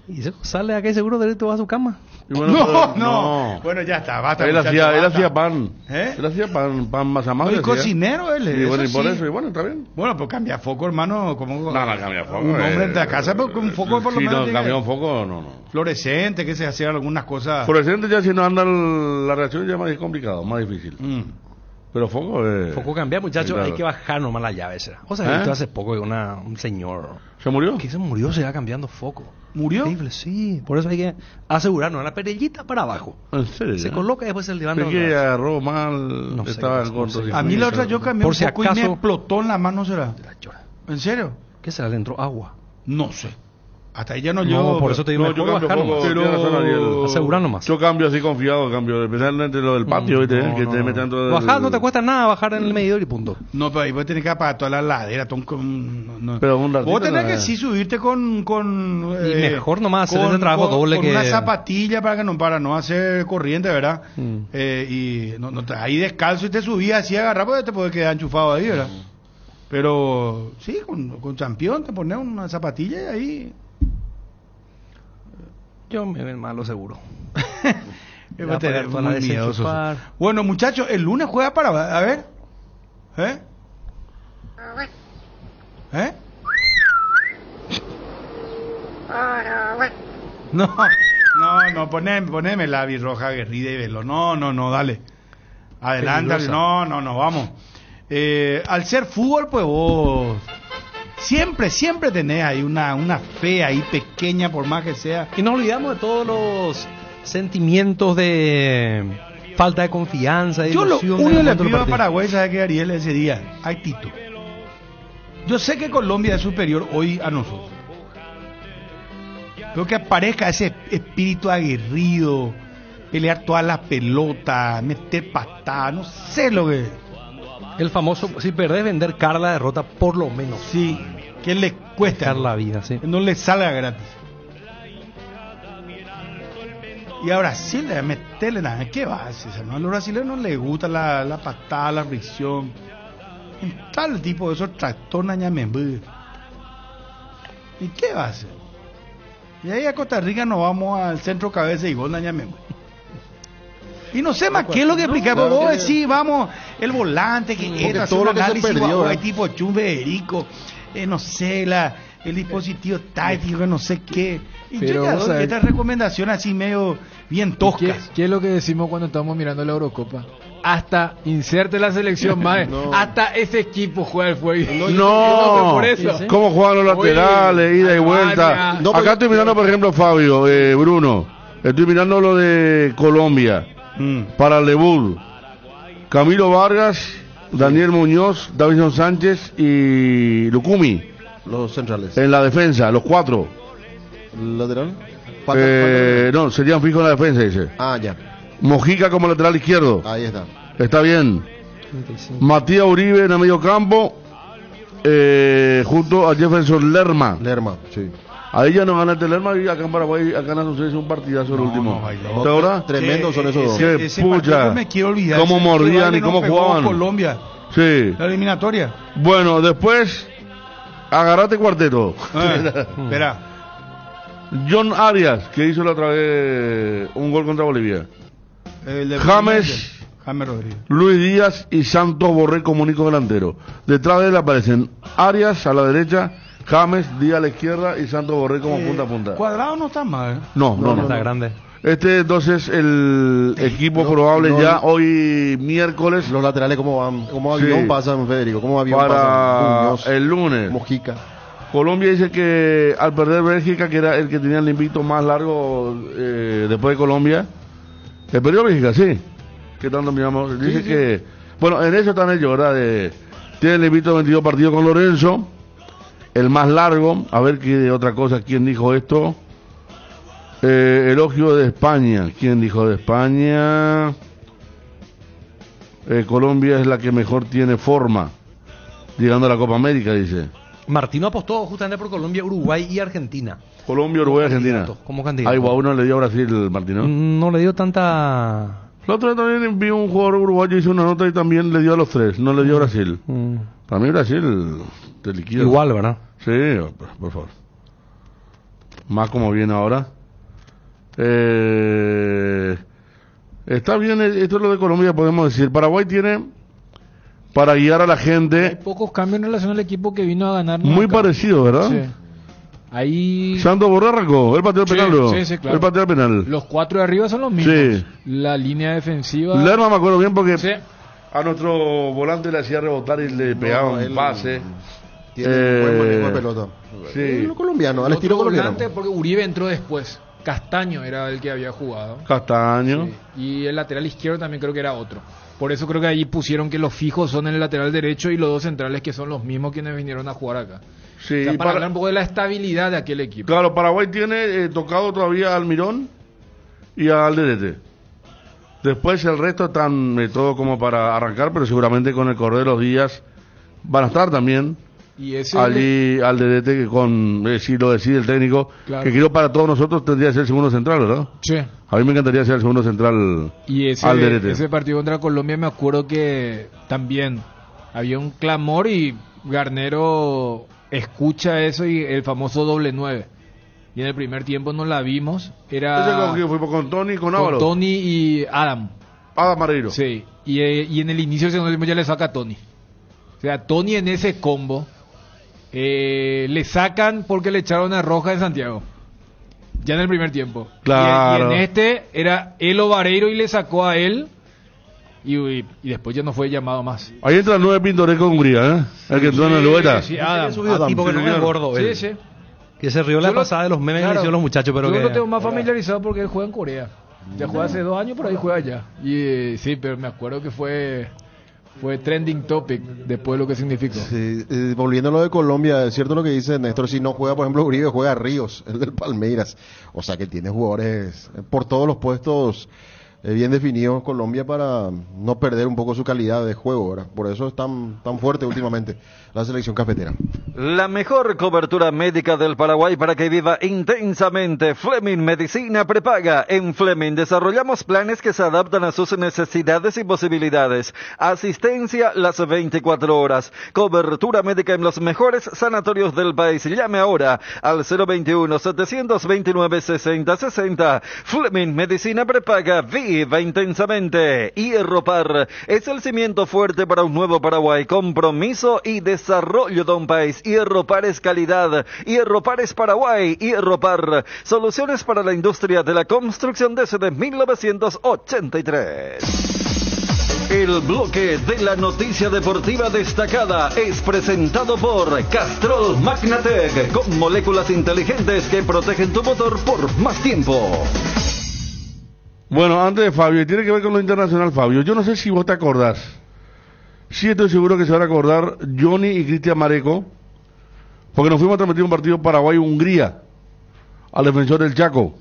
Y sale acá y seguro directo va a su cama. Bueno, no. Bueno, ya está, basta. Él hacía pan. Él hacía pan más amable. El cocinero, él. Y bueno, y por eso, y bueno, está bien. Bueno, pues cambia foco, hermano. No cambia foco. Un hombre en la casa, pero con un foco por lo menos. No, cambió un foco, no. Fluorescente, que se hacía algunas cosas. Fluorescente ya si no anda la reacción ya es más complicado, más difícil. Pero foco Foco cambia, muchachos, hay que bajar nomás la llave esa. O sea, esto hace poco que un señor... ¿Se murió? Que se murió, se va cambiando foco. ¿Murió? Increíble, sí. Por eso hay que asegurarnos, la perillita para abajo. ¿En serio? Se coloca y después se levanta. ¿Es que agarró mal? No sé, estaba en contra. A mí la otra yo cambié un foco y me explotó en la mano, ¿será? ¿En serio? ¿Qué será? ¿Le entró agua? No sé. Hasta ahí ya no llevo. No, por eso te digo, yo cambio poco, pero asegurar nomás. Yo cambio así confiado, especialmente lo del patio, ¿viste? Que te meten dentro del... Bajar no te cuesta nada, bajar en el medidor y punto. No, pero ahí vos tenés que apagar toda la ladera, Pero un ratito, vos tenés que sí subirte con y mejor nomás hacer ese trabajo doble con que... una zapatilla para no hacer corriente, ¿verdad? Y ahí descalzo y te subías así agarrar, porque te puedes quedar enchufado ahí, ¿verdad? Pero sí, con campeón te pones una zapatilla y ahí... Yo me ven malo seguro. Bueno, muchachos, el lunes juega para... A ver. No, poneme la birroja aguerrida y velo. No, dale. Adelante, no, vamos. Al ser fútbol, pues vos... Siempre tenés ahí una fe ahí pequeña, por más que sea. Y no olvidamos de todos los sentimientos de falta de confianza, de ilusión. Yo lo único le pido a Paraguay, ¿sabe qué, Ariel? Ese día, actitud. Yo sé que Colombia es superior hoy a nosotros. Creo que aparezca ese espíritu aguerrido, pelear todas las pelotas, meter patadas, no sé lo que... El famoso, si perdés, vender cara la derrota, por lo menos. Sí, que le cuesta la vida, sí. No le salga gratis. Y a Brasil le meterle nada. ¿Qué va a hacer? ¿No? A los brasileños no les gusta la patada, la fricción. En tal tipo de esos tractores ñamembú. ¿Y qué va a hacer? Y ahí a Costa Rica nos vamos al centro cabeza y gol ñamembú. Y no sé más qué es lo que explicamos. Vos decís, vamos, el volante, que es todo lo que se perdió. Hay tipo Chum Federico, no sé, el dispositivo táctico, no sé qué. Y pero yo ya doy estas recomendaciones así medio bien toscas. ¿Qué es lo que decimos cuando estamos mirando la Eurocopa? Hasta inserte la selección más. Hasta ese equipo juega el juego. No, por eso. ¿Sí? ¿Cómo juegan los laterales, ida y vuelta? Acá estoy mirando, por ejemplo, Fabio, Bruno. Estoy mirando lo de Colombia. Para el debut, Camilo Vargas, Daniel Muñoz, Davison Sánchez y Lucumi. Los centrales. En la defensa, los 4. ¿Lateral? No, serían fijos en la defensa, dice. Ah, ya. Mojica como lateral izquierdo. Ahí está. Está bien. Matías Uribe en el medio campo, junto a Jefferson Lerma. Lerma, sí. Ahí ya no gana el Lerma y acá en Paraguay, acá en Asunción un partidazo el último. ¿De ahora? Tremendos son esos dos. Qué pucha. Me quiero olvidar. Cómo mordían y cómo jugaban. Colombia. Sí. La eliminatoria. Bueno, después, agarrate cuarteto. Espera. John Arias, que hizo la otra vez un gol contra Bolivia. James Rodríguez. Luis Díaz y Santos Borré como único delantero. Detrás de él aparecen Arias a la derecha, James Díaz a la izquierda y Santos Borré como punta a punta. Cuadrado no está mal. No. Está grande. Entonces el equipo probable ya hoy miércoles. Los laterales como van, como avión Sí. pasan, Federico, como avión Para pasan. Muñoz, el lunes. Mojica. Colombia dice que al perder Bélgica, que era el que tenía el invicto más largo después de Colombia, perdió Bélgica, sí. ¿Qué tanto miramos? Dice que, bueno, en eso están ellos, ¿verdad? Tiene el invicto de 22 partidos con Lorenzo, el más largo. A ver qué otra cosa, ¿quién dijo esto? Elogio de España. ¿Quién dijo de España? Colombia es la que mejor tiene forma, llegando a la Copa América, dice. Martino apostó justamente por Colombia, Uruguay y Argentina. Colombia, Uruguay, Argentina. Como candidato. Ay, wow, uno le dio a Brasil, Martino. No le dio tanta... La otra vez también vi un jugador uruguayo, hizo una nota y también le dio a los 3, no le dio a Brasil. Para mí Brasil te liquida. Igual, ¿verdad? Sí, por favor. Más como viene ahora. Está bien, esto es lo de Colombia, podemos decir. Paraguay tiene, para guiar a la gente... Hay pocos cambios en relación al equipo que vino a ganar. Muy parecido, ¿verdad? Sí. Ahí... Santos Borrarraco, el pateó el penal. Sí, claro. El pateó el penal. Los 4 de arriba son los mismos. Sí. La línea defensiva... Lerma me acuerdo bien porque a nuestro volante le hacía rebotar y le pegaba un pase. Tiene un buen manejo de pelota. Sí. Lo colombiano, al estilo colombiano. Volante porque Uribe entró después. Castaño era el que había jugado. Castaño. Sí. Y el lateral izquierdo también creo que era otro. Por eso creo que ahí pusieron que los fijos son en el lateral derecho y los dos centrales que son los mismos quienes vinieron a jugar acá. Sí, o sea, para hablar un poco de la estabilidad de aquel equipo. Claro, Paraguay tiene tocado todavía a Almirón y a Alderete. Después el resto están todo como para arrancar, pero seguramente con el correr de los días van a estar también. Y ese allí Alderete, que con si lo decide el técnico, claro, que creo para todos nosotros tendría que ser el segundo central, ¿verdad? Sí. A mí me encantaría ser el segundo central. Y ese partido contra Colombia me acuerdo que también había un clamor y Garnero escucha eso y el famoso doble 9. Y en el primer tiempo no la vimos. Era ¿Ese fue con Tony y con Álvaro? Con Tony y Adam. Adam Mareiro. Sí. Y en el inicio del segundo tiempo ya le saca a Tony. O sea, Tony en ese combo le sacan porque le echaron a Roja en Santiago. Ya en el primer tiempo. Claro. Y en este era Elo Vareiro y le sacó a él. Y después ya no fue llamado más. Ahí entra el 9 Pintoresco de Hungría, ¿eh? El que entró en la lueta. Sí, Adam. Tipo que no es gordo. Sí, sí. Que se rió la pasada de los memes que hicieron los muchachos, pero yo que... lo tengo más familiarizado porque él juega en Corea. Ya juega hace 2 años, pero ahí juega allá. Y sí, pero me acuerdo que fue trending topic después de lo que significó. Sí, volviendo a lo de Colombia, es cierto lo que dice Néstor, si no juega, por ejemplo, Uribe, juega Ríos, el del Palmeiras. O sea que tiene jugadores por todos los puestos bien definidos Colombia para no perder un poco su calidad de juego, ¿verdad? Por eso es tan fuerte últimamente la selección cafetera. La mejor cobertura médica del Paraguay para que viva intensamente. Fleming Medicina Prepaga. En Fleming desarrollamos planes que se adaptan a sus necesidades y posibilidades. Asistencia las 24 horas. Cobertura médica en los mejores sanatorios del país. Llame ahora al 021-729-6060. Fleming Medicina Prepaga. Viva intensamente. Hierropar es el cimiento fuerte para un nuevo Paraguay. Compromiso y desarrollo de un país. Hierropar es calidad. Hierropar es Paraguay. Hierropar. Soluciones para la industria de la construcción desde 1983. El bloque de la noticia deportiva destacada es presentado por Castrol Magnatec, con moléculas inteligentes que protegen tu motor por más tiempo. Bueno, antes de Fabio, tiene que ver con lo internacional, Fabio. Yo no sé si vos te acordás. Sí, estoy seguro que se van a acordar Johnny y Cristian Mareco, porque nos fuimos a transmitir un partido Paraguay-Hungría al defensor del Chaco.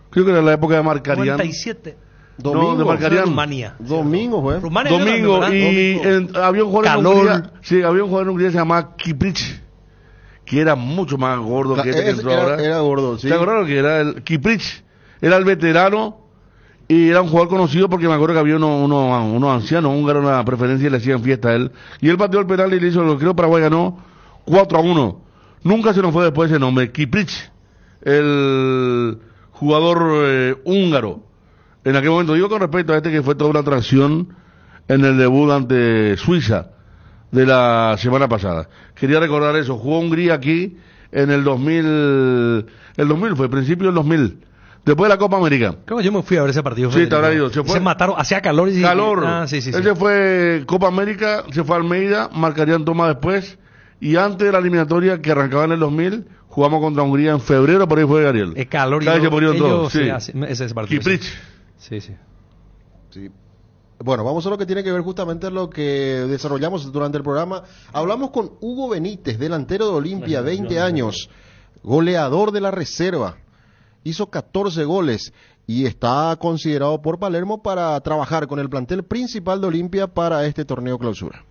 Creo que era la época de Marcarián. 97. Domingo, de Marcarián. Rumania. Domingo, fue. Domingo, y había un jugador en Hungría, sí, había un jugador en Hungría que se llamaba Kiprich, que era mucho más gordo que este que entró ahora. Era gordo, sí. ¿Se acordaron que era el Kiprich? Era el veterano y era un jugador conocido porque me acuerdo que había unos ancianos húngaros, una preferencia y le hacían fiesta a él. Y él pateó el penal y le hizo, creo Paraguay ganó 4-1. Nunca se nos fue después ese nombre, Kiprich, el jugador húngaro. En aquel momento, digo con respecto a este que fue toda una atracción en el debut ante Suiza de la semana pasada. Quería recordar eso, jugó Hungría aquí en el 2000, fue principio del 2000, después de la Copa América. Creo que yo me fui a ver ese partido. Sí, te habrá ido. Se mataron, hacía calor y... Calor. Sí. Ese fue Copa América, se fue a Almeida, Marcarián toma después, y antes de la eliminatoria que arrancaba en el 2000, jugamos contra Hungría en febrero, por ahí fue Gabriel. El calor y ese partido. Kiprich. Sí. Bueno, vamos a lo que tiene que ver justamente lo que desarrollamos durante el programa. Hablamos con Hugo Benítez, delantero de Olimpia, 20 años, goleador de la reserva. Hizo 14 goles y está considerado por Palermo para trabajar con el plantel principal de Olimpia para este torneo clausura.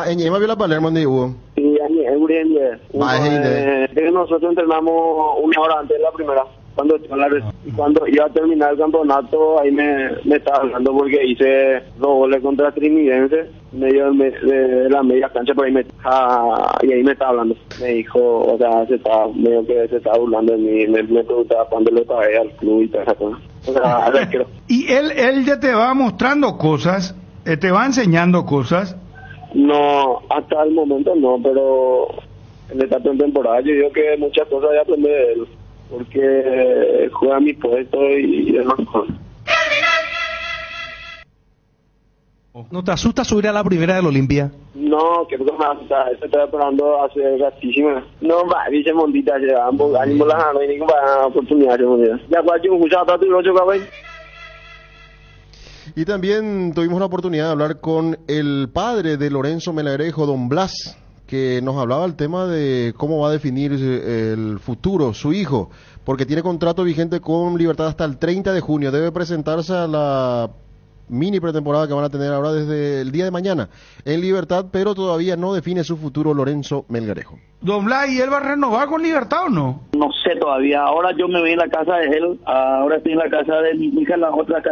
Eñema vio la Palermo, ¿dónde hubo? Sí, nosotros entrenamos una hora antes de la primera. Cuando iba a terminar el campeonato, ahí me estaba hablando porque hice 2 goles contra Trinidense, medio de la media cancha, por ahí y ahí me estaba hablando. Me dijo, o sea, se estaba burlando de mí, me preguntaba cuándo le pagué al club y toda esa cosa. O sea, Y él ya te va mostrando cosas, te va enseñando cosas. No, hasta el momento no, pero en esta temporada yo digo que muchas cosas voy a aprender de él, porque juega mi puesto y es lo mejor. ¿No te asusta subir a la primera del Olimpia? No, que me asusta, eso estaba esperando hace ratísimo. No, va, dice Mondita, ambos ánimos las no hay ninguna oportunidad. Ya cualquier un cuchado para tu rocho, cabrón. Y también tuvimos la oportunidad de hablar con el padre de Lorenzo Melgarejo, don Blas, que nos hablaba el tema de cómo va a definir el futuro su hijo, porque tiene contrato vigente con Libertad hasta el 30 de junio. Debe presentarse a la mini pretemporada que van a tener ahora desde el día de mañana en Libertad, pero todavía no define su futuro Lorenzo Melgarejo. Don Blas, ¿y él va a renovar con Libertad o no? No sé todavía. Ahora yo me voy en la casa de él, ahora estoy en la casa de mi hija, la otra acá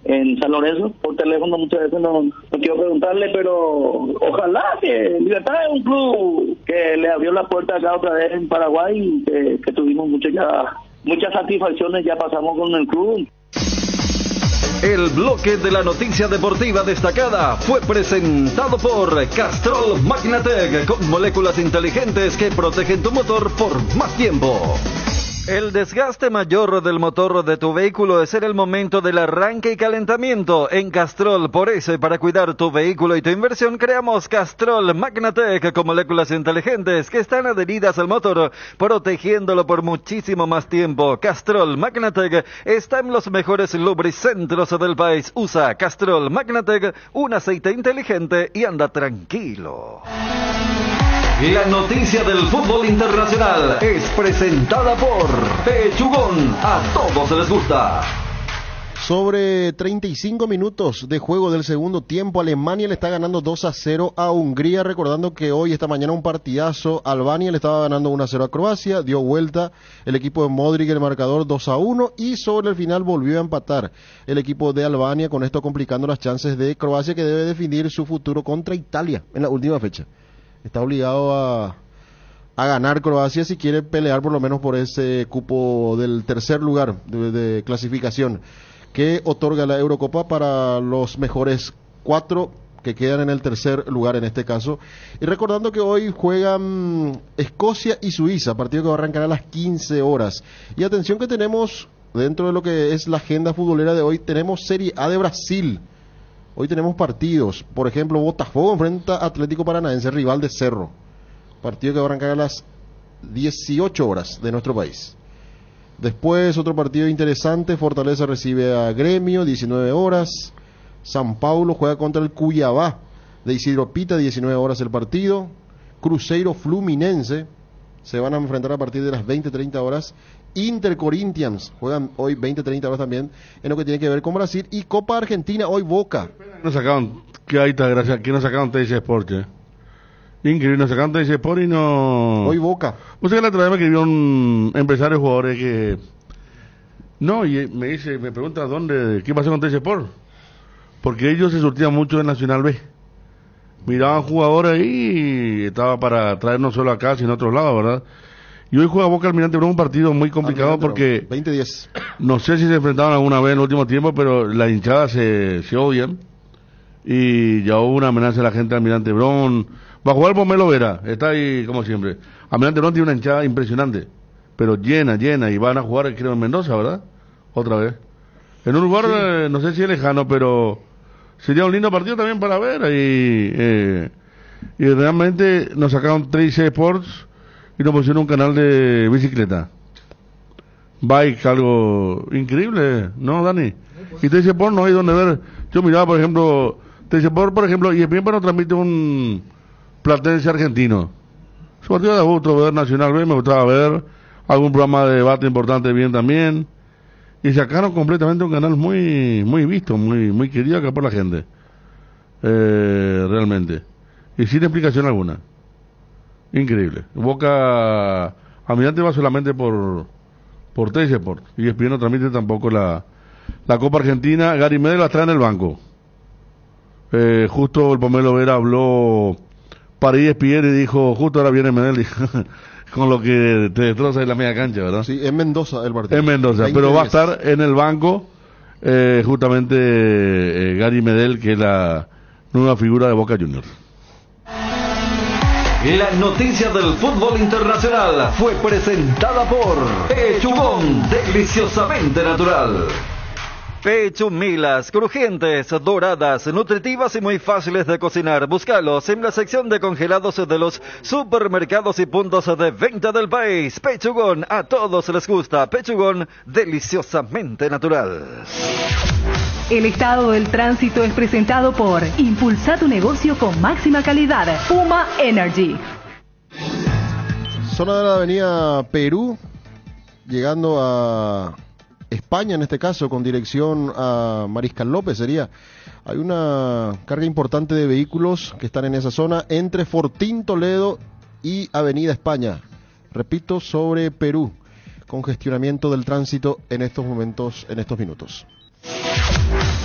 en San Lorenzo. Por teléfono muchas veces no quiero preguntarle, pero ojalá que Libertad es un club que le abrió la puerta acá otra vez en Paraguay y que tuvimos muchas satisfacciones, ya pasamos con el club. El bloque de la noticia deportiva destacada fue presentado por Castrol Magnatec, con moléculas inteligentes que protegen tu motor por más tiempo. El desgaste mayor del motor de tu vehículo es en el momento del arranque y calentamiento. En Castrol, por eso y para cuidar tu vehículo y tu inversión, creamos Castrol Magnatec con moléculas inteligentes que están adheridas al motor, protegiéndolo por muchísimo más tiempo. Castrol Magnatec está en los mejores lubricentros del país. Usa Castrol Magnatec, un aceite inteligente y anda tranquilo. La noticia del fútbol internacional es presentada por Pechugón. A todos les gusta. Sobre 35 minutos de juego del segundo tiempo, Alemania le está ganando 2-0 a Hungría, recordando que hoy, esta mañana, un partidazo. Albania le estaba ganando 1-0 a Croacia, dio vuelta el equipo de Modric el marcador 2-1 y sobre el final volvió a empatar el equipo de Albania, con esto complicando las chances de Croacia, que debe definir su futuro contra Italia en la última fecha. Está obligado a ganar Croacia si quiere pelear por lo menos por ese cupo del tercer lugar de clasificación que otorga la Eurocopa para los mejores 4 que quedan en el tercer lugar en este caso. Y recordando que hoy juegan Escocia y Suiza, partido que va a arrancar a las 15 horas. Y atención que tenemos, dentro de lo que es la agenda futbolera de hoy, tenemos Serie A de Brasil. Hoy tenemos partidos, por ejemplo, Botafogo enfrenta a Atlético Paranaense, rival de Cerro. Partido que va a arrancar a las 18 horas de nuestro país. Después, otro partido interesante, Fortaleza recibe a Gremio, 19 horas. San Paulo juega contra el Cuiabá de Isidro Pita, 19 horas el partido. Cruzeiro Fluminense se van a enfrentar a partir de las 20-30 horas. Inter Corinthians juegan hoy 20-30 horas también en lo que tiene que ver con Brasil. Y Copa Argentina, hoy Boca. Nos sacaron, que ahí está, gracias, que nos sacaron TC Sport, increíble, nos sacaron TC Sport y no... Hoy Boca. O sea que la otra vez me escribió un empresario de jugadores que... No, y me pregunta qué pasó con TC Sport. Porque ellos se surtían mucho en Nacional B. Miraban jugadores ahí y estaba para traer no solo acá, sino a otros lados, ¿verdad? Y hoy juega Boca Almirante Brown, un partido muy complicado porque... 20-10. No sé si se enfrentaron alguna vez en el último tiempo, pero las hinchadas se odian. Y ya hubo una amenaza de la gente de Almirante Brown. Va a jugar Pomelo Vera, está ahí como siempre. Almirante Brown tiene una hinchada impresionante, pero llena, y van a jugar, creo, en Mendoza, ¿verdad? Otra vez. En un lugar, sí. No sé si es lejano, pero sería un lindo partido también para ver. Y realmente nos sacaron 3 Sports y nos pusieron un canal de bicicleta. Bike, algo increíble, ¿no, Dani? Y 3 Sports no hay donde ver. Yo miraba, por ejemplo, 3 Sports, por ejemplo, y el primer nos transmite un Platense argentino. Es un partido de gusto ver Nacional B, me gustaba ver algún programa de debate importante bien también. Y sacaron completamente un canal muy visto, muy querido acá por la gente. Realmente. Y sin explicación alguna. Increíble. Boca Almirante va solamente por TC Sport. Y ESPN no transmite tampoco la Copa Argentina. Gary Medel la trae en el banco. Justo el Pomelo Vera habló para ESPN y dijo, justo ahora viene Medel, dijo, con lo que te destroza en la media cancha, ¿verdad? Sí, en Mendoza el partido. En Mendoza, pero va a estar en el banco justamente Gary Medel, que es la nueva figura de Boca Juniors. La noticia del fútbol internacional fue presentada por Pechugón, deliciosamente natural. Pechumilas, crujientes, doradas, nutritivas y muy fáciles de cocinar. Búscalos en la sección de congelados de los supermercados y puntos de venta del país. Pechugón, a todos les gusta. Pechugón, deliciosamente natural. El estado del tránsito es presentado por Impulsa tu negocio con máxima calidad. Puma Energy. Zona de la avenida Perú, llegando a España en este caso, con dirección a Mariscal López sería. Hay una carga importante de vehículos que están en esa zona entre Fortín Toledo y Avenida España. Repito, sobre Perú, congestionamiento del tránsito en estos momentos, en estos minutos.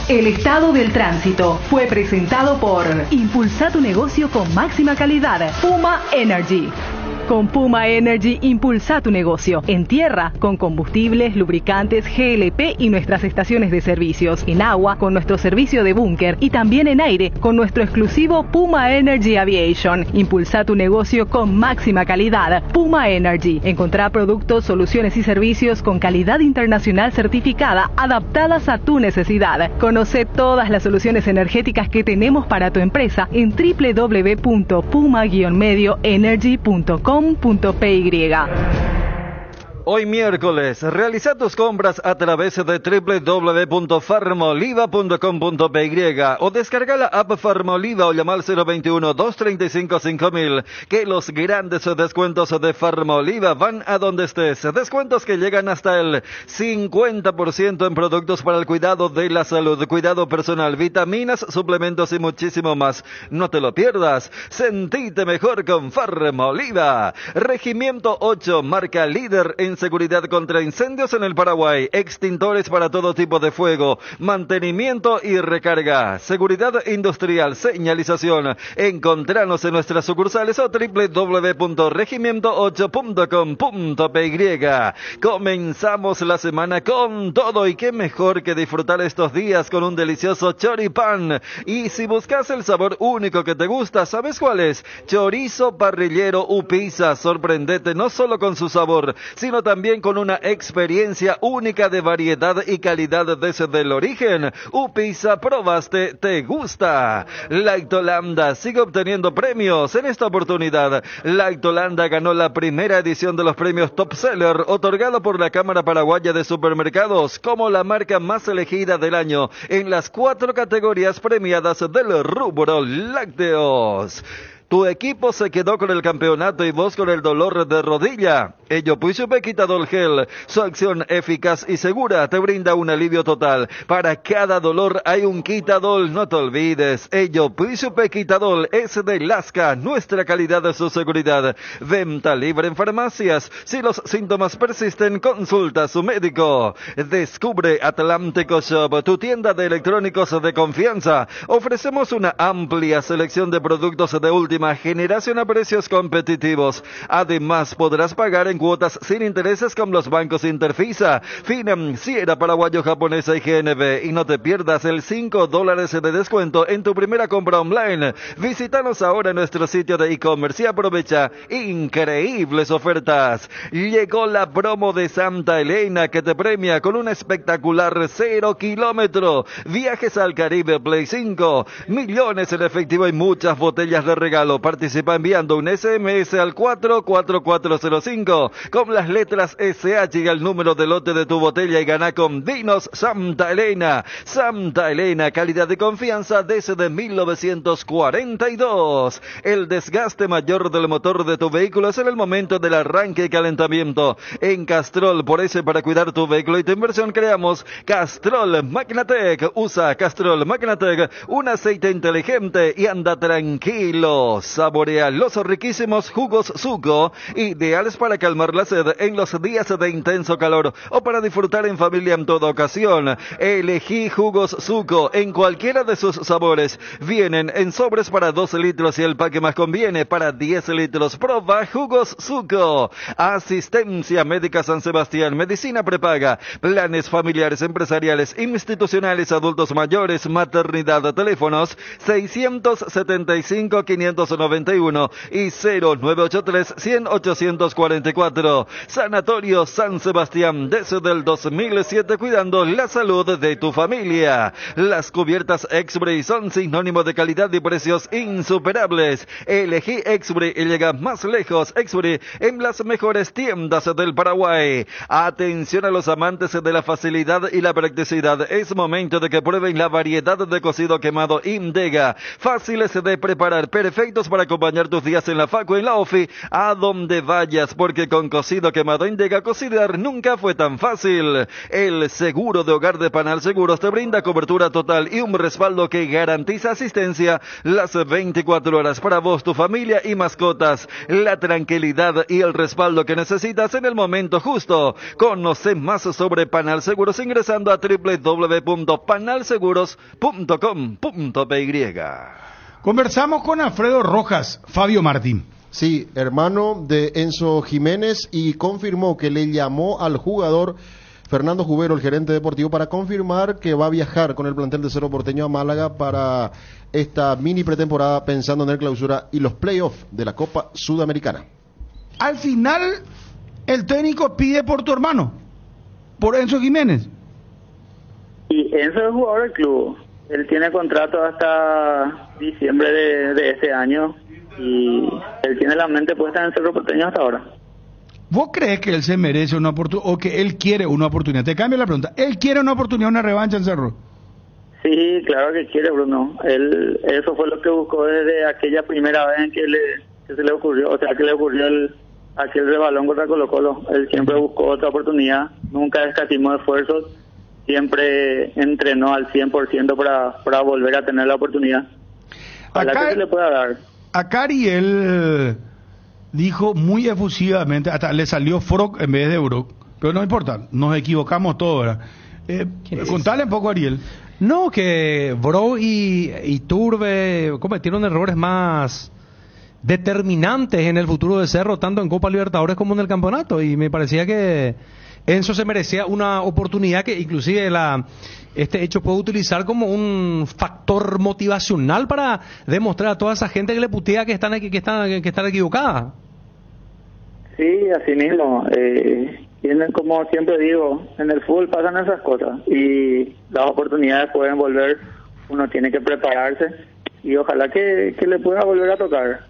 El estado del tránsito fue presentado por Impulsa tu negocio con máxima calidad. Puma Energy. Con Puma Energy impulsa tu negocio. En tierra, con combustibles, lubricantes, GLP y nuestras estaciones de servicios. En agua, con nuestro servicio de búnker. Y también en aire, con nuestro exclusivo Puma Energy Aviation. Impulsa tu negocio con máxima calidad. Puma Energy. Encontrá productos, soluciones y servicios con calidad internacional certificada, adaptadas a tu necesidad. Conoce todas las soluciones energéticas que tenemos para tu empresa en www.puma-medioenergy.com.py. Hoy miércoles, realiza tus compras a través de www.farmoliva.com.py o descarga la app Farmoliva o llama al 021-235-5000, que los grandes descuentos de Farmoliva van a donde estés. Descuentos que llegan hasta el 50% en productos para el cuidado de la salud, cuidado personal, vitaminas, suplementos y muchísimo más. No te lo pierdas. Sentite mejor con Farmoliva. Regimiento 8, marca líder en seguridad contra incendios en el Paraguay, extintores para todo tipo de fuego, mantenimiento y recarga, seguridad industrial, señalización. Encontranos en nuestras sucursales o www.regimiento8.com.py. Comenzamos la semana con todo y qué mejor que disfrutar estos días con un delicioso choripán. Y si buscas el sabor único que te gusta, ¿sabes cuál es? Chorizo parrillero Upisa. Sorprendete no solo con su sabor, sino sino también con una experiencia única de variedad y calidad desde el origen. Upisa, probaste, te gusta. Lactolanda sigue obteniendo premios. En esta oportunidad, Lactolanda ganó la primera edición de los premios Top Seller, otorgado por la Cámara Paraguaya de Supermercados, como la marca más elegida del año en las 4 categorías premiadas del rubro lácteos. Tu equipo se quedó con el campeonato y vos con el dolor de rodilla. Ello Puisupe Quitadol Gel, su acción eficaz y segura te brinda un alivio total. Para cada dolor hay un Quitadol, no te olvides. Ello Puisupe Quitadol es de Lasca, nuestra calidad de su seguridad. Venta libre en farmacias. Si los síntomas persisten, consulta a su médico. Descubre Atlántico Shop, tu tienda de electrónicos de confianza. Ofrecemos una amplia selección de productos de última generación a precios competitivos. Además, podrás pagar en cuotas sin intereses con los bancos Interfisa, Financiera Paraguayo Japonesa y GNB. Y no te pierdas el $5 de descuento en tu primera compra online. Visítanos ahora en nuestro sitio de e-commerce y aprovecha increíbles ofertas. Llegó la promo de Santa Elena que te premia con un espectacular 0 kilómetro. Viajes al Caribe Play 5, millones en efectivo y muchas botellas de regalo. Participa enviando un SMS al 44405 con las letras SH y el número de lote de tu botella y gana con Vinos Santa Elena. Santa Elena, calidad y confianza desde 1942. El desgaste mayor del motor de tu vehículo es en el momento del arranque y calentamiento. En Castrol, por eso para cuidar tu vehículo y tu inversión creamos Castrol Magnatec. Usa Castrol Magnatec, un aceite inteligente y anda tranquilo. Saborea los riquísimos jugos Zuko, ideales para calmar la sed en los días de intenso calor o para disfrutar en familia en toda ocasión. Elegí jugos Zuko en cualquiera de sus sabores. Vienen en sobres para 12 litros y el paque más conviene para 10 litros. Proba jugos Zuko. Asistencia Médica San Sebastián, medicina prepaga, planes familiares, empresariales, institucionales, adultos mayores, maternidad, teléfonos 675-591 y 0983-100-844. Sanatorio San Sebastián, desde el 2007 cuidando la salud de tu familia. Las cubiertas Exbray son sinónimo de calidad y precios insuperables. Elegí Exbray y llega más lejos. Exbray en las mejores tiendas del Paraguay. Atención a los amantes de la facilidad y la practicidad. Es momento de que prueben la variedad de cocido quemado Indega. Fáciles de preparar, perfectos para acompañar tus días en la facu, en la ofi, a donde vayas, porque con cocido quemado Indega cocinar nunca fue tan fácil. El seguro de hogar de Panal Seguros te brinda cobertura total y un respaldo que garantiza asistencia las 24 horas para vos, tu familia y mascotas. La tranquilidad y el respaldo que necesitas en el momento justo. Conoce más sobre Panal Seguros ingresando a www.panalseguros.com.py. Conversamos con Alfredo Rojas, Fabio Martín. Sí, hermano de Enzo Jiménez, y confirmó que le llamó al jugador Fernando Jubero, el gerente deportivo, para confirmar que va a viajar con el plantel de Cerro Porteño a Málaga para esta mini pretemporada, pensando en el clausura y los playoffs de la Copa Sudamericana. Al final, el técnico pide por tu hermano, por Enzo Jiménez. Y Enzo es jugador del club. Él tiene contrato hasta diciembre de este año y él tiene la mente puesta en Cerro Porteño hasta ahora. ¿Vos crees que él se merece una oportunidad o que él quiere una oportunidad? Te cambio la pregunta. ¿Él quiere una oportunidad, una revancha en Cerro? Sí, claro que quiere, Bruno. Eso fue lo que buscó desde aquella primera vez en que se le ocurrió, o sea, que le ocurrió aquel rebalón contra Colo-Colo. Él siempre buscó otra oportunidad, nunca escatimó esfuerzos. Siempre entrenó al 100% para volver a tener la oportunidad. Ojalá que se le pueda dar. Acá Ariel dijo muy efusivamente, hasta le salió Frog en vez de Brock, pero no importa, nos equivocamos todos, ¿verdad? Contale un poco, Ariel. No, que Bro y Turbe cometieron errores más determinantes en el futuro de Cerro, tanto en Copa Libertadores como en el campeonato, y me parecía que Enzo se merecía una oportunidad que inclusive este hecho puede utilizar como un factor motivacional para demostrar a toda esa gente que le putea que están equivocada. Sí, así mismo. como siempre digo, en el fútbol pasan esas cosas y las oportunidades pueden volver, uno tiene que prepararse y ojalá que le pueda volver a tocar.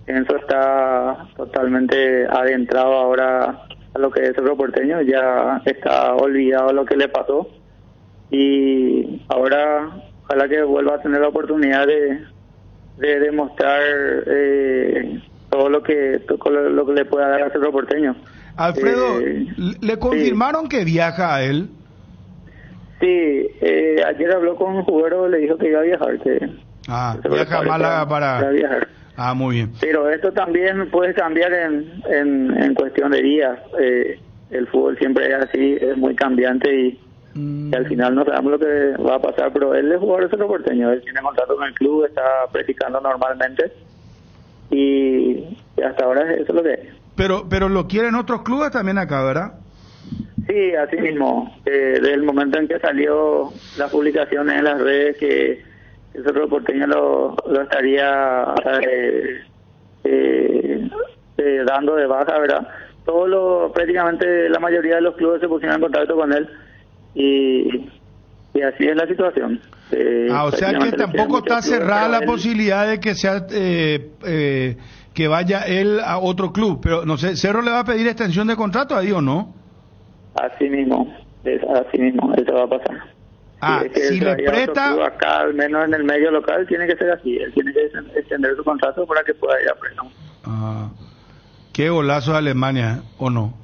Enzo está totalmente adentrado ahora a lo que es Cerro Porteño, ya está olvidado lo que le pasó y ahora ojalá que vuelva a tener la oportunidad de demostrar todo lo que le pueda dar a Cerro Porteño. Alfredo, ¿le confirmaron que viaja a él? Sí, ayer habló con un jugador, le dijo que iba a viajar. Viaja a Málaga para viajar. Muy bien. Pero esto también puede cambiar en cuestión de días. El fútbol siempre es así, es muy cambiante y al final no sabemos lo que va a pasar, pero él es jugador de Cerro Porteño, él tiene contrato con el club, está practicando normalmente y hasta ahora eso es lo que es. Pero lo quieren otros clubes también acá, ¿verdad? Sí, así mismo. Desde el momento en que salió las publicaciones en las redes que el Cerro Porteño lo estaría dando de baja, ¿verdad? Prácticamente la mayoría de los clubes se pusieron en contacto con él y así es la situación. O sea que tampoco está cerrada la posibilidad de que sea que vaya él a otro club, pero no sé, ¿Cerro le va a pedir extensión de contrato ahí o no? Así mismo, eso va a pasar. Si le presta acá, al menos en el medio local, tiene que ser así, él tiene que extender su contrato para que pueda ir a préstamo. Qué golazo de Alemania, ¿o no?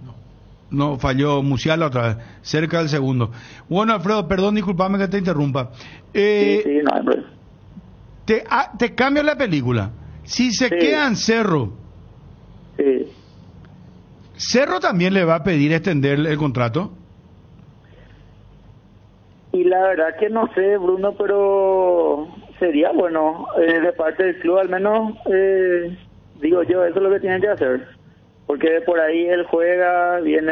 No, falló Musiala otra vez, cerca del segundo. Bueno, Alfredo, perdón, discúlpame que te interrumpa. Sí, no hay problema. Te cambio la película. Si se queda en Cerro, ¿Cerro también le va a pedir extender el contrato? Y la verdad que no sé, Bruno, pero sería bueno de parte del club, al menos, digo yo, eso es lo que tienen que hacer. Porque por ahí él juega bien,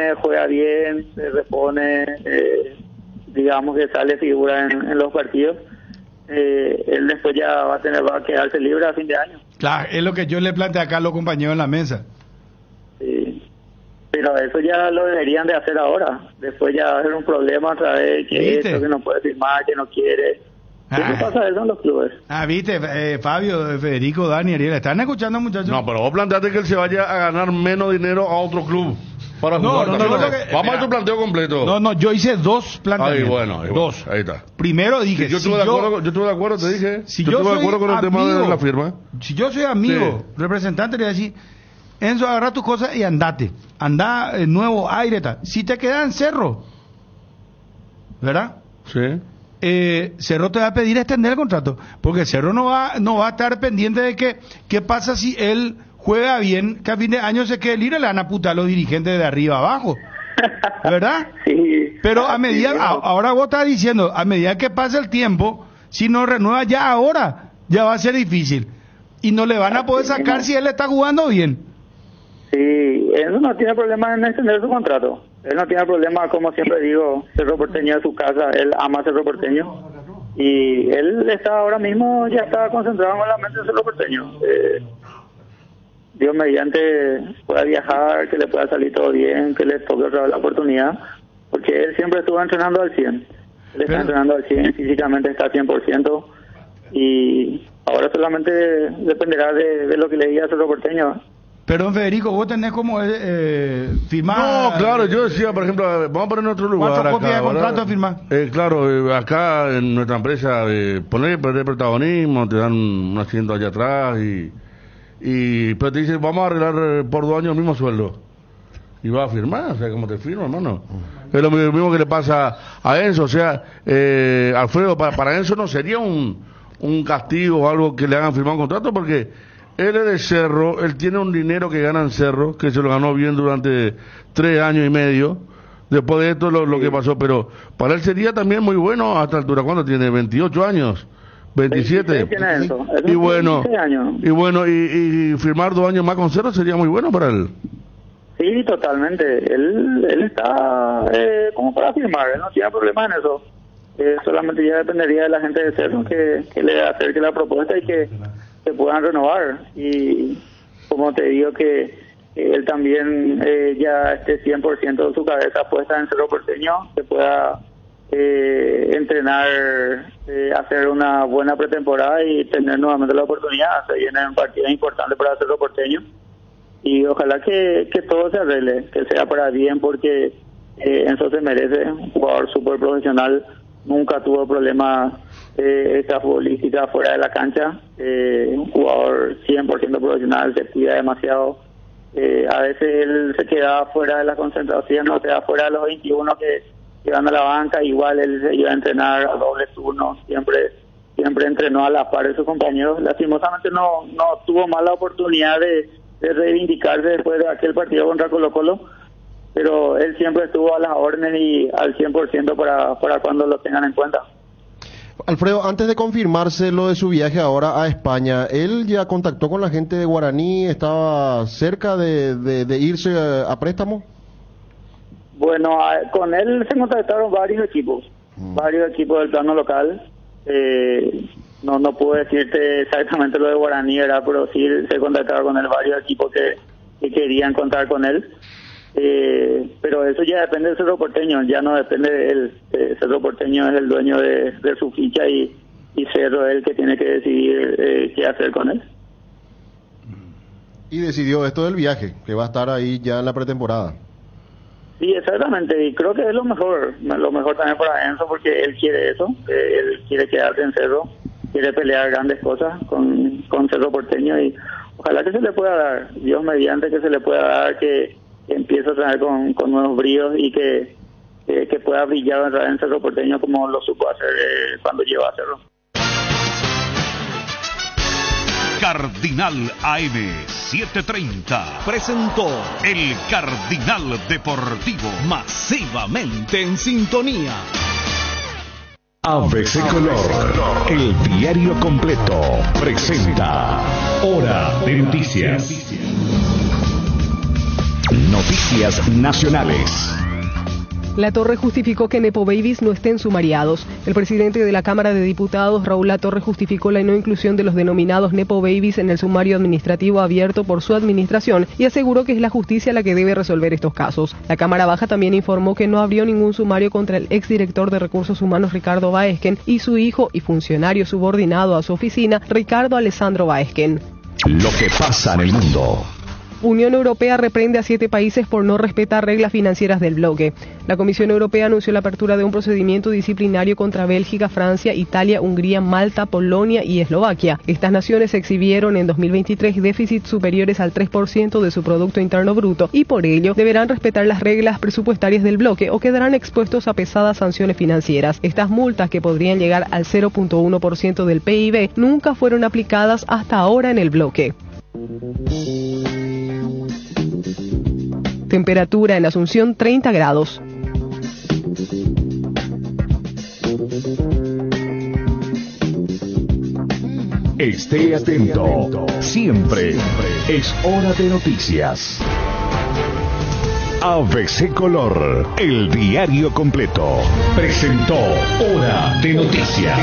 se repone, digamos que sale figura en los partidos. Él después ya va a quedarse libre a fin de año. Claro, es lo que yo le planteé acá a los compañeros en la mesa. Sí, pero eso ya lo deberían de hacer ahora. Después ya va a ser un problema otra vez, que no puede firmar, que no quiere. ¿Qué pasa eso en los clubes? Viste, Fabio, Federico, Dani, Ariel, ¿están escuchando, muchachos? No, pero vos planteaste que él se vaya a ganar menos dinero a otro club para jugar. Vamos a tu planteo completo. No, yo hice dos planteamientos. Dos. Ahí está. Primero dije, yo estuve de acuerdo, te dije. Si yo estuve de acuerdo con el tema de la firma. Si yo soy amigo, representante, le voy a decir, Enzo, agarra tus cosas y andate. Anda, nuevo aire, tal. Si te quedas en Cerro, ¿verdad? Sí. Cerro te va a pedir extender el contrato, porque Cerro no va a estar pendiente de qué pasa si él juega bien, que a fin de año se quede libre, le van a putar a los dirigentes de arriba abajo, ¿verdad? Sí. Pero a medida, ahora vos estás diciendo, a medida que pasa el tiempo, si no renueva ya ahora, ya va a ser difícil, y no le van a poder sacar si él está jugando bien. Sí, él no tiene problema en extender su contrato. Él no tiene problema, como siempre digo, Cerro Porteño es su casa, él ama Cerro Porteño y él está ahora mismo, ya está concentrado solamente en Cerro Porteño. Dios mediante pueda viajar, que le pueda salir todo bien, que le toque otra vez la oportunidad, porque él siempre estuvo entrenando al 100. Él está entrenando al 100, físicamente está al 100% y ahora solamente dependerá de lo que le diga Cerro Porteño. Perdón, Federico, vos tenés como firmar... No, claro, yo decía, por ejemplo, vamos a poner en otro lugar. ¿Cuántas copias de contrato firmar? Claro, acá en nuestra empresa, perder protagonismo, te dan un asiento allá atrás pero te dicen, vamos a arreglar por 2 años el mismo sueldo. Y vas a firmar, o sea, ¿cómo te firma, hermano? Es lo mismo que le pasa a Enzo, o sea, Alfredo, para Enzo no sería un castigo o algo que le hagan firmar un contrato, porque... Él es de Cerro, él tiene un dinero que gana en Cerro, que se lo ganó bien durante 3 años y medio. Después de esto lo que pasó, pero para él sería también muy bueno a esta altura. ¿Cuándo tiene? 28 años, 27. Y bueno, y firmar 2 años más con Cerro sería muy bueno para él. Sí, totalmente. Él está como para firmar, él no tiene problema en eso. Solamente ya dependería de la gente de Cerro que le acerque la propuesta y que se puedan renovar. Y como te digo que él también ya esté 100% de su cabeza puesta en Cerro Porteño, que pueda entrenar, hacer una buena pretemporada y tener nuevamente la oportunidad. Se vienen partidos importantes para Cerro Porteño y ojalá que todo se arregle, que sea para bien, porque Enzo se merece, un jugador súper profesional, nunca tuvo problemas extrafutbolísticas fuera de la cancha, un jugador 100% profesional, se cuida demasiado. A veces él se queda fuera de la concentración, no se queda fuera de los 21 que van a la banca, igual él se iba a entrenar a doble turno, siempre entrenó a la par de sus compañeros. Lastimosamente no tuvo más la oportunidad de reivindicarse después de aquel partido contra Colo-Colo, pero él siempre estuvo a las órdenes y al 100% para cuando lo tengan en cuenta. Alfredo, antes de confirmarse lo de su viaje ahora a España, ¿él ya contactó con la gente de Guaraní? ¿Estaba cerca de irse a préstamo? Bueno, con él se contactaron varios equipos del plano local. No puedo decirte exactamente lo de Guaraní, ¿verdad? Pero sí se contactaron con él varios equipos que querían contar con él. Pero eso ya depende del Cerro Porteño, ya no depende de él. Cerro Porteño es el dueño de su ficha y Cerro es el que tiene que decidir qué hacer con él. Y decidió esto del viaje, que va a estar ahí ya en la pretemporada. Sí, exactamente, y creo que es lo mejor también para Enzo, porque él quiere eso, él quiere quedarse en Cerro, quiere pelear grandes cosas con Cerro Porteño y ojalá que se le pueda dar, Dios mediante que se le pueda dar, que empiece a traer con nuevos bríos y que pueda brillar otra vez en Cerro Porteño como lo supo hacer cuando llegó a Cerro. Cardinal AM 730 presentó el Cardinal Deportivo, masivamente en sintonía. ABC Color, el diario completo, presenta Hora de Noticias. Noticias nacionales. Latorre justificó que Nepo Babies no estén sumariados. El presidente de la Cámara de Diputados, Raúl Latorre, justificó la no inclusión de los denominados Nepo Babies en el sumario administrativo abierto por su administración y aseguró que es la justicia la que debe resolver estos casos. La Cámara Baja también informó que no abrió ningún sumario contra el exdirector de Recursos Humanos Ricardo Baesken y su hijo y funcionario subordinado a su oficina, Ricardo Alessandro Baesken. Lo que pasa en el mundo. Unión Europea reprende a 7 países por no respetar reglas financieras del bloque. La Comisión Europea anunció la apertura de un procedimiento disciplinario contra Bélgica, Francia, Italia, Hungría, Malta, Polonia y Eslovaquia. Estas naciones exhibieron en 2023 déficits superiores al 3% de su Producto Interno Bruto y por ello deberán respetar las reglas presupuestarias del bloque o quedarán expuestos a pesadas sanciones financieras. Estas multas, que podrían llegar al 0.1% del PIB, nunca fueron aplicadas hasta ahora en el bloque. Temperatura en Asunción 30 grados. Esté atento. Siempre es hora de noticias. ABC Color, el diario completo, presentó Hora de Noticias.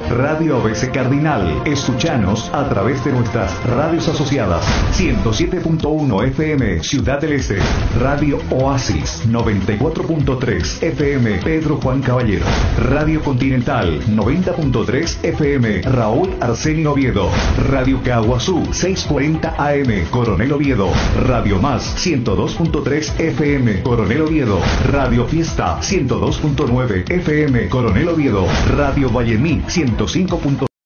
Radio ABC Cardinal. Escuchanos a través de nuestras radios asociadas. 107.1 FM Ciudad del Este, Radio Oasis 94.3 FM Pedro Juan Caballero, Radio Continental 90.3 FM Raúl Arsenio Oviedo, Radio Caguazú 640 AM Coronel Oviedo, Radio Más 102.3 FM Coronel Oviedo, Radio Fiesta 102.9 FM Coronel Oviedo, Radio Vallemí 105.5